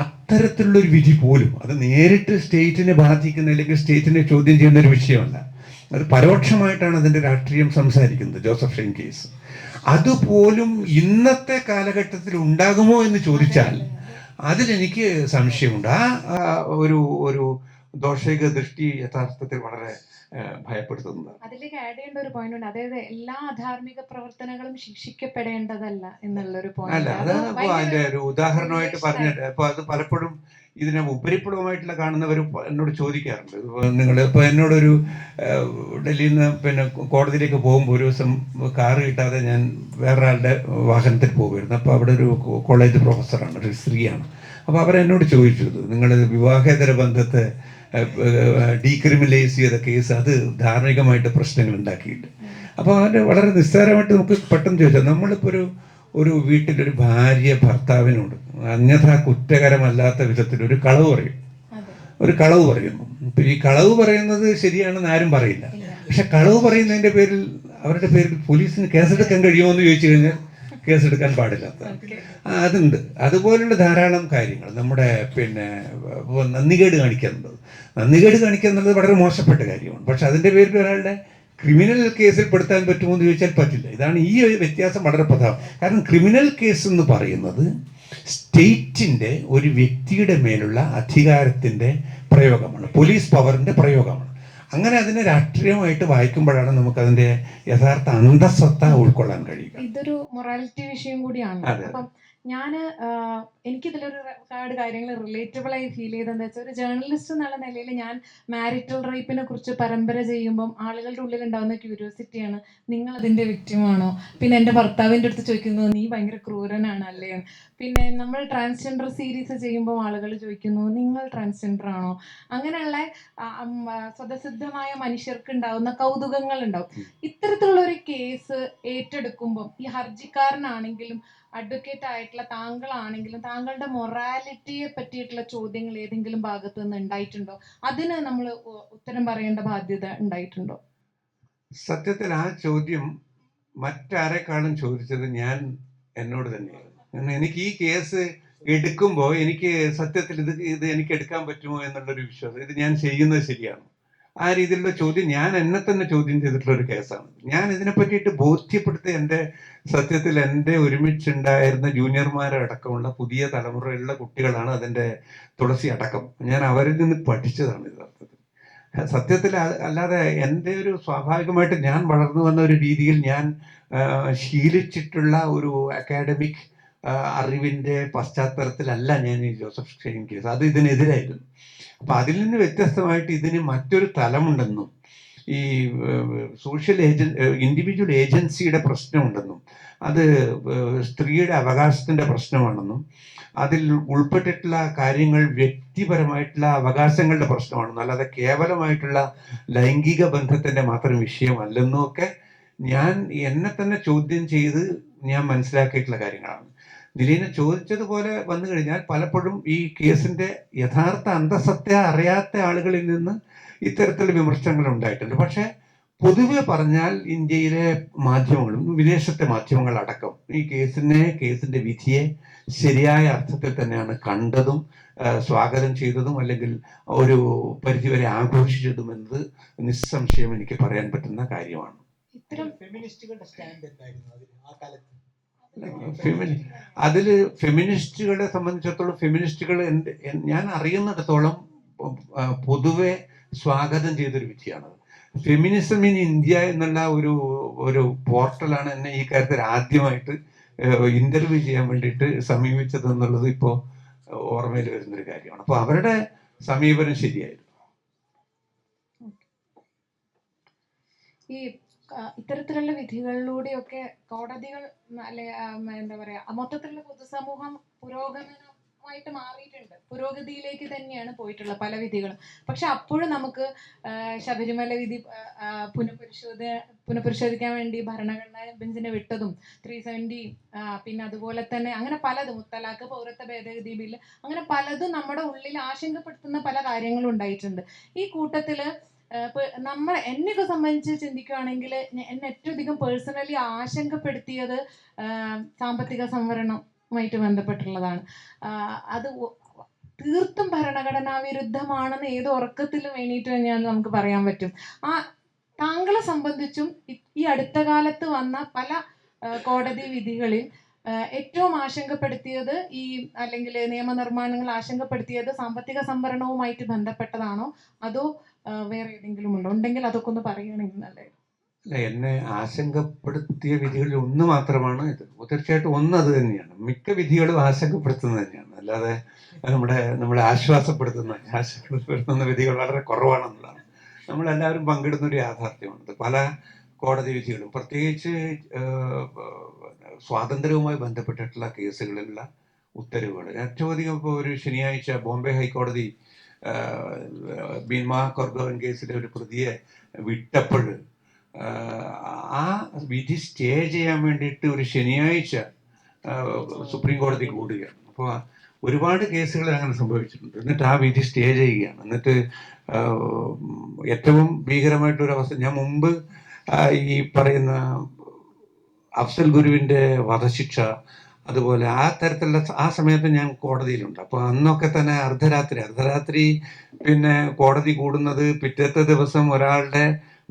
B: അത്തരത്തിലുള്ളൊരു വിധി പോലും അത് നേരിട്ട് സ്റ്റേറ്റിനെ ബാധിക്കുന്ന അല്ലെങ്കിൽ സ്റ്റേറ്റിനെ ചോദ്യം ചെയ്യുന്ന ഒരു വിഷയമല്ല. അത് പരോക്ഷമായിട്ടാണ് അതിൻ്റെ രാഷ്ട്രീയം സംസാരിക്കുന്നത്. ജോസഫ് ഷൈൻ കേസ് അതുപോലും ഇന്നത്തെ കാലഘട്ടത്തിൽ ഉണ്ടാകുമോ എന്ന് ചോദിച്ചാൽ അതിലെനിക്ക് സംശയമുണ്ട്. ഒരു ദോഷക ദൃഷ്ടി യഥാർത്ഥത്തിൽ വളരെ ഭയപ്പെടുത്തുന്നത്.
A: അതിലേക്ക് ആഡ് ചെയ്യേണ്ട ഒരു പോയിന്റ് ഉണ്ട്. അതായത് എല്ലാ അധാർമിക പ്രവർത്തനങ്ങളും ശിക്ഷിക്കപ്പെടേണ്ടതല്ല എന്നുള്ളൊരു
B: അല്ല,
A: പോയിന്റ്.
B: അതാണ് ഇപ്പോൾ അതിൻ്റെ ഒരു ഉദാഹരണമായിട്ട് പറഞ്ഞിട്ട്. അപ്പോൾ അത് പലപ്പോഴും ഇതിനെ ഉപരിപ്ലവമായിട്ടുള്ള കാണുന്നവർ എന്നോട് ചോദിക്കാറുണ്ട്. നിങ്ങൾ ഇപ്പോൾ എന്നോടൊരു ഡൽഹിയിൽ നിന്ന് പിന്നെ കോടതിയിലേക്ക് പോകുമ്പോൾ ഒരു ദിവസം കാറ് കിട്ടാതെ ഞാൻ വേറൊരാളുടെ വാഹനത്തിൽ പോകുമായിരുന്നു. അപ്പോൾ അവിടെ ഒരു കോളേജ് പ്രൊഫസറാണ്, ഒരു സ്ത്രീയാണ്. അപ്പോൾ അവരെന്നോട് ചോദിച്ചത്, നിങ്ങൾ വിവാഹേതര ബന്ധത്തെ ഡീക്രിമിനലൈസ് ചെയ്ത കേസ് അത് ധാർമ്മികമായിട്ട് പ്രശ്നങ്ങൾ ഉണ്ടാക്കിയിട്ട്. അപ്പോൾ അതിൻ്റെ വളരെ നിസ്സാരമായിട്ട് നമുക്ക് പെട്ടെന്ന് ചോദിച്ചാൽ, നമ്മളിപ്പോൾ ഒരു വീട്ടിലൊരു ഭാര്യ ഭർത്താവിനോട് അന്യഥാ കുറ്റകരമല്ലാത്ത വിധത്തിൽ ഒരു കളവ് പറയുന്നു. ഇപ്പം ഈ കളവ് പറയുന്നത് ശരിയാണെന്ന് ആരും പറയില്ല. പക്ഷെ കളവ് പറയുന്നതിൻ്റെ പേരിൽ അവരുടെ പേരിൽ പോലീസിന് കേസെടുക്കാൻ കഴിയുമോ എന്ന് ചോദിച്ചു കഴിഞ്ഞാൽ കേസെടുക്കാൻ പാടില്ലാത്ത അതുണ്ട്. അതുപോലുള്ള ധാരാളം കാര്യങ്ങൾ നമ്മുടെ പിന്നെ നന്ദികേട് കാണിക്കുക എന്നുള്ളത് വളരെ മോശപ്പെട്ട കാര്യമാണ്. പക്ഷെ അതിൻ്റെ പേരിൽ ഒരാളുടെ ക്രിമിനൽ കേസിൽ പെടുത്താൻ പറ്റുമോ എന്ന് ചോദിച്ചാൽ പറ്റില്ല. ഇതാണ് ഈ വ്യത്യാസം വളരെ പ്രധാനം. കാരണം ക്രിമിനൽ കേസ് എന്ന് പറയുന്നത് സ്റ്റേറ്റിൻ്റെ ഒരു വ്യക്തിയുടെ മേലുള്ള അധികാരത്തിൻ്റെ പ്രയോഗമാണ്, പോലീസ് പവറിൻ്റെ പ്രയോഗമാണ്. അങ്ങനെ അതിനെ രാഷ്ട്രീയമായിട്ട് വായിക്കുമ്പോഴാണ് നമുക്കതിൻ്റെ യഥാർത്ഥ അന്തസ്സത്ത ഉൾക്കൊള്ളാൻ കഴിയുക.
A: ഇതൊരു മൊറാലിറ്റി വിഷയം കൂടിയാണ്. അപ്പം എനിക്കിതിലൊരു ഒരുപാട് കാര്യങ്ങൾ റിലേറ്റബിൾ ആയി ഫീൽ ചെയ്തതെന്ന് വെച്ചാൽ, ഒരു ജേർണലിസ്റ്റ് എന്നുള്ള നിലയിൽ ഞാൻ മാരിറ്റൽ റേപ്പിനെ കുറിച്ച് പരമ്പര ചെയ്യുമ്പം ആളുകളുടെ ഉള്ളിൽ ഉണ്ടാകുന്ന ക്യൂരിയോസിറ്റിയാണ്, നിങ്ങൾ അതിൻ്റെ വിക്റ്റിമാണോ? പിന്നെ എൻ്റെ ഭർത്താവിൻ്റെ അടുത്ത് ചോദിക്കുന്നത്, നീ ഭയങ്കര ക്രൂരനാണ് അല്ലേ? പിന്നെ നമ്മൾ ട്രാൻസ്ജെൻഡർ സീരീസ് ചെയ്യുമ്പോൾ ആളുകൾ ചോദിക്കുന്നു, നിങ്ങൾ ട്രാൻസ്ജെൻഡർ ആണോ? അങ്ങനെയുള്ള സ്വതസിദ്ധമായ മനുഷ്യർക്ക് ഉണ്ടാവുന്ന കൗതുകങ്ങൾ ഉണ്ടാവും. ഇത്തരത്തിലുള്ള ഒരു കേസ് ഏറ്റെടുക്കുമ്പം ഈ ഹർജിക്കാരനാണെങ്കിലും അഡ്വക്കേറ്റ് ആയിട്ടുള്ള താങ്കളാണെങ്കിലും താങ്കളുടെ മൊറാലിറ്റിയെ പറ്റിയിട്ടുള്ള ചോദ്യങ്ങൾ ഏതെങ്കിലും ഭാഗത്ത് നിന്ന് ഉണ്ടായിട്ടുണ്ടോ? അതിന് നമ്മൾ ഉത്തരം പറയേണ്ട ബാധ്യത ഉണ്ടായിട്ടുണ്ടോ?
B: സത്യത്തിൽ ആ ചോദ്യം മറ്റാരെക്കാളും ചോദിച്ചത് ഞാൻ എന്നോട് തന്നെയായിരുന്നു. എനിക്ക് ഈ കേസ് എടുക്കുമ്പോൾ എനിക്ക് സത്യത്തിൽ ഇത് എനിക്ക് എടുക്കാൻ പറ്റുമോ എന്നുള്ളൊരു വിശ്വാസം, ഇത് ഞാൻ ചെയ്യുന്നത് ശരിയാണ്, ആ രീതിയിലുള്ള ചോദ്യം ഞാൻ എന്നെ തന്നെ ചോദ്യം ചെയ്തിട്ടുള്ള ഒരു കേസാണ്. ഞാൻ ഇതിനെ പറ്റിയിട്ട് ബോധ്യപ്പെടുത്തി സത്യത്തിൽ എൻ്റെ ഒരുമിച്ചുണ്ടായിരുന്ന ജൂനിയർമാരടക്കമുള്ള പുതിയ തലമുറയിലുള്ള കുട്ടികളാണ് അതിൻ്റെ തുളസി അടക്കം. ഞാൻ അവരിൽ നിന്ന് പഠിച്ചതാണ് യഥാർത്ഥത്തിൽ. സത്യത്തിൽ അല്ലാതെ എൻ്റെ ഒരു സ്വാഭാവികമായിട്ട് ഞാൻ വളർന്നു വന്ന ഒരു രീതിയിൽ ഞാൻ ശീലിച്ചിട്ടുള്ള ഒരു അക്കാഡമിക് അറിവിൻ്റെ പശ്ചാത്തലത്തിലല്ല ഞാൻ ഈ ജോസഫ് ഷൈൻ കേസ്, അത് ഇതിനെതിരായിരുന്നു. അപ്പം അതിൽ നിന്ന് വ്യത്യസ്തമായിട്ട് ഇതിന് മറ്റൊരു തലമുണ്ടെന്നും ഈ സോഷ്യൽ ഇൻഡിവിജ്വൽ ഏജൻസിയുടെ പ്രശ്നമുണ്ടെന്നും അത് സ്ത്രീയുടെ അവകാശത്തിൻ്റെ പ്രശ്നമാണെന്നും അതിൽ ഉൾപ്പെട്ടിട്ടുള്ള കാര്യങ്ങൾ വ്യക്തിപരമായിട്ടുള്ള അവകാശങ്ങളുടെ പ്രശ്നമാണെന്നും അല്ലാതെ കേവലമായിട്ടുള്ള ലൈംഗിക ബന്ധത്തിൻ്റെ മാത്രം വിഷയമല്ലെന്നും ഒക്കെ ഞാൻ എന്നെ തന്നെ ചോദ്യം ചെയ്ത് ഞാൻ മനസ്സിലാക്കിയിട്ടുള്ള കാര്യങ്ങളാണ്. നിലീന ചോദിച്ചതുപോലെ വന്നു കഴിഞ്ഞാൽ പലപ്പോഴും ഈ കേസിൻ്റെ യഥാർത്ഥ അന്തസത്ത അറിയാത്ത ആളുകളിൽ നിന്ന് ഇത്തരത്തിലുള്ള വിമർശനങ്ങൾ ഉണ്ടായിട്ടുണ്ട്. പക്ഷേ പൊതുവെ പറഞ്ഞാൽ ഇന്ത്യയിലെ മാധ്യമങ്ങളും വിദേശത്തെ മാധ്യമങ്ങളടക്കം ഈ കേസിൻ്റെ വിധിയെ ശരിയായ അർത്ഥത്തിൽ തന്നെയാണ് കണ്ടതും സ്വാഗതം ചെയ്തതും അല്ലെങ്കിൽ ഒരു പരിധിവരെ ആഘോഷിച്ചതും എന്നത് നിസ്സംശയം എനിക്ക് പറയാൻ പറ്റുന്ന കാര്യമാണ്.
C: ഫെമിനിസ്റ്റുകളുടെ സ്റ്റാൻഡ് എന്തായിരുന്നു ആ കാലത്ത്?
B: അതിൽ ഫെമിനിസ്റ്റുകളെ സംബന്ധിച്ചിടത്തോളം ഫെമിനിസ്റ്റുകൾ ഞാൻ അറിയുന്നിടത്തോളം പൊതുവെ സ്വാഗതം ചെയ്തൊരു വിധിയാണ്. ഫെമിനിസം ഇൻ ഇന്ത്യ എന്നുള്ള ഒരു പോർട്ടലാണ് എന്നെ ഈ കാര്യത്തിൽ ആദ്യമായിട്ട് ഇന്റർവ്യൂ ചെയ്യാൻ വേണ്ടിയിട്ട് സമീപിച്ചത് എന്നുള്ളത് ഇപ്പോൾ ഓർമ്മയിൽ വരുന്നൊരു കാര്യമാണ്. അപ്പോൾ അവരുടെ സമീപനം ശരിയായിരുന്നു.
A: ഈ ഇത്തരത്തിലുള്ള വിധികളിലൂടെയൊക്കെ കോടതികൾ അല്ലെ എന്താ പറയാ മൊത്തത്തിലുള്ള പൊതുസമൂഹം പുരോഗമനമായിട്ട് മാറിയിട്ടുണ്ട്, പുരോഗതിയിലേക്ക് തന്നെയാണ് പോയിട്ടുള്ളത് പല വിധികളും. പക്ഷെ അപ്പോഴും നമുക്ക് ശബരിമല വിധി പുനഃപരിശോധിക്കാൻ വേണ്ടി ഭരണഘടനാ ബെഞ്ചിനെ വിട്ടതും 370 പിന്നെ അതുപോലെ തന്നെ അങ്ങനെ പലതും മുത്തലാഖ്, പൗരത്വ ഭേദഗതി ബില്ല്, അങ്ങനെ പലതും നമ്മുടെ ഉള്ളിൽ ആശങ്കപ്പെടുത്തുന്ന പല കാര്യങ്ങളും ഉണ്ടായിട്ടുണ്ട്. ഈ കൂട്ടത്തില് നമ്മൾ എന്നെയൊക്കെ സംബന്ധിച്ച് ചിന്തിക്കുകയാണെങ്കിൽ എന്നെ ഏറ്റവും അധികം പേഴ്സണലി ആശങ്കപ്പെടുത്തിയത് സാമ്പത്തിക സംവരണവുമായിട്ട് ബന്ധപ്പെട്ടുള്ളതാണ്. അത് തീർത്തും ഭരണഘടനാ വിരുദ്ധമാണെന്ന് ഏത് ഉറക്കത്തിലും വേണ്ടിയിട്ട് തന്നെയാണ് നമുക്ക് പറയാൻ പറ്റും. താങ്കളെ സംബന്ധിച്ചും ഈ അടുത്ത കാലത്ത് വന്ന പല കോടതി വിധികളിൽ ഏറ്റവും ആശങ്കപ്പെടുത്തിയത് അല്ലെങ്കിൽ നിയമനിർമ്മാണങ്ങൾ ആശങ്കപ്പെടുത്തിയത് സാമ്പത്തിക സംവരണവുമായിട്ട് ബന്ധപ്പെട്ടതാണോ അതോ വേറെ ഏതെങ്കിലും ഉണ്ടോ? ഉണ്ടെങ്കിൽ അതൊക്കെ ഒന്ന് പറയുകയാണെങ്കിൽ നല്ലത്.
B: എന്നെ ആശങ്കപ്പെടുത്തിയ വിധികളിൽ ഒന്ന് മാത്രമാണ് ഇത്. തീർച്ചയായിട്ടും ഒന്ന് അത് തന്നെയാണ്. മിക്ക വിധികളും ആശങ്കപ്പെടുത്തുന്നത് തന്നെയാണ്, അല്ലാതെ നമ്മളെ ആശ്വാസപ്പെടുത്തുന്ന വിധികൾ വളരെ കുറവാണെന്നുള്ളതാണ് നമ്മളെല്ലാവരും പങ്കിടുന്ന ഒരു യാഥാർത്ഥ്യമാണത്. പല കോടതി വിധികളും പ്രത്യേകിച്ച് സ്വാതന്ത്ര്യവുമായി ബന്ധപ്പെട്ടിട്ടുള്ള കേസുകളിലുള്ള ഉത്തരവുകൾ ഏറ്റവും അധികം ഇപ്പോൾ ഒരു ശനിയാഴ്ച ബോംബെ ഹൈക്കോടതി ഭീമ കൊർഗോവൻ കേസിലെ ഒരു പ്രതിയെ വിട്ടപ്പോൾ ആ വിധി സ്റ്റേ ചെയ്യാൻ വേണ്ടിയിട്ട് ഒരു ശനിയാഴ്ച സുപ്രീം കോടതി കൂടുകയാണ്. അപ്പോൾ ഒരുപാട് കേസുകൾ അങ്ങനെ സംഭവിച്ചിട്ടുണ്ട്. എന്നിട്ട് ആ വിധി സ്റ്റേ ചെയ്യുകയാണ്. എന്നിട്ട് ഏറ്റവും ഭീകരമായിട്ടൊരു അവസ്ഥ, ഞാൻ മുമ്പ് ഈ പറയുന്ന അഫ്സൽ ഗുരുവിൻ്റെ വധശിക്ഷ, അതുപോലെ ആ തരത്തിലുള്ള ആ സമയത്ത് ഞാൻ കോടതിയിലുണ്ട്. അപ്പോൾ അന്നൊക്കെ തന്നെ അർദ്ധരാത്രി പിന്നെ കോടതി കൂടുന്നത് പിറ്റത്തെ ദിവസം ഒരാളുടെ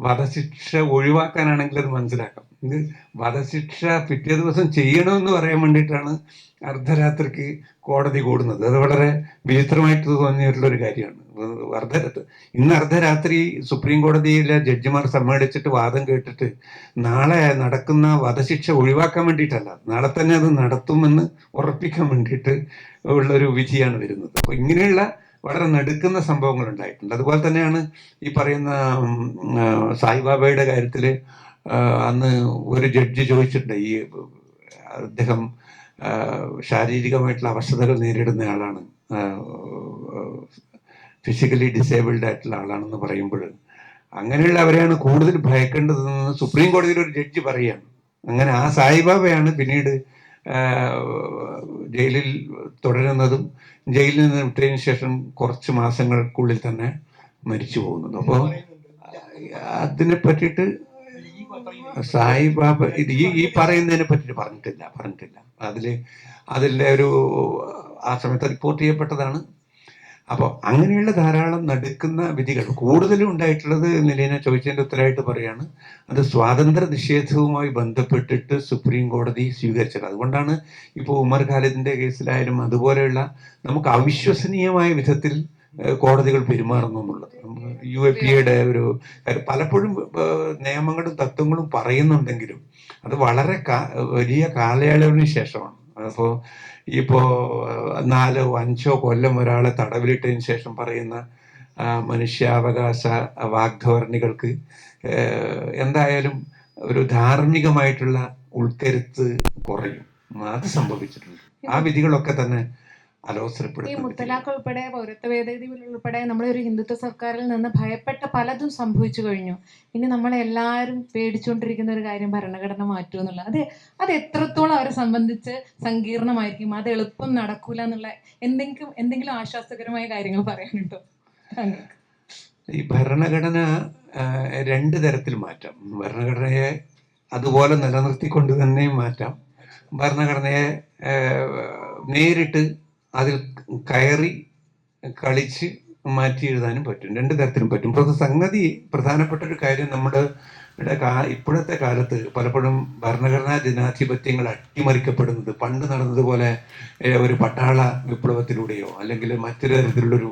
B: വധശിക്ഷ ഒഴിവാക്കാനാണെങ്കിൽ അത് മനസ്സിലാക്കാം. ഇത് വധശിക്ഷ പിറ്റേ ദിവസം ചെയ്യണമെന്ന് പറയാൻ വേണ്ടിയിട്ടാണ് അർദ്ധരാത്രിക്ക് കോടതി കൂടുന്നത്. അത് വളരെ വിചിത്രമായിട്ട് തോന്നിയിട്ടുള്ള ഒരു കാര്യമാണ്. ഇന്ന് അർദ്ധരാത്രി സുപ്രീം കോടതിയിലെ ജഡ്ജിമാർ സമ്മേളിച്ചിട്ട് വാദം കേട്ടിട്ട് നാളെ നടക്കുന്ന വധശിക്ഷ ഒഴിവാക്കാൻ വേണ്ടിയിട്ടല്ല, നാളെ തന്നെ അത് നടത്തുമെന്ന് ഉറപ്പിക്കാൻ വേണ്ടിയിട്ട് ഉള്ളൊരു വിധിയാണ് വരുന്നത്. അപ്പോൾ ഇങ്ങനെയുള്ള വളരെ നടുക്കുന്ന സംഭവങ്ങൾ ഉണ്ടായിട്ടുണ്ട്. അതുപോലെ തന്നെയാണ് ഈ പറയുന്ന സായിബാബയുടെ കാര്യത്തിൽ അന്ന് ഒരു ജഡ്ജി ചോദിച്ചിട്ടുണ്ട്, ഈ അദ്ദേഹം ശാരീരികമായിട്ടുള്ള അവശതകൾ നേരിടുന്ന ആളാണ്, ഫിസിക്കലി ഡിസേബിൾഡ് ആയിട്ടുള്ള ആളാണെന്ന് പറയുമ്പോൾ അങ്ങനെയുള്ളവരെയാണ് കൂടുതൽ ഭയക്കേണ്ടതെന്ന് സുപ്രീം കോടതിയിൽ ഒരു ജഡ്ജി പറയുകയാണ്. അങ്ങനെ ആ സായിബാബയാണ് പിന്നീട് ജയിലിൽ തുടരുന്നതും ജയിലിൽ നിന്ന് വിട്ടതിന് ശേഷം കുറച്ച് മാസങ്ങൾക്കുള്ളിൽ തന്നെ മരിച്ചു പോകുന്നത്. അപ്പോൾ അതിനെ പറ്റിയിട്ട് സായിബാബ ഇത് ഈ പറയുന്നതിനെ പറ്റിയിട്ട് പറഞ്ഞിട്ടില്ല. അതിലെ ഒരു ആ സമയത്ത് റിപ്പോർട്ട് ചെയ്യപ്പെട്ടതാണ്. അപ്പോൾ അങ്ങനെയുള്ള ധാരാളം നടുക്കുന്ന വിധികൾ കൂടുതലും ഉണ്ടായിട്ടുള്ളത് നിലീന ചോദിച്ചതിൻ്റെ ഉത്തരമായിട്ട് പറയാണ്, അത് സ്വാതന്ത്ര്യ നിഷേധവുമായി ബന്ധപ്പെട്ടിട്ട് സുപ്രീം കോടതി സ്വീകരിച്ചത്. അതുകൊണ്ടാണ് ഇപ്പോൾ ഉമർ ഖാലിദിൻ്റെ കേസിലായാലും അതുപോലെയുള്ള നമുക്ക് അവിശ്വസനീയമായ വിധത്തിൽ കോടതികൾ പെരുമാറുന്നു എന്നുള്ളത്. UAPA ഒരു പലപ്പോഴും നിയമങ്ങളും തത്വങ്ങളും പറയുന്നുണ്ടെങ്കിലും അത് വളരെ വലിയ കാലയളവിന് ശേഷമാണ്. അപ്പോൾ ഇപ്പോൾ 4-5 കൊല്ലം ഒരാളെ തടവിലിട്ടതിന് ശേഷം പറയുന്ന മനുഷ്യാവകാശ വാഗ്ധോരണികൾക്ക് എന്തായാലും ഒരു ധാർമ്മികമായിട്ടുള്ള ഉൾക്കരുത്ത് കുറയും. അത് സംഭവിച്ചിട്ടുണ്ട്. ആ വിധികളൊക്കെ തന്നെ
A: ഈ മുത്തലാഖ് ഉൾപ്പെടെ പൗരത്വ ഭേദഗതി ബിൽ ഉൾപ്പെടെ നമ്മളൊരു ഹിന്ദുത്വ സർക്കാരിൽ നിന്ന് ഭയപ്പെട്ട പലതും സംഭവിച്ചു കഴിഞ്ഞു. ഇനി നമ്മളെല്ലാവരും പേടിച്ചുകൊണ്ടിരിക്കുന്ന ഒരു കാര്യം ഭരണഘടന മാറ്റുക എന്നുള്ളത്. അത് എത്രത്തോളം അവരെ സംബന്ധിച്ച് സങ്കീർണമായിരിക്കും, അത് എളുപ്പം നടക്കൂല എന്നുള്ള എന്തെങ്കിലും ആശ്വാസകരമായ കാര്യങ്ങൾ പറയാനുണ്ടോ താങ്കൾക്ക്?
B: ഈ ഭരണഘടന 2 തരത്തിൽ മാറ്റാം. ഭരണഘടനയെ അതുപോലെ നിലനിർത്തിക്കൊണ്ട് തന്നെയും മാറ്റാം. ഭരണഘടനയെ നേരിട്ട് അതിൽ കയറി കളിച്ച് മാറ്റി എഴുതാനും പറ്റും. 2 തരത്തിലും പറ്റും. സംഗതി പ്രധാനപ്പെട്ട ഒരു കാര്യം, നമ്മുടെ ഇപ്പോഴത്തെ കാലത്ത് പലപ്പോഴും ഭരണഘടനാ ജനാധിപത്യങ്ങൾ അട്ടിമറിക്കപ്പെടുന്നത് പണ്ട് നടന്നതുപോലെ ഒരു പട്ടാള വിപ്ലവത്തിലൂടെയോ അല്ലെങ്കിൽ മറ്റൊരു തരത്തിലുള്ളൊരു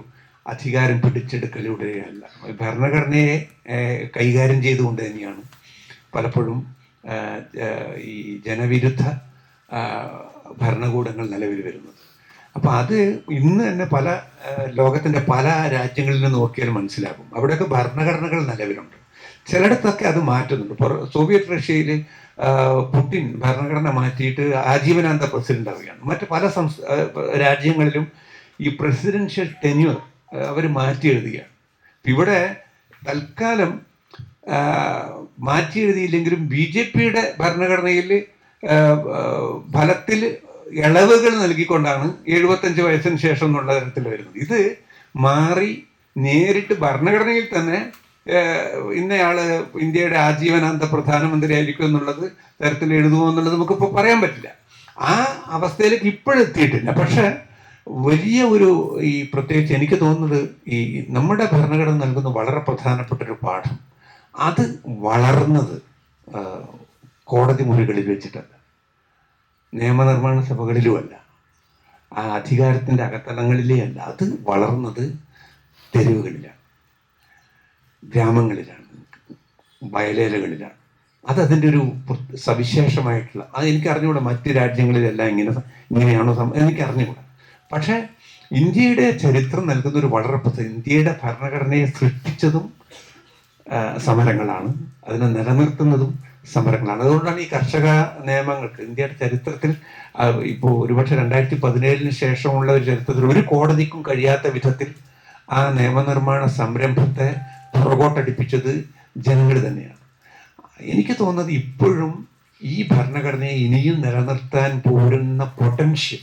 B: അധികാരം പിടിച്ചെടുക്കലിലൂടെയോ അല്ല. ഭരണഘടനയെ കൈകാര്യം ചെയ്തുകൊണ്ട് തന്നെയാണ് പലപ്പോഴും ഈ ജനവിരുദ്ധ ഭരണകൂടങ്ങൾ നിലവിൽ വരുന്നത്. അപ്പോൾ അത് ഇന്ന് തന്നെ പല ലോകത്തിൻ്റെ പല രാജ്യങ്ങളിൽ നിന്ന് നോക്കിയാൽ മനസ്സിലാകും. അവിടെയൊക്കെ ഭരണഘടനകൾ നിലവിലുണ്ട്. ചിലയിടത്തൊക്കെ അത് മാറ്റുന്നുണ്ട്. സോവിയറ്റ് റഷ്യയിൽ പുടിൻ ഭരണഘടന മാറ്റിയിട്ട് ആജീവനാന്ത പ്രസിഡന്റ് ആവുകയാണ്. മറ്റ് പല രാജ്യങ്ങളിലും ഈ പ്രസിഡൻഷ്യൽ ടെന്യൂർ അവർ മാറ്റി എഴുതുകയാണ്. ഇവിടെ തൽക്കാലം മാറ്റി എഴുതിയില്ലെങ്കിലും BJP ഭരണഘടനയിൽ ഫലത്തിൽ ഇളവുകൾ നൽകിക്കൊണ്ടാണ് 75 വയസ്സിന് ശേഷം എന്നുള്ള തരത്തിൽ വരുന്നത്. ഇത് മാറി നേരിട്ട് ഭരണഘടനയിൽ തന്നെ ഇന്നയാള് ഇന്ത്യയുടെ ആജീവനാന്ത പ്രധാനമന്ത്രി ആയിരിക്കും എന്നുള്ളത് തരത്തിൽ എഴുതുമോ എന്നുള്ളത് നമുക്കിപ്പോൾ പറയാൻ പറ്റില്ല. ആ അവസ്ഥയിലേക്ക് ഇപ്പോഴെത്തിയിട്ടില്ല. പക്ഷെ വലിയ ഒരു പ്രത്യേകിച്ച് എനിക്ക് തോന്നുന്നത് നമ്മുടെ ഭരണഘടന നൽകുന്ന വളരെ പ്രധാനപ്പെട്ട ഒരു പാഠം, അത് വളർന്നത് കോടതി മുറികളിൽ വെച്ചിട്ടല്ല, നിയമനിർമ്മാണ സഭകളിലുമല്ല, ആ അധികാരത്തിൻ്റെ അകത്തളങ്ങളിലേ അല്ല. അത് വളർന്നത് തെരുവുകളിലാണ്, ഗ്രാമങ്ങളിലാണ്, വയലേലകളിലാണ്. അതതിൻ്റെ ഒരു സവിശേഷമായിട്ടുള്ള, അത് എനിക്ക് അറിഞ്ഞുകൂടാ മറ്റ് രാജ്യങ്ങളിലെല്ലാം ഇങ്ങനെയാണോ എനിക്ക് അറിഞ്ഞുകൂടാ. പക്ഷേ ഇന്ത്യയുടെ ചരിത്രം നൽകുന്ന ഒരു വളരെ ഇന്ത്യയുടെ ഭരണഘടനയെ സൃഷ്ടിച്ചതും സമരങ്ങളാണ്, അതിനെ നിലനിർത്തുന്നതും സമരങ്ങളാണ്. അതുകൊണ്ടാണ് ഈ കർഷക നിയമങ്ങൾക്ക് ഇന്ത്യയുടെ ചരിത്രത്തിൽ ഇപ്പോൾ ഒരുപക്ഷെ 2017 ശേഷമുള്ള ഒരു ചരിത്രത്തിൽ ഒരു കോടതിക്കും കഴിയാത്ത വിധത്തിൽ ആ നിയമനിർമ്മാണ സംരംഭത്തെ പുറകോട്ടടിപ്പിച്ചത് ജനങ്ങൾ തന്നെയാണ്. എനിക്ക് തോന്നുന്നത് ഇപ്പോഴും ഈ ഭരണഘടനയെ ഇനിയും നിലനിർത്താൻ പോരുന്ന പൊട്ടൻഷ്യൽ,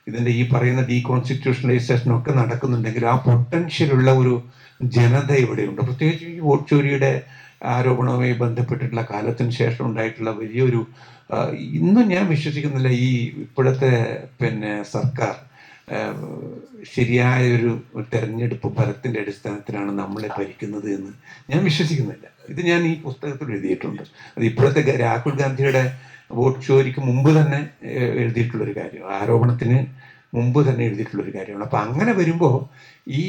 B: ഇതിൻ്റെ ഈ പറയുന്ന ഡീകോൺസ്റ്റിറ്റ്യൂഷണലൈസേഷൻ ഒക്കെ നടക്കുന്നുണ്ടെങ്കിൽ ആ പൊട്ടൻഷ്യലുള്ള ഒരു ജനത ഇവിടെയുണ്ട്. പ്രത്യേകിച്ച് ഈ വോട്ട് ചോരിയുടെ ആരോപണവുമായി ബന്ധപ്പെട്ടിട്ടുള്ള കാലത്തിന് ശേഷം ഉണ്ടായിട്ടുള്ള വലിയൊരു, ഇന്നും ഞാൻ വിശ്വസിക്കുന്നില്ല ഈ ഇപ്പോഴത്തെ സർക്കാർ ശരിയായ ഒരു തെരഞ്ഞെടുപ്പ് ഫലത്തിൻ്റെ അടിസ്ഥാനത്തിലാണ് നമ്മളെ ഭരിക്കുന്നത് എന്ന് ഞാൻ വിശ്വസിക്കുന്നില്ല. ഇത് ഞാൻ ഈ പുസ്തകത്തിൽ എഴുതിയിട്ടുണ്ട്. അത് ഇപ്പോഴത്തെ രാഹുൽ ഗാന്ധിയുടെ വോട്ട് ചോരിക്ക് മുമ്പ് തന്നെ എഴുതിയിട്ടുള്ളൊരു കാര്യം, ആരോപണത്തിന് മുമ്പ് തന്നെ എഴുതിയിട്ടുള്ളൊരു കാര്യമാണ്. അപ്പം അങ്ങനെ വരുമ്പോൾ ഈ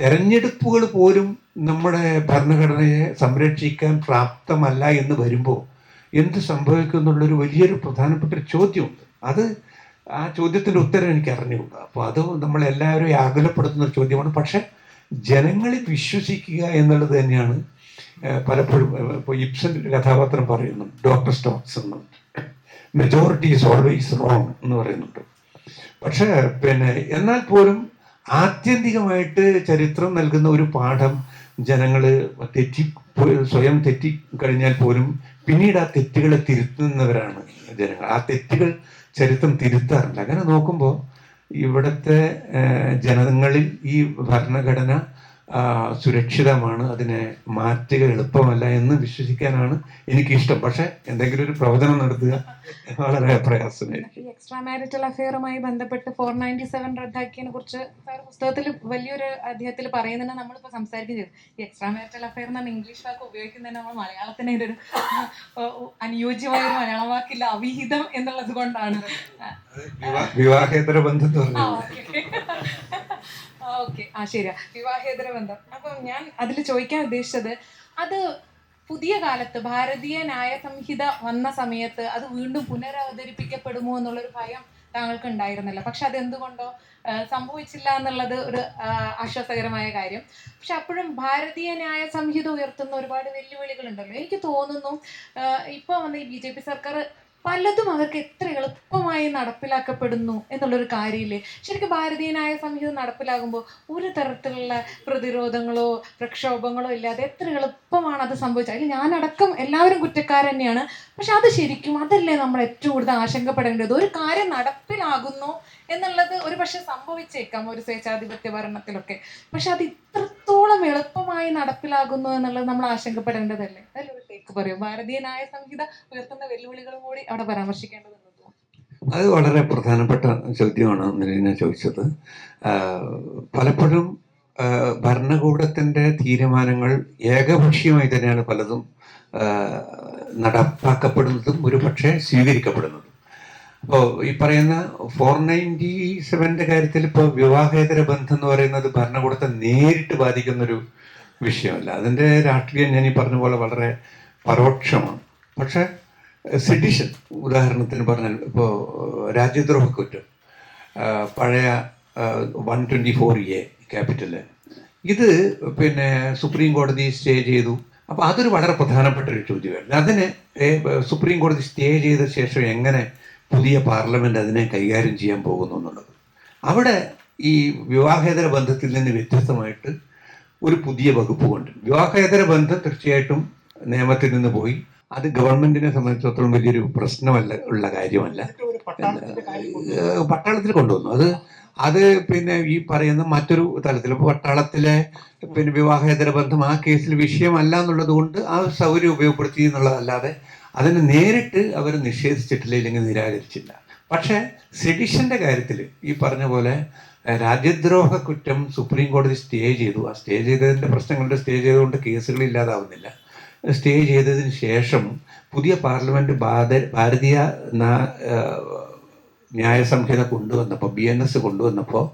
B: തെരഞ്ഞെടുപ്പുകൾ പോലും നമ്മുടെ ഭരണഘടനയെ സംരക്ഷിക്കാൻ പ്രാപ്തമല്ല എന്ന് വരുമ്പോൾ എന്ത് സംഭവിക്കും എന്നുള്ളൊരു വലിയൊരു പ്രധാനപ്പെട്ട ഒരു ചോദ്യമുണ്ട്. ആ ചോദ്യത്തിൻ്റെ ഉത്തരം എനിക്ക് അറിഞ്ഞുകൂടാ. അപ്പോൾ അത് നമ്മളെല്ലാവരും ആകുലപ്പെടുത്തുന്ന ഒരു ചോദ്യമാണ്. പക്ഷെ ജനങ്ങളിൽ വിശ്വസിക്കുക എന്നുള്ളത് തന്നെയാണ് പലപ്പോഴും. ഇപ്പോൾ ഇബ്സൻ്റെ ഒരു കഥാപാത്രം പറയുന്നുണ്ട്, ഡോക്ടർ സ്റ്റോക്സ് എന്ന്, മെജോറിറ്റി ഈസ് ഓൾവേസ് റോങ് എന്ന് പറയുന്നുണ്ട്. പക്ഷേ എന്നാൽ പോലും ആത്യന്തികമായിട്ട് ചരിത്രം നൽകുന്ന ഒരു പാഠം ജനങ്ങൾ സ്വയം തെറ്റിക്കഴിഞ്ഞാൽ പോലും പിന്നീട് ആ തെറ്റുകളെ തിരുത്തുന്നവരാണ് ജനങ്ങൾ. ആ തെറ്റുകൾ ചരിത്രം തിരുത്താറില്ല. അങ്ങനെ നോക്കുമ്പോൾ ഇവിടുത്തെ ജനങ്ങളിൽ ഈ ഭരണഘടന സുരക്ഷിതമാണ്, അതിനെ മാറ്റുക എളുപ്പമല്ല എന്ന് വിശ്വസിക്കാനാണ് എനിക്കിഷ്ടം. പക്ഷെ എന്തെങ്കിലും ഒരു പ്രവചനം നടത്തുക വളരെ പ്രയാസമായിരിക്കും.
A: ഈ എക്സ്ട്രാ മാരിറ്റൽ അഫെയറുമായി ബന്ധപ്പെട്ട് 497 റദ്ദാക്കിയതിനെ കുറിച്ച് പുസ്തകത്തിൽ വലിയൊരു അധ്യായത്തിൽ പറയുന്നത് നമ്മളിപ്പോൾ സംസാരിക്കുന്നത്. ഈ എക്സ്ട്രാ മാരിറ്റൽ അഫെയർ എന്നാണ് ഇംഗ്ലീഷ് വാക്ക് ഉപയോഗിക്കുന്നതിന് നമ്മൾ മലയാളത്തിന് ഒരു അനുയോജ്യമായ ഒരു മലയാളം വാക്കില്ല, അവിഹിതം എന്നുള്ളത് കൊണ്ടാണ്.
B: വിവാഹേതര ബന്ധം.
A: ഓക്കെ, ശരിയാ, വിവാഹേതര ബന്ധം. അപ്പം ഞാൻ അതിൽ ചോദിക്കാൻ ഉദ്ദേശിച്ചത്, അത് പുതിയ കാലത്ത് ഭാരതീയ ന്യായ സംഹിത വന്ന സമയത്ത് അത് വീണ്ടും പുനരവതരിപ്പിക്കപ്പെടുമോ എന്നുള്ളൊരു ഭയം താങ്കൾക്ക് ഉണ്ടായിരുന്നില്ല. പക്ഷെ അതെന്തുകൊണ്ടോ സംഭവിച്ചില്ല എന്നുള്ളത് ഒരു ആശ്വാസകരമായ കാര്യം. പക്ഷെ അപ്പോഴും ഭാരതീയ ന്യായ സംഹിത ഉയർത്തുന്ന ഒരുപാട് വെല്ലുവിളികളുണ്ടല്ലോ. എനിക്ക് തോന്നുന്നു ഇപ്പോൾ വന്ന ഈ BJP സർക്കാർ പലതും അവർക്ക് എത്ര എളുപ്പമായി നടപ്പിലാക്കപ്പെടുന്നു എന്നുള്ളൊരു കാര്യമില്ലേ. ശരിക്കും ഭാരതീയ ന്യായ സംഹിത നടപ്പിലാകുമ്പോൾ ഒരു തരത്തിലുള്ള പ്രതിരോധങ്ങളോ പ്രക്ഷോഭങ്ങളോ ഇല്ലാതെ എത്ര എളുപ്പമാണ് അത് സംഭവിച്ചത്. അതിൽ ഞാനടക്കം എല്ലാവരും കുറ്റക്കാർ തന്നെയാണ്. പക്ഷെ അത് ശരിക്കും അതല്ലേ നമ്മൾ ഏറ്റവും കൂടുതൽ ആശങ്കപ്പെടേണ്ടത്. ഒരു കാര്യം നടപ്പിലാകുന്നു എന്നുള്ളത് ഒരു പക്ഷെ സംഭവിച്ചേക്കാം ഒരു സ്വേച്ഛാധിപത്യ ഭരണത്തിലൊക്കെ, പക്ഷെ അത് ഇത്രത്തോളം എളുപ്പമായി നടപ്പിലാകുന്നു എന്നുള്ളത് നമ്മൾ ആശങ്കപ്പെടേണ്ടതല്ലേ. അതിലൊരു ടേക്ക് പറയും, ഭാരതീയ ന്യായ സംഹിത ഉയർത്തുന്ന വെല്ലുവിളികളും കൂടി അവിടെ പരാമർശിക്കേണ്ടതുണ്ട്.
B: അത് വളരെ പ്രധാനപ്പെട്ട ചോദ്യമാണ് നിലവിനെ ചോദിച്ചത്. പലപ്പോഴും ഭരണകൂടത്തിൻ്റെ തീരുമാനങ്ങൾ ഏകപക്ഷീയമായി തന്നെയാണ് പലതും നടപ്പാക്കപ്പെടുന്നതും ഒരു പക്ഷേ സ്വീകരിക്കപ്പെടുന്നതും. അപ്പോൾ ഈ പറയുന്ന 497 കാര്യത്തിൽ ഇപ്പോൾ വിവാഹേതര ബന്ധം എന്ന് പറയുന്നത് ഭരണകൂടത്തെ നേരിട്ട് ബാധിക്കുന്നൊരു വിഷയമല്ല. അതിൻ്റെ രാഷ്ട്രീയം ഞാൻ ഈ പറഞ്ഞ പോലെ വളരെ പരോക്ഷമാണ്. പക്ഷെ സെഡിഷൻ ഉദാഹരണത്തിന് പറഞ്ഞാൽ ഇപ്പോൾ രാജ്യദ്രോഹ കുറ്റം, പഴയ 124A ക്യാപിറ്റല്, ഇത് പിന്നെ സുപ്രീം കോടതി സ്റ്റേ ചെയ്തു. അപ്പോൾ അതൊരു വളരെ പ്രധാനപ്പെട്ട ഒരു ചോദ്യമായിരുന്നു. അതിന് സുപ്രീം കോടതി സ്റ്റേ ചെയ്ത ശേഷം എങ്ങനെ പുതിയ പാർലമെൻറ്റ് അതിനെ കൈകാര്യം ചെയ്യാൻ പോകുന്നു എന്നുള്ളത്. അവിടെ ഈ വിവാഹേതര ബന്ധത്തിൽ നിന്ന് വ്യത്യസ്തമായിട്ട് ഒരു പുതിയ വകുപ്പ് കൊണ്ട്, വിവാഹേതര ബന്ധം തീർച്ചയായിട്ടും നിയമത്തിൽ നിന്ന് പോയി. അത് ഗവൺമെന്റിനെ സംബന്ധിച്ചിടത്തോളം വലിയൊരു പ്രശ്നമല്ല, ഉള്ള കാര്യമല്ല. പട്ടാളത്തിൽ കൊണ്ടുവന്നു അത് പിന്നെ ഈ പറയുന്ന മറ്റൊരു തലത്തിൽ, ഇപ്പോൾ പട്ടാളത്തിലെ പിന്നെ വിവാഹേതര ബന്ധം ആ കേസിൽ വിഷയമല്ല എന്നുള്ളത് കൊണ്ട് ആ സൗകര്യം ഉപയോഗപ്പെടുത്തി എന്നുള്ളതല്ലാതെ അതിനെ നേരിട്ട് അവർ നിഷേധിച്ചിട്ടില്ല, ഇല്ലെങ്കിൽ നിരാകരിച്ചില്ല. പക്ഷേ സെഡിഷന്റെ കാര്യത്തിൽ ഈ പറഞ്ഞ പോലെ രാജ്യദ്രോഹ കുറ്റം സുപ്രീം കോടതി സ്റ്റേ ചെയ്തു. ആ സ്റ്റേ ചെയ്തതിൻ്റെ പ്രശ്നങ്ങളുടെ സ്റ്റേ ചെയ്തുകൊണ്ട് കേസുകൾ ഇല്ലാതാവുന്നില്ല. സ്റ്റേ ചെയ്തതിന് ശേഷം പുതിയ പാർലമെന്റ് ഭാരതീയ ന്യായ സംഹിത കൊണ്ടുവന്നപ്പോൾ, BNS കൊണ്ടുവന്നപ്പോൾ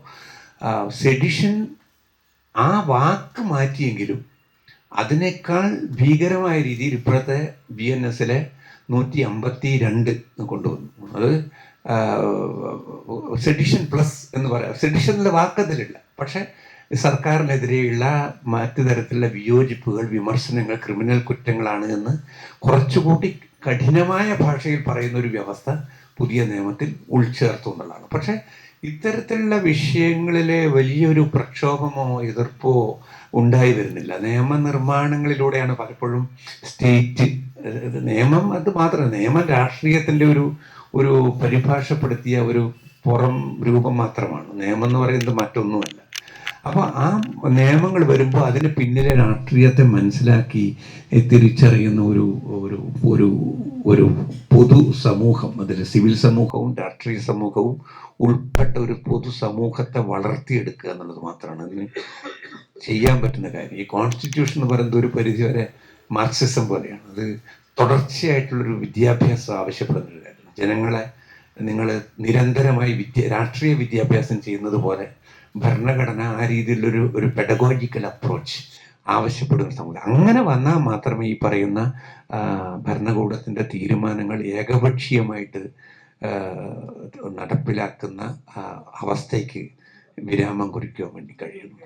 B: സെഡിഷൻ ആ വാക്ക് മാറ്റിയെങ്കിലും അതിനേക്കാൾ ഭീകരമായ രീതിയിൽ ഇപ്പോഴത്തെ BNSലെ 152 കൊണ്ടുവന്നു. അത് സെഡിഷൻ പ്ലസ് എന്ന് പറയാം. സെഡിഷനിലെ വാക്കതിലില്ല, പക്ഷെ സർക്കാരിനെതിരെയുള്ള മറ്റു തരത്തിലുള്ള വിയോജിപ്പുകൾ, വിമർശനങ്ങൾ ക്രിമിനൽ കുറ്റങ്ങളാണ് എന്ന് കുറച്ചുകൂടി കഠിനമായ ഭാഷയിൽ പറയുന്ന ഒരു വ്യവസ്ഥ പുതിയ നിയമത്തിൽ ഉൾച്ചേർത്തു എന്നുള്ളതാണ്. പക്ഷേ ഇത്തരത്തിലുള്ള വിഷയങ്ങളിലെ വലിയൊരു പ്രക്ഷോഭമോ എതിർപ്പോ ഉണ്ടായി വരുന്നില്ല. നിയമനിർമ്മാണങ്ങളിലൂടെയാണ് പലപ്പോഴും സ്റ്റേറ്റ് നിയമം, അത് മാത്രമല്ല, നിയമം രാഷ്ട്രീയത്തിൻ്റെ ഒരു പരിഭാഷപ്പെടുത്തിയ ഒരു പുറം രൂപം മാത്രമാണ്. നിയമം എന്ന് പറയുന്നത് മറ്റൊന്നുമല്ല. അപ്പോൾ ആ നിയമങ്ങൾ വരുമ്പോൾ അതിന് പിന്നിലെ രാഷ്ട്രീയത്തെ മനസ്സിലാക്കി തിരിച്ചറിയുന്ന ഒരു ഒരു ഒരു ഒരു പൊതു സമൂഹം, അതിൽ സിവിൽ സമൂഹവും രാഷ്ട്രീയ സമൂഹവും ഉൾപ്പെട്ട ഒരു പൊതു സമൂഹത്തെ വളർത്തിയെടുക്കുക എന്നുള്ളത് മാത്രമാണ് അതിന് ചെയ്യാൻ പറ്റുന്ന കാര്യം. ഈ കോൺസ്റ്റിറ്റ്യൂഷൻ എന്ന് പറയുന്നത് ഒരു പരിധിവരെ മാർക്സിസം പോലെയാണ്. അത് തുടർച്ചയായിട്ടുള്ളൊരു വിദ്യാഭ്യാസം ആവശ്യപ്പെടുന്നൊരു കാര്യമാണ്. ജനങ്ങളെ നിങ്ങൾ നിരന്തരമായി രാഷ്ട്രീയ വിദ്യാഭ്യാസം ചെയ്യുന്നത് പോലെ ഭരണഘടന ആ രീതിയിലൊരു പെഡഗോജിക്കൽ അപ്രോച്ച് ആവശ്യപ്പെടുന്ന സമൂഹം. അങ്ങനെ വന്നാൽ മാത്രമേ ഈ പറയുന്ന ഭരണകൂടത്തിൻ്റെ തീരുമാനങ്ങൾ ഏകപക്ഷീയമായിട്ട് നടപ്പിലാക്കുന്ന അവസ്ഥയ്ക്ക് വിരാമം കുറിക്കാൻ വേണ്ടി കഴിയുന്നു.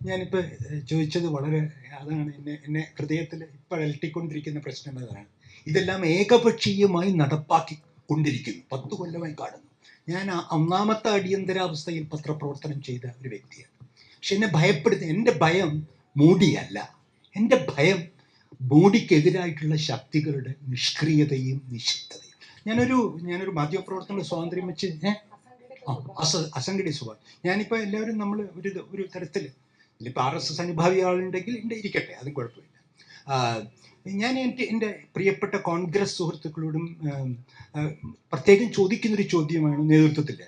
C: ഞാനിപ്പോൾ ചോദിച്ചത് വളരെ അതാണ് എന്നെ ഹൃദയത്തിൽ ഇപ്പോൾ അലട്ടിക്കൊണ്ടിരിക്കുന്ന പ്രശ്നം അതാണ്. ഇതെല്ലാം ഏകപക്ഷീയമായി നടപ്പാക്കിക്കൊണ്ടിരിക്കുന്നു. 10 കൊല്ലമായി കാണുന്നു. ഞാൻ ഒന്നാമത്തെ അടിയന്തരാവസ്ഥയിൽ പത്രപ്രവർത്തനം ചെയ്ത ഒരു വ്യക്തിയാണ്. പക്ഷെ എന്നെ ഭയപ്പെടുത്തുന്ന, എൻ്റെ ഭയം മോഡിയല്ല, എൻ്റെ ഭയം മോഡിക്കെതിരായിട്ടുള്ള ശക്തികളുടെ നിഷ്ക്രിയതയും നിശബ്ദതയും. ഞാനൊരു മാധ്യമപ്രവർത്തന സ്വാതന്ത്ര്യം വെച്ച് അസംഘടിത സ്വഭാവം. ഞാനിപ്പോൾ എല്ലാവരും നമ്മൾ ഒരു തരത്തിൽ ഇപ്പോൾ RSS അനുഭാവി ആളുണ്ടെങ്കിൽ ഇരിക്കട്ടെ, അതും കുഴപ്പമില്ല. ഞാൻ എൻ്റെ പ്രിയപ്പെട്ട കോൺഗ്രസ് സുഹൃത്തുക്കളോടും പ്രത്യേകം ചോദിക്കുന്നൊരു ചോദ്യമാണ് നേതൃത്വത്തിൽ.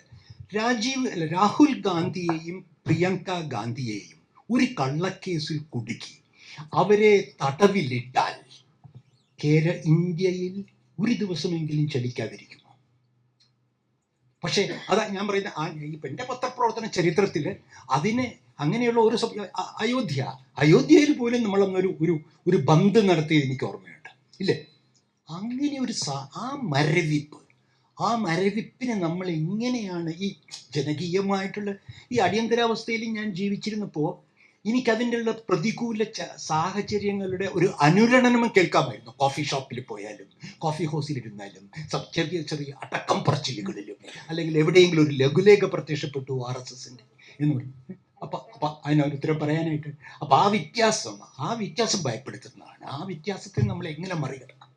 C: രാഹുൽ ഗാന്ധിയെയും പ്രിയങ്ക ഗാന്ധിയെയും ഒരു കള്ളക്കേസിൽ കുടുക്കി അവരെ തടവിലിട്ടാൽ ഇന്ത്യയിൽ ഒരു ദിവസമെങ്കിലും ചലിക്കാതിരിക്കുമോ? പക്ഷേ അതാ ഞാൻ പറയുന്നത്, ഇപ്പം എൻ്റെ പത്രപ്രവർത്തന ചരിത്രത്തിൽ അതിന് അങ്ങനെയുള്ള ഒരു അയോധ്യയിൽ പോലും നമ്മളന്നൊരു ഒരു ബന്ദ് നടത്തിയത് എനിക്ക് ഓർമ്മയുണ്ട്, ഇല്ലേ? അങ്ങനെ ആ മരവിപ്പിനെ നമ്മൾ എങ്ങനെയാണ് ഈ ജനകീയമായിട്ടുള്ള ഈ അടിയന്തരാവസ്ഥയിൽ ഞാൻ ജീവിച്ചിരുന്നപ്പോൾ എനിക്കതിൻ്റെ ഉള്ള പ്രതികൂല സാഹചര്യങ്ങളുടെ ഒരു അനുരണനം കേൾക്കാമായിരുന്നു. കോഫി ഷോപ്പിൽ പോയാലും കോഫി ഹൗസിലിരുന്നാലും ചെറിയ ചെറിയ അടക്കം പറച്ചിലുകളിലും അല്ലെങ്കിൽ എവിടെയെങ്കിലും ഒരു ലഘുലേഖ പ്രത്യക്ഷപ്പെട്ടു RSSൻ്റെ എന്ന് പറയും. അപ്പം അതിനൊരു ഉത്തരം പറയാനായിട്ട് അപ്പം ആ വ്യത്യാസം ഭയപ്പെടുത്തുന്നതാണ്. ആ വ്യത്യാസത്തെ നമ്മൾ എങ്ങനെ മറികടക്കണം?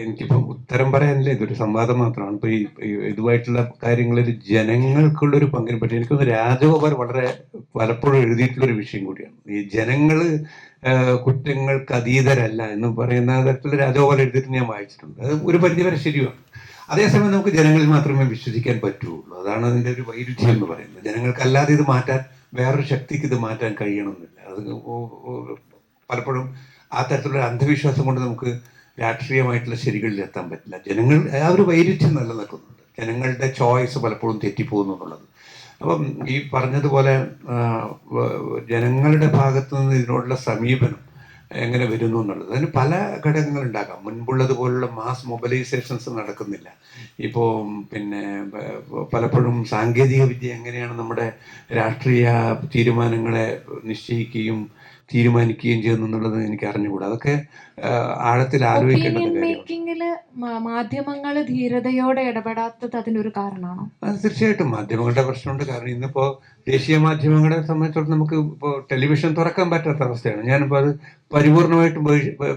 B: എനിക്കിപ്പോൾ ഉത്തരം പറയാനില്ല, ഇതൊരു സംവാദം മാത്രമാണ്. ഇപ്പോൾ ഈ ഇതുമായിട്ടുള്ള കാര്യങ്ങളിൽ ജനങ്ങൾക്കുള്ളൊരു പങ്കിനെ പറ്റി എനിക്കൊന്ന് രാജഗോപാൽ വളരെ പലപ്പോഴും എഴുതിയിട്ടുള്ളൊരു വിഷയം കൂടിയാണ്. ഈ ജനങ്ങൾ കുറ്റങ്ങൾക്ക് അതീതരല്ല എന്ന് പറയുന്ന തരത്തിലുള്ള രാജഗോപാൽ എഴുതിയിട്ട് ഞാൻ വായിച്ചിട്ടുണ്ട്. അത് ഒരു പരിധിവരെ ശരിയാണ്. അതേസമയം നമുക്ക് ജനങ്ങളിൽ മാത്രമേ വിശ്വസിക്കാൻ പറ്റുള്ളൂ. അതാണ് അതിൻ്റെ ഒരു വൈരുദ്ധ്യം എന്ന് പറയുന്നത്. ജനങ്ങൾക്കല്ലാതെ ഇത് മാറ്റാൻ, വേറൊരു ശക്തിക്ക് ഇത് മാറ്റാൻ കഴിയണമെന്നില്ല. അത് പലപ്പോഴും ആ തരത്തിലുള്ള അന്ധവിശ്വാസം കൊണ്ട് നമുക്ക് രാഷ്ട്രീയമായിട്ടുള്ള ശരികളിൽ എത്താൻ പറ്റില്ല. ജനങ്ങൾ ആ ഒരു വൈരുദ്ധ്യം നിലനിൽക്കുന്നുണ്ട്. ജനങ്ങളുടെ ചോയ്സ് പലപ്പോഴും തെറ്റിപ്പോകുന്നു എന്നുള്ളത്. അപ്പം ഈ പറഞ്ഞതുപോലെ ജനങ്ങളുടെ ഭാഗത്തു നിന്ന് ഇതിനോടുള്ള സമീപനം എങ്ങനെ വരുന്നു എന്നുള്ളത്. അതിന് പല ഘടകങ്ങളുണ്ടാകാം. മുൻപുള്ളതുപോലുള്ള മാസ് മൊബിലൈസേഷൻസ് നടക്കുന്നില്ല. ഇപ്പോൾ പിന്നെ പലപ്പോഴും സാങ്കേതിക വിദ്യ എങ്ങനെയാണ് നമ്മുടെ രാഷ്ട്രീയ തീരുമാനങ്ങളെ നിശ്ചയിക്കുകയും തീരുമാനിക്കുകയും ചെയ്യുന്നു എന്നുള്ളത് എനിക്ക് അറിഞ്ഞുകൂടാ. അതൊക്കെ ആഴത്തിൽ ആലോചിക്കേണ്ടുന്ന
A: ഒപ്പീനിയൻ
B: കാര്യമാണ്.
A: മേക്കിങ്ങില് മാധ്യമങ്ങൾ ധീരതയോടെ ഇടപെടാത്തത് അതിനൊരു കാരണമാണോ?
B: അത് തീർച്ചയായിട്ടും മാധ്യമങ്ങളുടെ പ്രശ്നമുണ്ട്. കാരണം ഇന്നിപ്പോൾ ദേശീയ മാധ്യമങ്ങളെ സംബന്ധിച്ചിടത്തോളം നമുക്ക് ഇപ്പോൾ ടെലിവിഷൻ തുറക്കാൻ പറ്റാത്ത അവസ്ഥയാണ്. ഞാനിപ്പോൾ അത് പരിപൂർണമായിട്ടും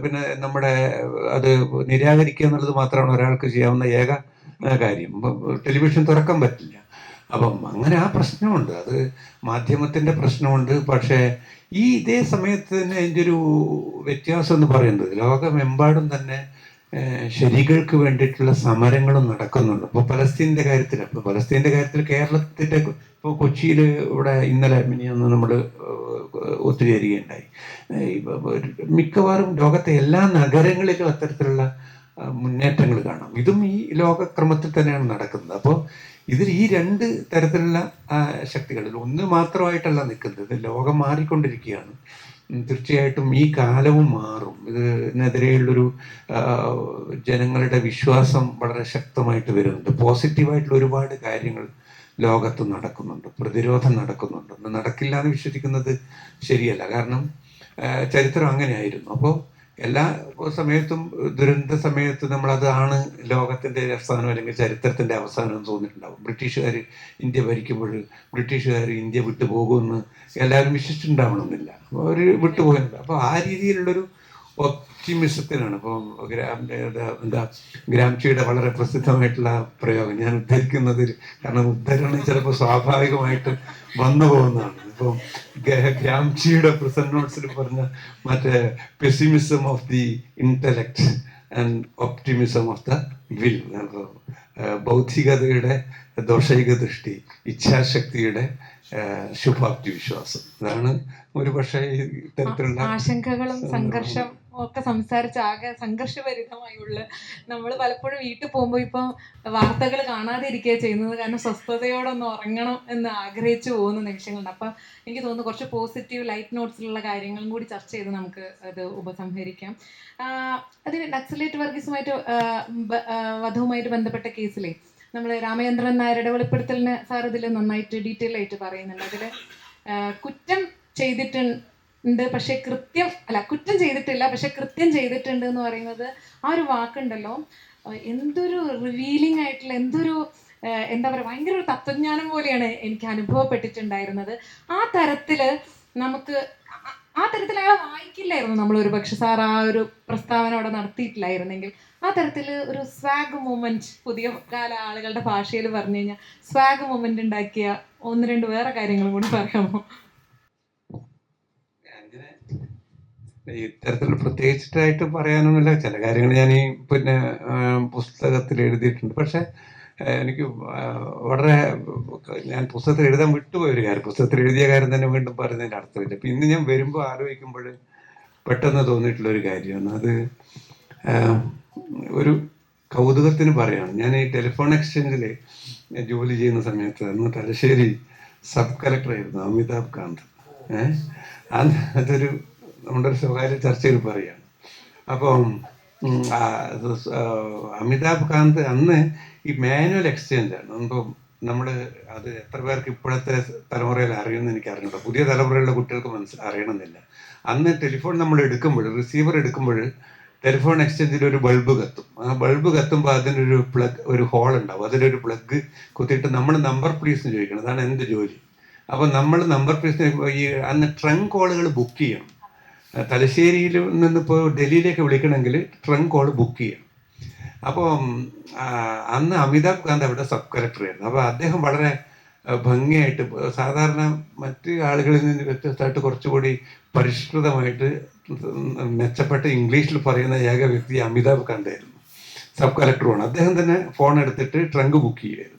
B: പിന്നെ നമ്മുടെ അത് നിരാകരിക്കുക എന്നുള്ളത് മാത്രമാണ് ഒരാൾക്ക് ചെയ്യാവുന്ന ഏക കാര്യം. ടെലിവിഷൻ തുറക്കാൻ പറ്റില്ല. അപ്പം അങ്ങനെ ആ പ്രശ്നമുണ്ട്. അത് മാധ്യമത്തിൻ്റെ പ്രശ്നമുണ്ട്. പക്ഷേ ഈ ഇതേ സമയത്ത് തന്നെ അതിൻ്റെ ഒരു വ്യത്യാസം എന്ന് പറയുന്നത് ലോകമെമ്പാടും തന്നെ ശരികൾക്ക് വേണ്ടിയിട്ടുള്ള സമരങ്ങളും നടക്കുന്നുണ്ട്. ഇപ്പോൾ പലസ്തീൻ്റെ കാര്യത്തിൽ കേരളത്തിൻ്റെ ഇപ്പോൾ കൊച്ചിയിൽ ഇവിടെ ഇന്നലെ മിനിയാന്ന് നമ്മൾ ഒത്തുചേരുകയുണ്ടായി. മിക്കവാറും ലോകത്തെ എല്ലാ നഗരങ്ങളിലും അത്തരത്തിലുള്ള മുന്നേറ്റങ്ങൾ കാണാം. ഇതും ഈ ലോകക്രമത്തിൽ തന്നെയാണ് നടക്കുന്നത്. അപ്പോൾ ഇതിൽ ഈ രണ്ട് തരത്തിലുള്ള ശക്തികളിൽ ഒന്ന് മാത്രമായിട്ടല്ല നിൽക്കുന്നത്. ലോകം മാറിക്കൊണ്ടിരിക്കുകയാണ്. തീർച്ചയായിട്ടും ഈ കാലവും മാറും. ഇതിനെതിരെയുള്ളൊരു ജനങ്ങളുടെ വിശ്വാസം വളരെ ശക്തമായിട്ട് വരുന്നുണ്ട്. പോസിറ്റീവായിട്ടുള്ള ഒരുപാട് കാര്യങ്ങൾ ലോകത്ത് നടക്കുന്നുണ്ട്. പ്രതിരോധം നടക്കുന്നുണ്ട്. നടക്കില്ല എന്ന് വിശ്വസിക്കുന്നത് ശരിയല്ല. കാരണം ചരിത്രം അങ്ങനെയായിരുന്നു. അപ്പോൾ എല്ലാ സമയത്തും ദുരന്ത സമയത്ത് നമ്മളതാണ് ലോകത്തിൻ്റെ അവസാനം അല്ലെങ്കിൽ ചരിത്രത്തിൻ്റെ അവസാനം എന്ന് തോന്നിയിട്ടുണ്ടാവും. ബ്രിട്ടീഷുകാർ ഇന്ത്യ ഭരിക്കുമ്പോൾ ബ്രിട്ടീഷുകാർ ഇന്ത്യ വിട്ടു പോകുമെന്ന് എല്ലാവരും വിശ്വസിച്ചിട്ടുണ്ടാവണമെന്നില്ല. അവർ വിട്ടുപോയിട്ടുണ്ട്. അപ്പോൾ ആ രീതിയിലുള്ളൊരു ഒപ്റ്റിമിസത്തിനാണ്. ഇപ്പം ഗ്രാംചിയുടെ വളരെ പ്രസിദ്ധമായിട്ടുള്ള പ്രയോഗം ഞാൻ ഉദ്ധരിക്കുന്നതിൽ, കാരണം ഉദ്ധരണം ചിലപ്പോൾ സ്വാഭാവികമായിട്ട് വന്നു പോകുന്നതാണ്. ഇപ്പം ഗ്രാംചിയുടെ പ്രസന്റ് നോട്ട്സിൽ പറഞ്ഞ മറ്റേ pessimism of the intellect and optimism of the will. ബൗദ്ധികതയുടെ ദോഷൈക ദൃഷ്ടി, ഇച്ഛാശക്തിയുടെ ശുഭാപ്തി വിശ്വാസം. അതാണ് ഒരു പക്ഷേ ഇത്തരത്തിലുള്ള
A: ആശങ്കകളും സംഘർഷം ഒക്കെ സംസാരിച്ച് ആകെ സംഘർഷഭരിതമായുള്ള നമ്മൾ പലപ്പോഴും വീട്ടിൽ പോകുമ്പോൾ ഇപ്പം വാർത്തകൾ കാണാതെ ഇരിക്കുക ചെയ്യുന്നത്. കാരണം സ്വസ്ഥതയോടൊന്ന് ഉറങ്ങണം എന്ന് ആഗ്രഹിച്ചു പോകുന്ന നിമിഷങ്ങളുണ്ട്. അപ്പം എനിക്ക് തോന്നുന്നു കുറച്ച് പോസിറ്റീവ് ലൈറ്റ് നോട്ട്സിലുള്ള കാര്യങ്ങളും കൂടി ചർച്ച ചെയ്ത് നമുക്ക് അത് ഉപസംഹരിക്കാം. അതിന് നക്സലേറ്റ് വർഗീസുമായിട്ട് വധവുമായിട്ട് ബന്ധപ്പെട്ട കേസിലെ നമ്മൾ രാമചന്ദ്രൻ നായരുടെ വെളിപ്പെടുത്തലിന് സാർ ഇതിൽ നന്നായിട്ട് ഡീറ്റെയിൽ ആയിട്ട് പറയുന്നുണ്ട്. അതിൽ കുറ്റം ചെയ്തിട്ടുണ്ട് പക്ഷെ കുറ്റം ചെയ്തിട്ടില്ല പക്ഷെ കൃത്യം ചെയ്തിട്ടുണ്ട് എന്ന് പറയുന്നത് ആ ഒരു വാക്കുണ്ടല്ലോ, എന്തൊരു റിവീലിംഗ് ആയിട്ടുള്ള, എന്തൊരു എന്താ പറയുക, ഭയങ്കര ഒരു തത്വജ്ഞാനം പോലെയാണ് എനിക്ക് അനുഭവപ്പെട്ടിട്ടുണ്ടായിരുന്നത്. ആ തരത്തിൽ അയാളെ വായിക്കില്ലായിരുന്നു നമ്മൾ. ഒരു പക്ഷെ സാർ ആ ഒരു പ്രസ്താവന അവിടെ നടത്തിയിട്ടില്ലായിരുന്നെങ്കിൽ ആ തരത്തിൽ ഒരു സ്വാഗ് മൂമെന്റ്, പുതിയ കാല ആളുകളുടെ ഭാഷയിൽ പറഞ്ഞു കഴിഞ്ഞാൽ സ്വാഗ് മൂമെന്റ് ഉണ്ടാക്കിയ ഒന്ന് രണ്ട് വേറെ കാര്യങ്ങളും കൂടി പറയാമോ?
B: ഇത്തരത്തിലുള്ള പ്രത്യേകിച്ചിട്ടായിട്ട് പറയാനൊന്നുമില്ല. ചില കാര്യങ്ങൾ ഞാൻ ഈ പുസ്തകത്തിൽ എഴുതിയിട്ടുണ്ട്. പക്ഷെ എനിക്ക് വളരെ ഞാൻ പുസ്തകത്തിൽ എഴുതാൻ വിട്ടുപോയ ഒരു കാര്യം, പുസ്തകത്തിൽ എഴുതിയ കാര്യം തന്നെ വീണ്ടും പറയുന്നതിൻ്റെ അർത്ഥമില്ല. ഇപ്പം ഇന്ന് ഞാൻ വരുമ്പോൾ ആലോചിക്കുമ്പോൾ പെട്ടെന്ന് തോന്നിയിട്ടുള്ളൊരു കാര്യമാണ്. അത് ഒരു കൗതുകത്തിന് പറയാണ്. ഞാൻ ഈ ടെലിഫോൺ എക്സ്ചേഞ്ചിൽ ജോലി ചെയ്യുന്ന സമയത്ത് അന്ന് തലശ്ശേരി സബ് കളക്ടറായിരുന്നു അമിതാഭ് കാന്ത്. അതൊരു നമ്മുടെ ഒരു സ്വകാര്യ ചർച്ചയിൽ പറയുകയാണ്. അപ്പം അമിതാഭ് കാന്ത് അന്ന് ഈ മാനുവൽ എക്സ്ചേഞ്ചാണ്. അപ്പം നമ്മൾ അത് എത്ര പേർക്ക് ഇപ്പോഴത്തെ തലമുറയിൽ അറിയുമെന്ന് എനിക്ക് അറിഞ്ഞൂടാ. പുതിയ തലമുറയിലുള്ള കുട്ടികൾക്ക് അറിയണമെന്നില്ല. അന്ന് ടെലിഫോൺ നമ്മൾ എടുക്കുമ്പോൾ, റിസീവർ എടുക്കുമ്പോൾ ടെലിഫോൺ എക്സ്ചേഞ്ചിൽ ഒരു ബൾബ് കത്തും. ആ ബൾബ് കത്തുമ്പോൾ അതിനൊരു ഒരു ഹോൾ ഉണ്ടാവും. അതിലൊരു പ്ലഗ് കുത്തിയിട്ട് നമ്മൾ നമ്പർ പ്ലീസ് എന്ന് ചോദിക്കണം. അതാണ് എൻ്റെ ജോലി. അപ്പം നമ്മൾ നമ്പർ പ്ലീസ് ഈ അന്ന് ട്രങ്ക് കോളുകൾ ബുക്ക് ചെയ്യണം. തലശ്ശേരിയിൽ നിന്നിപ്പോൾ ഡൽഹിയിലേക്ക് വിളിക്കണമെങ്കിൽ ട്രങ്ക് കോൾ ബുക്ക് ചെയ്യണം. അപ്പം അന്ന് അമിതാഭ് കാന്ത് അവിടെ സബ് കളക്ടറായിരുന്നു. അപ്പോൾ അദ്ദേഹം വളരെ ഭംഗിയായിട്ട്, സാധാരണ മറ്റ് ആളുകളിൽ നിന്ന് വ്യത്യസ്തമായിട്ട് കുറച്ചുകൂടി പരിഷ്കൃതമായിട്ട് മെച്ചപ്പെട്ട ഇംഗ്ലീഷിൽ പറയുന്ന ഏക വ്യക്തി അമിതാഭ് കാന്തായിരുന്നു. സബ് കളക്ടറുമാണ്. അദ്ദേഹം തന്നെ ഫോൺ എടുത്തിട്ട് ട്രങ്ക് ബുക്ക് ചെയ്യുമായിരുന്നു.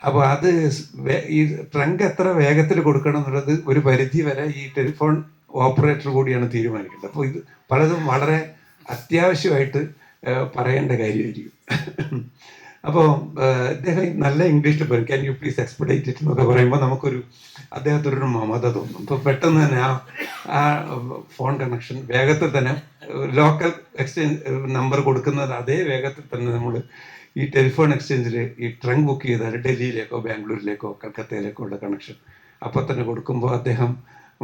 B: അപ്പോൾ അത് ഈ ട്രങ്ക് എത്ര വേഗത്തിൽ കൊടുക്കണം എന്നുള്ളത് ഒരു പരിധി വരെ ഈ ടെലിഫോൺ ഓപ്പറേറ്റർ കൂടിയാണ് തീരുമാനിക്കുന്നത്. അപ്പോൾ ഇത് പലതും വളരെ അത്യാവശ്യമായിട്ട് പറയേണ്ട കാര്യമായിരിക്കും. അപ്പോൾ അദ്ദേഹം നല്ല ഇംഗ്ലീഷിൽ പറയും, ക്യാൻ യു പ്ലീസ് എക്സ്പെഡൈറ്റ് ഇറ്റ് എന്നൊക്കെ പറയുമ്പോൾ നമുക്കൊരു അദ്ദേഹത്തിനൊരു മമത തോന്നും. അപ്പോൾ പെട്ടെന്ന് തന്നെ ആ ഫോൺ കണക്ഷൻ വേഗത്തിൽ തന്നെ ലോക്കൽ എക്സ്ചേഞ്ച് നമ്പർ കൊടുക്കുന്നത് അതേ വേഗത്തിൽ തന്നെ നമ്മൾ ഈ ടെലിഫോൺ എക്സ്ചേഞ്ചിൽ ഈ ട്രങ്ക് ബുക്ക് ചെയ്താൽ ഡൽഹിയിലേക്കോ ബാംഗ്ലൂരിലേക്കോ കൽക്കത്തയിലേക്കോ ഉള്ള കണക്ഷൻ അപ്പോൾ തന്നെ കൊടുക്കുമ്പോൾ അദ്ദേഹം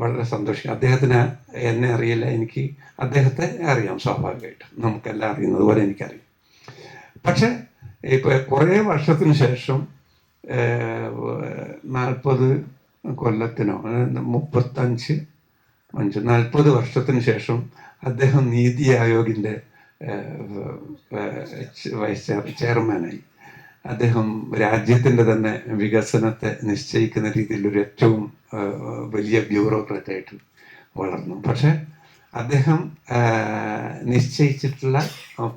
B: വളരെ സന്തോഷിക്കും. അദ്ദേഹത്തിന് എന്നെ അറിയില്ല, എനിക്ക് അദ്ദേഹത്തെ അറിയാം, സ്വാഭാവികമായിട്ടും നമുക്കെല്ലാം അറിയുന്നത് പോലെ എനിക്കറിയാം. പക്ഷെ ഇപ്പൊ കുറേ വർഷത്തിന് ശേഷം 40 കൊല്ലത്തിനോ 40 വർഷത്തിന് ശേഷം അദ്ദേഹം നീതി ആയോഗിൻ്റെ വൈസ് ചെയർമാനായി. അദ്ദേഹം രാജ്യത്തിൻ്റെ തന്നെ വികസനത്തെ നിശ്ചയിക്കുന്ന രീതിയിലൊരു ഏറ്റവും വലിയ ബ്യൂറോക്രാറ്റായിട്ട് വളർന്നു. പക്ഷെ അദ്ദേഹം നിശ്ചയിച്ചിട്ടുള്ള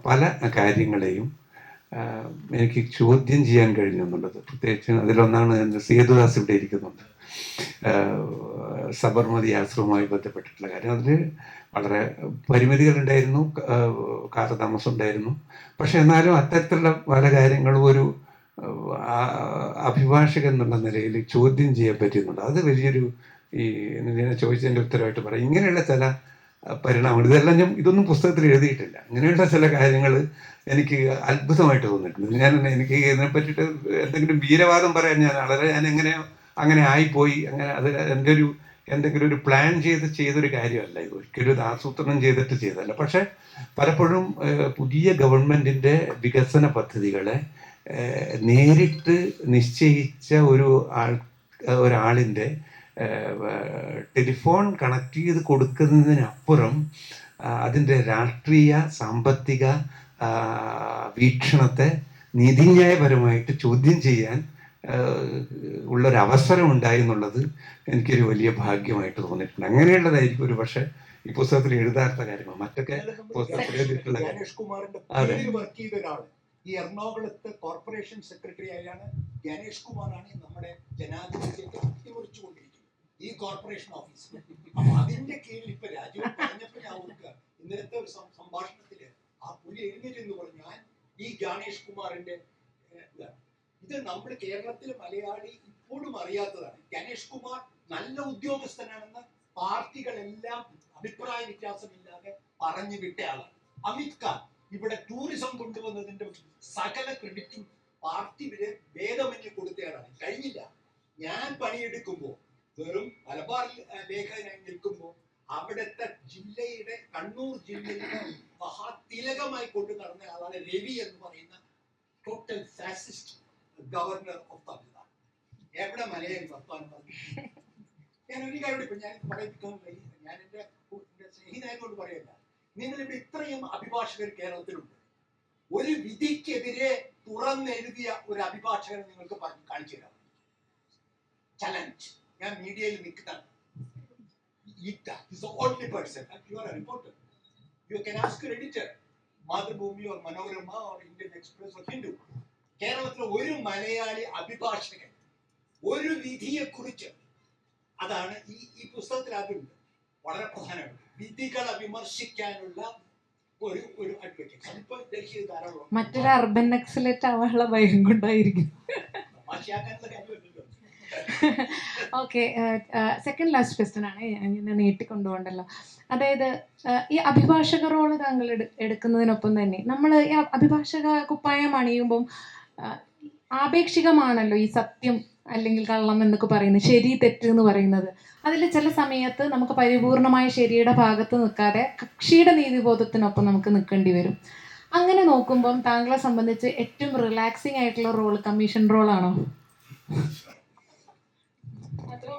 B: പല കാര്യങ്ങളെയും എനിക്ക് ചോദ്യം ചെയ്യാൻ കഴിഞ്ഞു എന്നുള്ളത്. പ്രത്യേകിച്ച് അതിലൊന്നാണ് സേതുദാസ് ഇവിടെ ഇരിക്കുന്നുണ്ട്, സബർമതി ആശ്രമവുമായി ബന്ധപ്പെട്ടിട്ടുള്ള കാര്യം. അതിൽ വളരെ പരിമിതികളുണ്ടായിരുന്നു, കാലതാമസം ഉണ്ടായിരുന്നു. പക്ഷെ എന്നാലും അത്തരത്തിലുള്ള പല കാര്യങ്ങളും ഒരു അഭിഭാഷകൻ എന്നുള്ള നിലയിൽ ചോദ്യം ചെയ്യാൻ പറ്റുന്നുണ്ട്. അത് വലിയൊരു ഞാൻ ചോദിച്ചതിൻ്റെ ഉത്തരവായിട്ട് പറയാം. ഇങ്ങനെയുള്ള ചില പരിണാമങ്ങൾ, ഇതെല്ലാം ഇതൊന്നും പുസ്തകത്തിൽ എഴുതിയിട്ടില്ല. ഇങ്ങനെയുള്ള ചില കാര്യങ്ങൾ എനിക്ക് അത്ഭുതമായിട്ട് തോന്നിയിട്ടുണ്ട്. എനിക്ക് ഇതിനെ പറ്റിയിട്ട് എന്തെങ്കിലും വീരവാദം പറയാൻ ഞാൻ അങ്ങനെ ആയിപ്പോയി, അങ്ങനെ അത് എന്തെങ്കിലും ഒരു പ്ലാൻ ചെയ്തൊരു കാര്യമല്ല. ഇത് ഒരിക്കലും ഇത് ആസൂത്രണം ചെയ്തിട്ട് ചെയ്തല്ല. പക്ഷെ പലപ്പോഴും പുതിയ ഗവൺമെൻറ്റിൻ്റെ വികസന പദ്ധതികളെ നേരിട്ട് നിശ്ചയിച്ച ഒരാളിൻ്റെ ടെലിഫോൺ കണക്ട് ചെയ്ത് കൊടുക്കുന്നതിനപ്പുറം അതിൻ്റെ രാഷ്ട്രീയ സാമ്പത്തിക വീക്ഷണത്തെ നീതിന്യായപരമായിട്ട് ചോദ്യം ചെയ്യാൻ ഉള്ളൊരവസരം ഉണ്ടായി എന്നുള്ളത് എനിക്കൊരു വലിയ ഭാഗ്യമായിട്ട് തോന്നിയിട്ടുണ്ട്. അങ്ങനെയുള്ളതായിരിക്കും ഒരു പക്ഷേ ഈ പുസ്തകത്തിൽ എഴുതാത്ത കാര്യങ്ങൾ, മറ്റൊക്കെ പുസ്തകത്തിൽ എഴുതിയിട്ടുള്ള
C: കാര്യം. ഈ എറണാകുളത്ത് കോർപ്പറേഷൻ സെക്രട്ടറി ആയാണ് ഗണേഷ് കുമാറാണ് നമ്മുടെ ജനാധിപത്യത്തെ അട്ടിമറിച്ചുകൊണ്ടിരിക്കുന്നത് ഈ കോർപ്പറേഷൻ ഓഫീസിൽ. അപ്പൊ അതിന്റെ കീഴിൽ ഇപ്പൊ രാജീവ് പറഞ്ഞപ്പോ ഞാൻ ഓർക്കുക, ഇന്നലത്തെ ഒരു സംഭാഷണത്തില് ആ പുലി എഴുന്നേറ്റെന്ന് പറഞ്ഞു, ഞാൻ ഈ ഗണേഷ് കുമാറിന്റെ ഇത് നമ്മൾ കേരളത്തിലെ മലയാളി ഇപ്പോഴും അറിയാത്തതാണ്. ഗണേഷ് കുമാർ നല്ല ഉദ്യോഗസ്ഥനാണെന്ന് പാർട്ടികളെല്ലാം അഭിപ്രായ വ്യത്യാസമില്ലാതെ പറഞ്ഞു വിട്ട ആളാണ്. അമിത് ഖാൻ ഇവിടെ ടൂറിസം കൊണ്ടുവന്നതിന്റെ സകല ക്രെഡിറ്റും പാർട്ടി ഭേദമന്യേ കൊടുത്തയാളാണ്. കഴിഞ്ഞില്ല. ഞാൻ പണിയെടുക്കുമ്പോൾ വെറും മലബാർ ലേഖകനായി നിൽക്കുമ്പോൾ അവിടുത്തെ ജില്ലയുടെ കണ്ണൂർ ജില്ലയുടെ മഹാതിലകമായി കൊണ്ടു നടന്ന ആളാണ് രവി എന്ന് പറയുന്ന total fascist governor of Tamil Nadu. എവിടെ മലയാളി വർത്തമാനം പറഞ്ഞു? ഞാൻ ഒരു കാര്യം ഇപ്പൊ ഞാൻ പറയിപ്പിക്കാൻ, ഞാൻ എന്റെ സ്നേഹിതനായതുകൊണ്ട് പറയല്ല, നിങ്ങളിവിടെ ഇത്രയും അഭിഭാഷകർ കേരളത്തിലുണ്ട്. ഒരു വിധിക്കെതിരെ തുറന്നെഴുതിയ ഒരു അഭിഭാഷകനെ നിങ്ങൾക്ക് കാണിച്ചു തരാം. ചലഞ്ച്. ഞാൻ മീഡിയയിൽ നിൽക്കുന്നതാണ്. Mathrubhumi or Manorama or Indian express or Hindu. കേരളത്തിലെ ഒരു മലയാളി അഭിഭാഷകൻ ഒരു വിധിയെ കുറിച്ച്, അതാണ് ഈ പുസ്തകത്തിൽ അതുണ്ട്, വളരെ പ്രധാനമാണ്. വിധികളെ വിമർശിക്കാനുള്ള ഒരു അഡ്വക്കേറ്റ്. അതിപ്പോ ഡൽഹിയിൽ ധാരാളം.
A: മറ്റൊരു അർബൻ നക്സലേറ്റ് ആവാനുള്ള ഭയം കൊണ്ടായിരിക്കും. ഓക്കെ, സെക്കൻഡ് ലാസ്റ്റ് ക്വസ്റ്റ്യൻ ആണ്, ഞാൻ നീട്ടിക്കൊണ്ടുപോകണ്ടല്ലോ. അതായത് ഈ അഭിഭാഷക റോള് താങ്കൾ എടുക്കുന്നതിനൊപ്പം തന്നെ നമ്മൾ ഈ അഭിഭാഷക കുപ്പായം അണിയുമ്പം ആപേക്ഷികമാണല്ലോ ഈ സത്യം അല്ലെങ്കിൽ കള്ളം എന്നൊക്കെ പറയുന്നത്, ശരി തെറ്റ് എന്ന് പറയുന്നത്. അതിൽ ചില സമയത്ത് നമുക്ക് പരിപൂർണമായ ശരിയുടെ ഭാഗത്ത് നിൽക്കാതെ കക്ഷിയുടെ നീതിബോധത്തിനൊപ്പം നമുക്ക് നിൽക്കേണ്ടി വരും. അങ്ങനെ നോക്കുമ്പം താങ്കളെ സംബന്ധിച്ച് ഏറ്റവും റിലാക്സിങ് ആയിട്ടുള്ള റോൾ കമ്മീഷൻ റോളാണോ, അതോ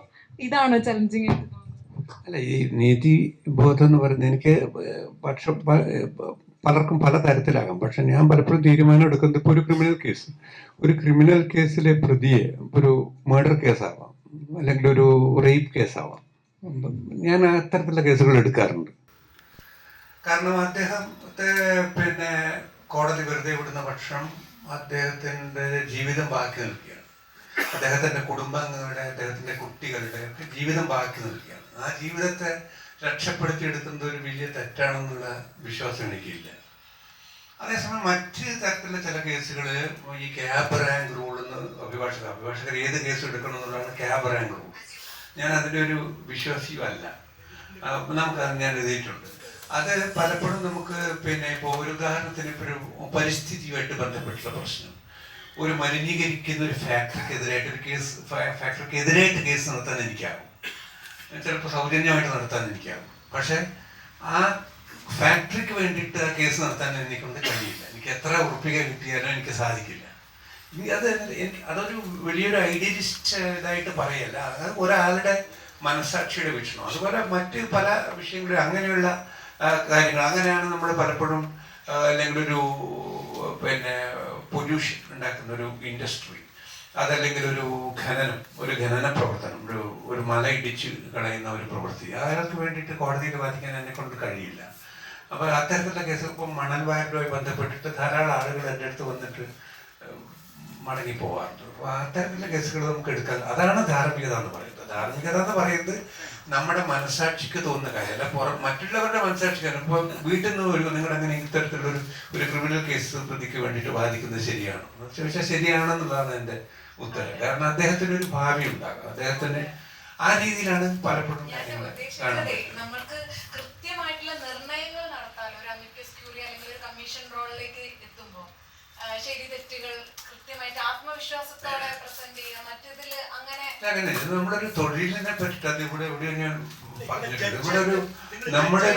A: ഇതാണോ ചലഞ്ചിങ് ആയിട്ട്?
B: അല്ല, ഈ നീതിബോധം എന്ന് പറയുന്നത് എനിക്ക് പലർക്കും പല തരത്തിലാകാം. പക്ഷെ ഞാൻ പലപ്പോഴും തീരുമാനം എടുക്കുന്നത്, ഇപ്പോൾ ഒരു ക്രിമിനൽ കേസിലെ പ്രതിയെ, ഒരു മർഡർ കേസാവാം അല്ലെങ്കിൽ ഒരു റേപ്പ് കേസാവാം, ഞാൻ അത്തരത്തിലുള്ള കേസുകൾ എടുക്കാറുണ്ട്. കാരണം അദ്ദേഹത്തെ കോടതി വെറുതെ വിടുന്ന പക്ഷം അദ്ദേഹത്തിൻ്റെ ജീവിതം ബാക്കി നിൽക്കുകയാണ്. അദ്ദേഹത്തിൻ്റെ കുടുംബാംഗങ്ങളുടെ, അദ്ദേഹത്തിൻ്റെ കുട്ടികളുടെ ഒക്കെ ജീവിതം ബാക്കി നിൽക്കുകയാണ്. ആ ജീവിതത്തെ രക്ഷപ്പെടുത്തിയെടുക്കുന്നത് ഒരു വലിയ തെറ്റാണെന്നുള്ള വിശ്വാസം എനിക്കില്ല. അതേസമയം മറ്റ് തരത്തിലുള്ള ചില കേസുകൾ ഈ ക്യാബ് റാങ്ക് റൂൾ എന്ന് അഭിഭാഷകർ ഏത് കേസ് എടുക്കണം എന്നുള്ളതാണ് ക്യാബ് റാങ്ക് റൂൾ. ഞാൻ അതിൻ്റെ ഒരു വിശ്വാസിയുമല്ല. നമുക്കത് ഞാൻ എഴുതിയിട്ടുണ്ട്. അത് പലപ്പോഴും നമുക്ക് ഇപ്പോൾ ഒരു ഉദാഹരണത്തിന് ഇപ്പോൾ ഒരു പരിസ്ഥിതിയുമായിട്ട് ബന്ധപ്പെട്ടുള്ള പ്രശ്നം, ഒരു മലിനീകരിക്കുന്ന ഒരു ഫാക്ടറിക്കെതിരായിട്ട് കേസ് നടത്താൻ എനിക്കാകും, ചിലപ്പോൾ സൗജന്യമായിട്ട് നടത്താൻ എനിക്കാകും. പക്ഷേ ആ ഫാക്ടറിക്ക് വേണ്ടിയിട്ട് ആ കേസ് നടത്താൻ എന്നെക്കൊണ്ട് കഴിയില്ല. എനിക്ക് എത്ര ഉറപ്പിക കിട്ടിയാലും എനിക്ക് സാധിക്കില്ല. അതൊരു വലിയൊരു ഐഡിയലിസ്റ്റ് ഇതായിട്ട് പറയല്ല, അത് ഒരാളുടെ മനസാക്ഷിയുടെ വീക്ഷണം. അതുപോലെ മറ്റ് പല വിഷയങ്ങളും അങ്ങനെയുള്ള കാര്യങ്ങൾ അങ്ങനെയാണ് നമ്മൾ പലപ്പോഴും, അല്ലെങ്കിൽ ഒരു പൊല്യൂഷൻ ഉണ്ടാക്കുന്ന ഒരു ഇൻഡസ്ട്രി, അതല്ലെങ്കിൽ ഒരു ഖനന പ്രവർത്തനം, ഒരു മല ഇടിച്ച് കളയുന്ന ഒരു പ്രവൃത്തി, അയാൾക്ക് വേണ്ടിയിട്ട് കോടതിയിൽ വാദിക്കാൻ എന്നെ കൊണ്ട് കഴിയില്ല. അപ്പോൾ അത്തരത്തിലുള്ള കേസ് ഇപ്പം മണൽ വാരലുമായി ബന്ധപ്പെട്ടിട്ട് ധാരാളം ആളുകൾ എൻ്റെ അടുത്ത് വന്നിട്ട് മടങ്ങി പോകാറുണ്ട്. അപ്പോൾ അത്തരത്തിലുള്ള കേസുകൾ നമുക്ക് എടുക്കാൻ, അതാണ് ധാർമ്മികത എന്ന് പറയുന്നത്. ധാർമ്മികത എന്ന് പറയുന്നത് നമ്മുടെ മനസാക്ഷിക്ക് തോന്നുന്ന കാര്യമല്ല, മറ്റുള്ളവരുടെ മനസാക്ഷിക്കാണ്. ഇപ്പോൾ വീട്ടിൽ നിന്ന് നിങ്ങളങ്ങനെ ഇത്തരത്തിലുള്ള ഒരു ക്രിമിനൽ കേസ് പ്രതിക്ക് വേണ്ടിയിട്ട് വാദിക്കുന്നത് ശരിയാണോ ചോദിച്ചാൽ ശരിയാണെന്നുള്ളതാണ് എൻ്റെ ഉത്തരം. കാരണം അദ്ദേഹത്തിന് ഒരു ഭാവി ഉണ്ടാകും, അദ്ദേഹത്തിന് ആ രീതിയിലാണ് പലപ്പോഴും കാര്യങ്ങൾ കാണുന്നത്.
A: നമ്മൾക്ക് കൃത്യമായിട്ടുള്ള നിർണയങ്ങൾ നടത്താൻ ഒരു അമിക്കസ് ക്യൂറി അല്ലെങ്കിൽ ഒരു കമ്മീഷൻ റോളിലേക്ക് എത്തുമ്പോൾ ശരി തെറ്റുകൾ കൃത്യമായിട്ട് ആത്മവിശ്വാസത്തോടെ പ്രസന്റ് ചെയ്യുക, മറ്റേതിൽ അങ്ങനെ
B: നമ്മളൊരു തൊഴിലിനെ പറ്റിട്ട് അത് ഇവിടെ ഞാൻ പറഞ്ഞിട്ടുണ്ട്. ഇവിടെ നമ്മുടെ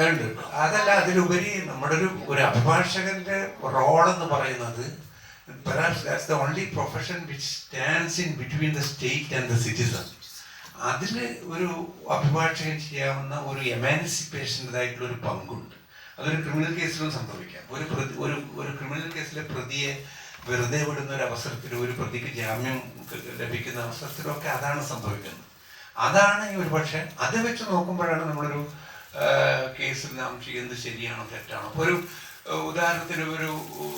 B: ഉണ്ട്, അതല്ല, അതിലുപരി നമ്മുടെ ഒരു അഭിഭാഷകന്റെ റോൾ എന്ന് പറയുന്നത് perhaps that's the only profession which stands in between the state and the citizen. അതിൽ ഒരു അഭിഭാഷകൻ ചെയ്യാവുന്ന ഒരു എമാൻസിപ്പേഷൻ്റെതായിട്ടുള്ള ഒരു പങ്കുണ്ട്. അതൊരു ക്രിമിനൽ കേസിലും സംഭവിക്കാം. ഒരു ക്രിമിനൽ കേസിലെ പ്രതിയെ വെറുതെ വിടുന്ന ഒരു അവസരത്തിൽ, ഒരു പ്രതിക്ക് ജാമ്യം ലഭിക്കുന്ന അവസരത്തിലൊക്കെ അതാണ് സംഭവിക്കുന്നത്. അതാണ് ഒരു പക്ഷേ അത് വെച്ച് നോക്കുമ്പോഴാണ് നമ്മളൊരു കേസിൽ നാം ചെയ്യുന്നത് ശരിയാണോ തെറ്റാണോ. അപ്പോൾ ഒരു ഉദാഹരണത്തിന് ഒരു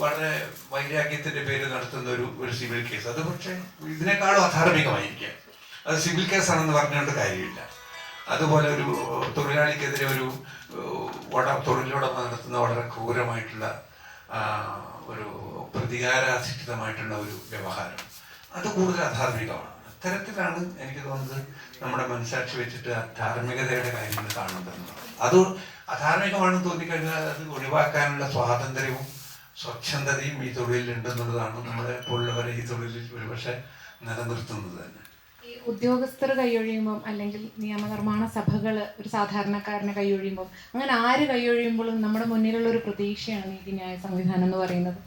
B: വളരെ വൈരാഗ്യത്തിൻ്റെ പേര് നടത്തുന്ന ഒരു സിവിൽ കേസ്, അത് പക്ഷേ ഇതിനേക്കാളും അധാർമികമായിരിക്കാം. അത് സിവിൽ കേസാണെന്ന് പറഞ്ഞുകൊണ്ട് കാര്യമില്ല. അതുപോലെ ഒരു തൊഴിലാളിക്കെതിരെ തൊഴിലുടമ നടത്തുന്ന വളരെ ക്രൂരമായിട്ടുള്ള ഒരു പ്രതികാരാധിഷ്ഠിതമായിട്ടുള്ള ഒരു വ്യവഹാരം, അത് കൂടുതൽ അധാർമികമാണ്. അത്തരത്തിലാണ് എനിക്ക് തോന്നുന്നത് നമ്മുടെ മനസാക്ഷി വെച്ചിട്ട് ധാർമ്മികതയുടെ കാര്യങ്ങൾ കാണുന്നത്. അത് അധാർമികമാണെന്ന് തോന്നിക്കഴിഞ്ഞാൽ അത് ഒഴിവാക്കാനുള്ള സ്വാതന്ത്ര്യവും സ്വച്ഛന്തതയും ഈ തൊഴിലിലുണ്ടെന്നുള്ളതാണ് നമ്മളെ പോലുള്ളവരെ ഈ തൊഴിലിൽ ഒരുപക്ഷെ നിലനിർത്തുന്നത് തന്നെ.
A: ഈ ഉദ്യോഗസ്ഥർ കൈയൊഴിയുമ്പം അല്ലെങ്കിൽ നിയമനിർമ്മാണ സഭകൾ ഒരു സാധാരണക്കാരനെ കൈയൊഴിയുമ്പം, അങ്ങനെ ആര് കൈയൊഴിയുമ്പോഴും നമ്മുടെ മുന്നിലുള്ള ഒരു പ്രതീക്ഷയാണ് നീതിന്യായ സംവിധാനം എന്ന് പറയുന്നത്.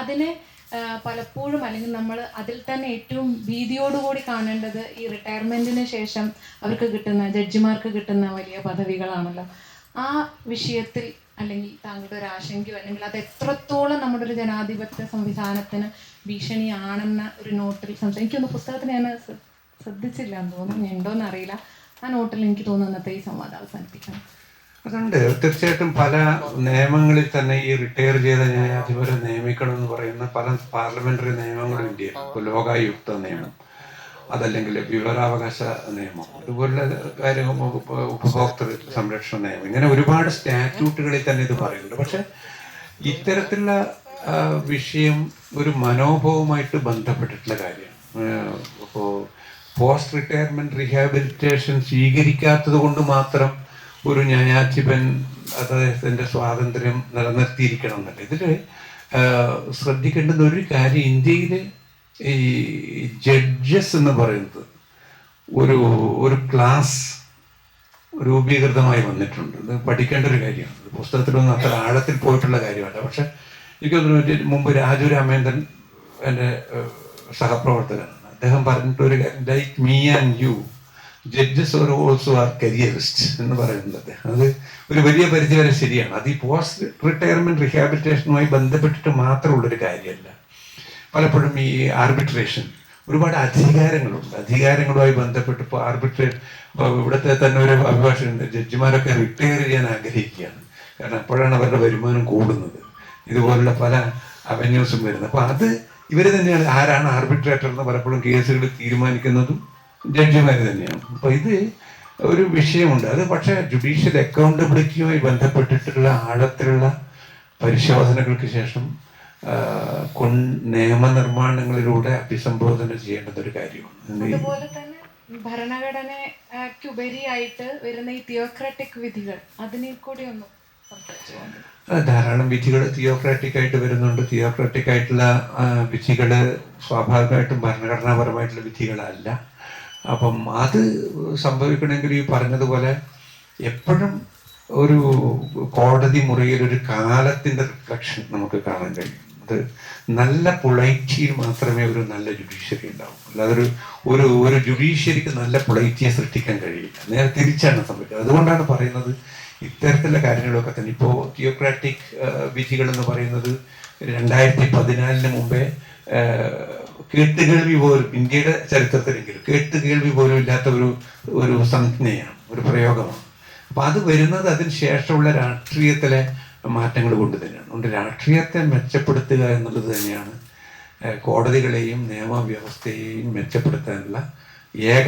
A: അതിനെ പലപ്പോഴും അല്ലെങ്കിൽ നമ്മൾ അതിൽ തന്നെ ഏറ്റവും ഭീതിയോടുകൂടി കാണേണ്ടത് ഈ റിട്ടയർമെൻറ്റിന് ശേഷം അവർക്ക് കിട്ടുന്ന, ജഡ്ജിമാർക്ക് കിട്ടുന്ന വലിയ പദവികളാണല്ലോ. ആ വിഷയത്തിൽ അല്ലെങ്കിൽ താങ്കളുടെ ഒരു ആശങ്കയോ അല്ലെങ്കിൽ അത് എത്രത്തോളം നമ്മുടെ ഒരു ജനാധിപത്യ സംവിധാനത്തിന് ഭീഷണിയാണെന്ന ഒരു നോട്ടിൽ എനിക്കൊന്ന് പുസ്തകത്തിന് ഞാൻ ശ്രദ്ധിച്ചില്ല എന്ന് തോന്നുന്നു, ഉണ്ടോയെന്ന് അറിയില്ല. ആ നോട്ടിൽ എനിക്ക് തോന്നുന്നു ഇന്നത്തെ ഈ സംവാദം അവസാനിപ്പിക്കണം.
B: അതുണ്ട്. തീർച്ചയായിട്ടും പല നിയമങ്ങളിൽ തന്നെ ഈ റിട്ടയർ ചെയ്ത ന്യായാധിപരെ നിയമിക്കണം എന്ന് പറയുന്ന പല പാർലമെന്ററി നിയമങ്ങളും ഇന്ത്യയിൽ. ഇപ്പോൾ ലോകായുക്ത നിയമം, അതല്ലെങ്കിൽ വിവരാവകാശ നിയമം, അതുപോലെ കാര്യങ്ങൾ, ഉപഭോക്തൃ സംരക്ഷണ നിയമം, ഇങ്ങനെ ഒരുപാട് സ്റ്റാറ്റ്യൂട്ടുകളിൽ തന്നെ ഇത് പറയുന്നുണ്ട്. പക്ഷെ ഇത്തരത്തിലുള്ള വിഷയം ഒരു മനോഭാവവുമായിട്ട് ബന്ധപ്പെട്ടിട്ടുള്ള കാര്യമാണ്. ഇപ്പോൾ പോസ്റ്റ് റിട്ടയർമെന്റ് റീഹാബിലിറ്റേഷൻ സ്വീകരിക്കാത്തത് കൊണ്ട് മാത്രം ഒരു ന്യായാധിപൻ അദ്ദേഹത്തിൻ്റെ സ്വാതന്ത്ര്യം നിലനിർത്തിയിരിക്കണം എന്നല്ല. ഇതിൽ ശ്രദ്ധിക്കേണ്ടുന്ന ഒരു കാര്യം, ഇന്ത്യയിൽ ഈ ജഡ്ജസ് എന്ന് പറയുന്നത് ഒരു ക്ലാസ് രൂപീകൃതമായി വന്നിട്ടുണ്ട്. ഇത് പഠിക്കേണ്ട ഒരു കാര്യമാണ്. പുസ്തകത്തിലൊന്നും അത്ര ആഴത്തിൽ പോയിട്ടുള്ള കാര്യമല്ല. പക്ഷെ എനിക്ക് മുമ്പ് രാജു രാമേന്ദ്രൻ എൻ്റെ സഹപ്രവർത്തകനാണ്. അദ്ദേഹം പറഞ്ഞിട്ടൊരു കാര്യം, like me and you, judges also are careerist എന്ന് പറയുന്നത്. അത് ഒരു വലിയ പരിധിവരെ ശരിയാണ്. അത് ഈ പോസ്റ്റ് റിട്ടയർമെന്റ് റീഹാബിലിറ്റേഷനുമായി ബന്ധപ്പെട്ടിട്ട് മാത്രമുള്ളൊരു കാര്യമല്ല. പലപ്പോഴും ഈ ആർബിട്രേഷൻ, ഒരുപാട് അധികാരങ്ങളുണ്ട്. അധികാരങ്ങളുമായി ബന്ധപ്പെട്ട് ഇപ്പോൾ ഇവിടുത്തെ തന്നെ ഒരു അഭിഭാഷകനുണ്ട്, ജഡ്ജിമാരൊക്കെ റിട്ടയർ ചെയ്യാൻ ആഗ്രഹിക്കുകയാണ്. കാരണം അപ്പോഴാണ് അവരുടെ വരുമാനം കൂടുന്നത്. ഇതുപോലുള്ള പല അവന്യൂസും വരുന്നത്. അപ്പോൾ അത് ഇവർ തന്നെയാണ്. ആരാണ് ആർബിട്രേറ്റർ എന്ന് പലപ്പോഴും കേസുകൾ തീരുമാനിക്കുന്നതും ജഡ്ജിമാർ തന്നെയാണ്. അപ്പോൾ ഇത് ഒരു വിഷയമുണ്ട്. അത് പക്ഷേ ജുഡീഷ്യൽ അക്കൗണ്ടബിലിറ്റിയുമായി ബന്ധപ്പെട്ടിട്ടുള്ള ആഴത്തിലുള്ള പരിശോധനകൾക്ക് ശേഷം നിയമനിർമ്മാണങ്ങളിലൂടെ അഭിസംബോധന ചെയ്യേണ്ടുന്ന ഒരു കാര്യമാണ്.
A: അതുപോലെ തന്നെ ഭരണഘടനയ്ക്ക് ഉപരിയായിട്ട് വരുന്ന ഈ തിയോക്രാറ്റിക് വിധികൾ അതിനെ കൂടി ഒന്ന് സംസാരിച്ചു പോകുന്നത്.
B: ധാരാളം വിധികൾ തിയോക്രാറ്റിക് ആയിട്ട് വരുന്നുണ്ട്. തിയോക്രാറ്റിക് ആയിട്ടുള്ള വിധികൾ സ്വാഭാവികമായിട്ടും ഭരണഘടനാപരമായിട്ടുള്ള വിധികളല്ല. അപ്പം അത് സംഭവിക്കണമെങ്കിൽ ഈ പറഞ്ഞതുപോലെ എപ്പോഴും ഒരു കോടതി മുറിയിൽ ഒരു കാലത്തിൻ്റെ റിഫ്ലക്ഷൻ നമുക്ക് കാണാൻ കഴിയും. അത് നല്ല പൊളൈറ്റിയിൽ മാത്രമേ ഒരു നല്ല ജുഡീഷ്യറി ഉണ്ടാവും. അല്ലാതെ ഒരു ജുഡീഷ്യറിക്ക് നല്ല പൊളൈറ്റിയെ സൃഷ്ടിക്കാൻ കഴിയില്ല. നേരെ തിരിച്ചാണ് സംഭവിക്കുന്നത്. അതുകൊണ്ടാണ് പറയുന്നത് ഇത്തരത്തിലുള്ള കാര്യങ്ങളൊക്കെ തന്നെ. ഇപ്പോൾ തിയോക്രാറ്റിക് വിധികൾ എന്ന് പറയുന്നത് 2014 മുമ്പേ കേട്ടുകേൾവി പോലും, ഇന്ത്യയുടെ ചരിത്രത്തിലെങ്കിലും കേട്ടുകേൾവി പോലും ഇല്ലാത്ത ഒരു സംജ്ഞയാണ്, ഒരു പ്രയോഗമാണ്. അപ്പം അത് വരുന്നത് അതിന് ശേഷമുള്ള രാഷ്ട്രീയത്തിലെ മാറ്റങ്ങൾ കൊണ്ട് തന്നെയാണ്. അതുകൊണ്ട് രാഷ്ട്രീയത്തെ മെച്ചപ്പെടുത്തുക എന്നുള്ളത് തന്നെയാണ് കോടതികളെയും നിയമവ്യവസ്ഥയെയും മെച്ചപ്പെടുത്താനുള്ള ഏക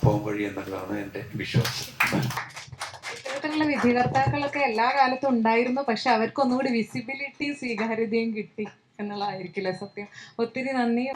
B: പോംവഴി എന്നുള്ളതാണ് എൻ്റെ വിശ്വാസം.
A: ഇത്തരത്തിലുള്ള വിധികർത്താക്കളൊക്കെ എല്ലാ കാലത്തും ഉണ്ടായിരുന്നു, പക്ഷെ അവർക്ക് ഒന്നുകൂടി വിസിബിലിറ്റിയും സ്വീകാര്യതയും കിട്ടി എന്നുള്ളതായിരിക്കില്ലേ സത്യം. ഒത്തിരി നന്ദി.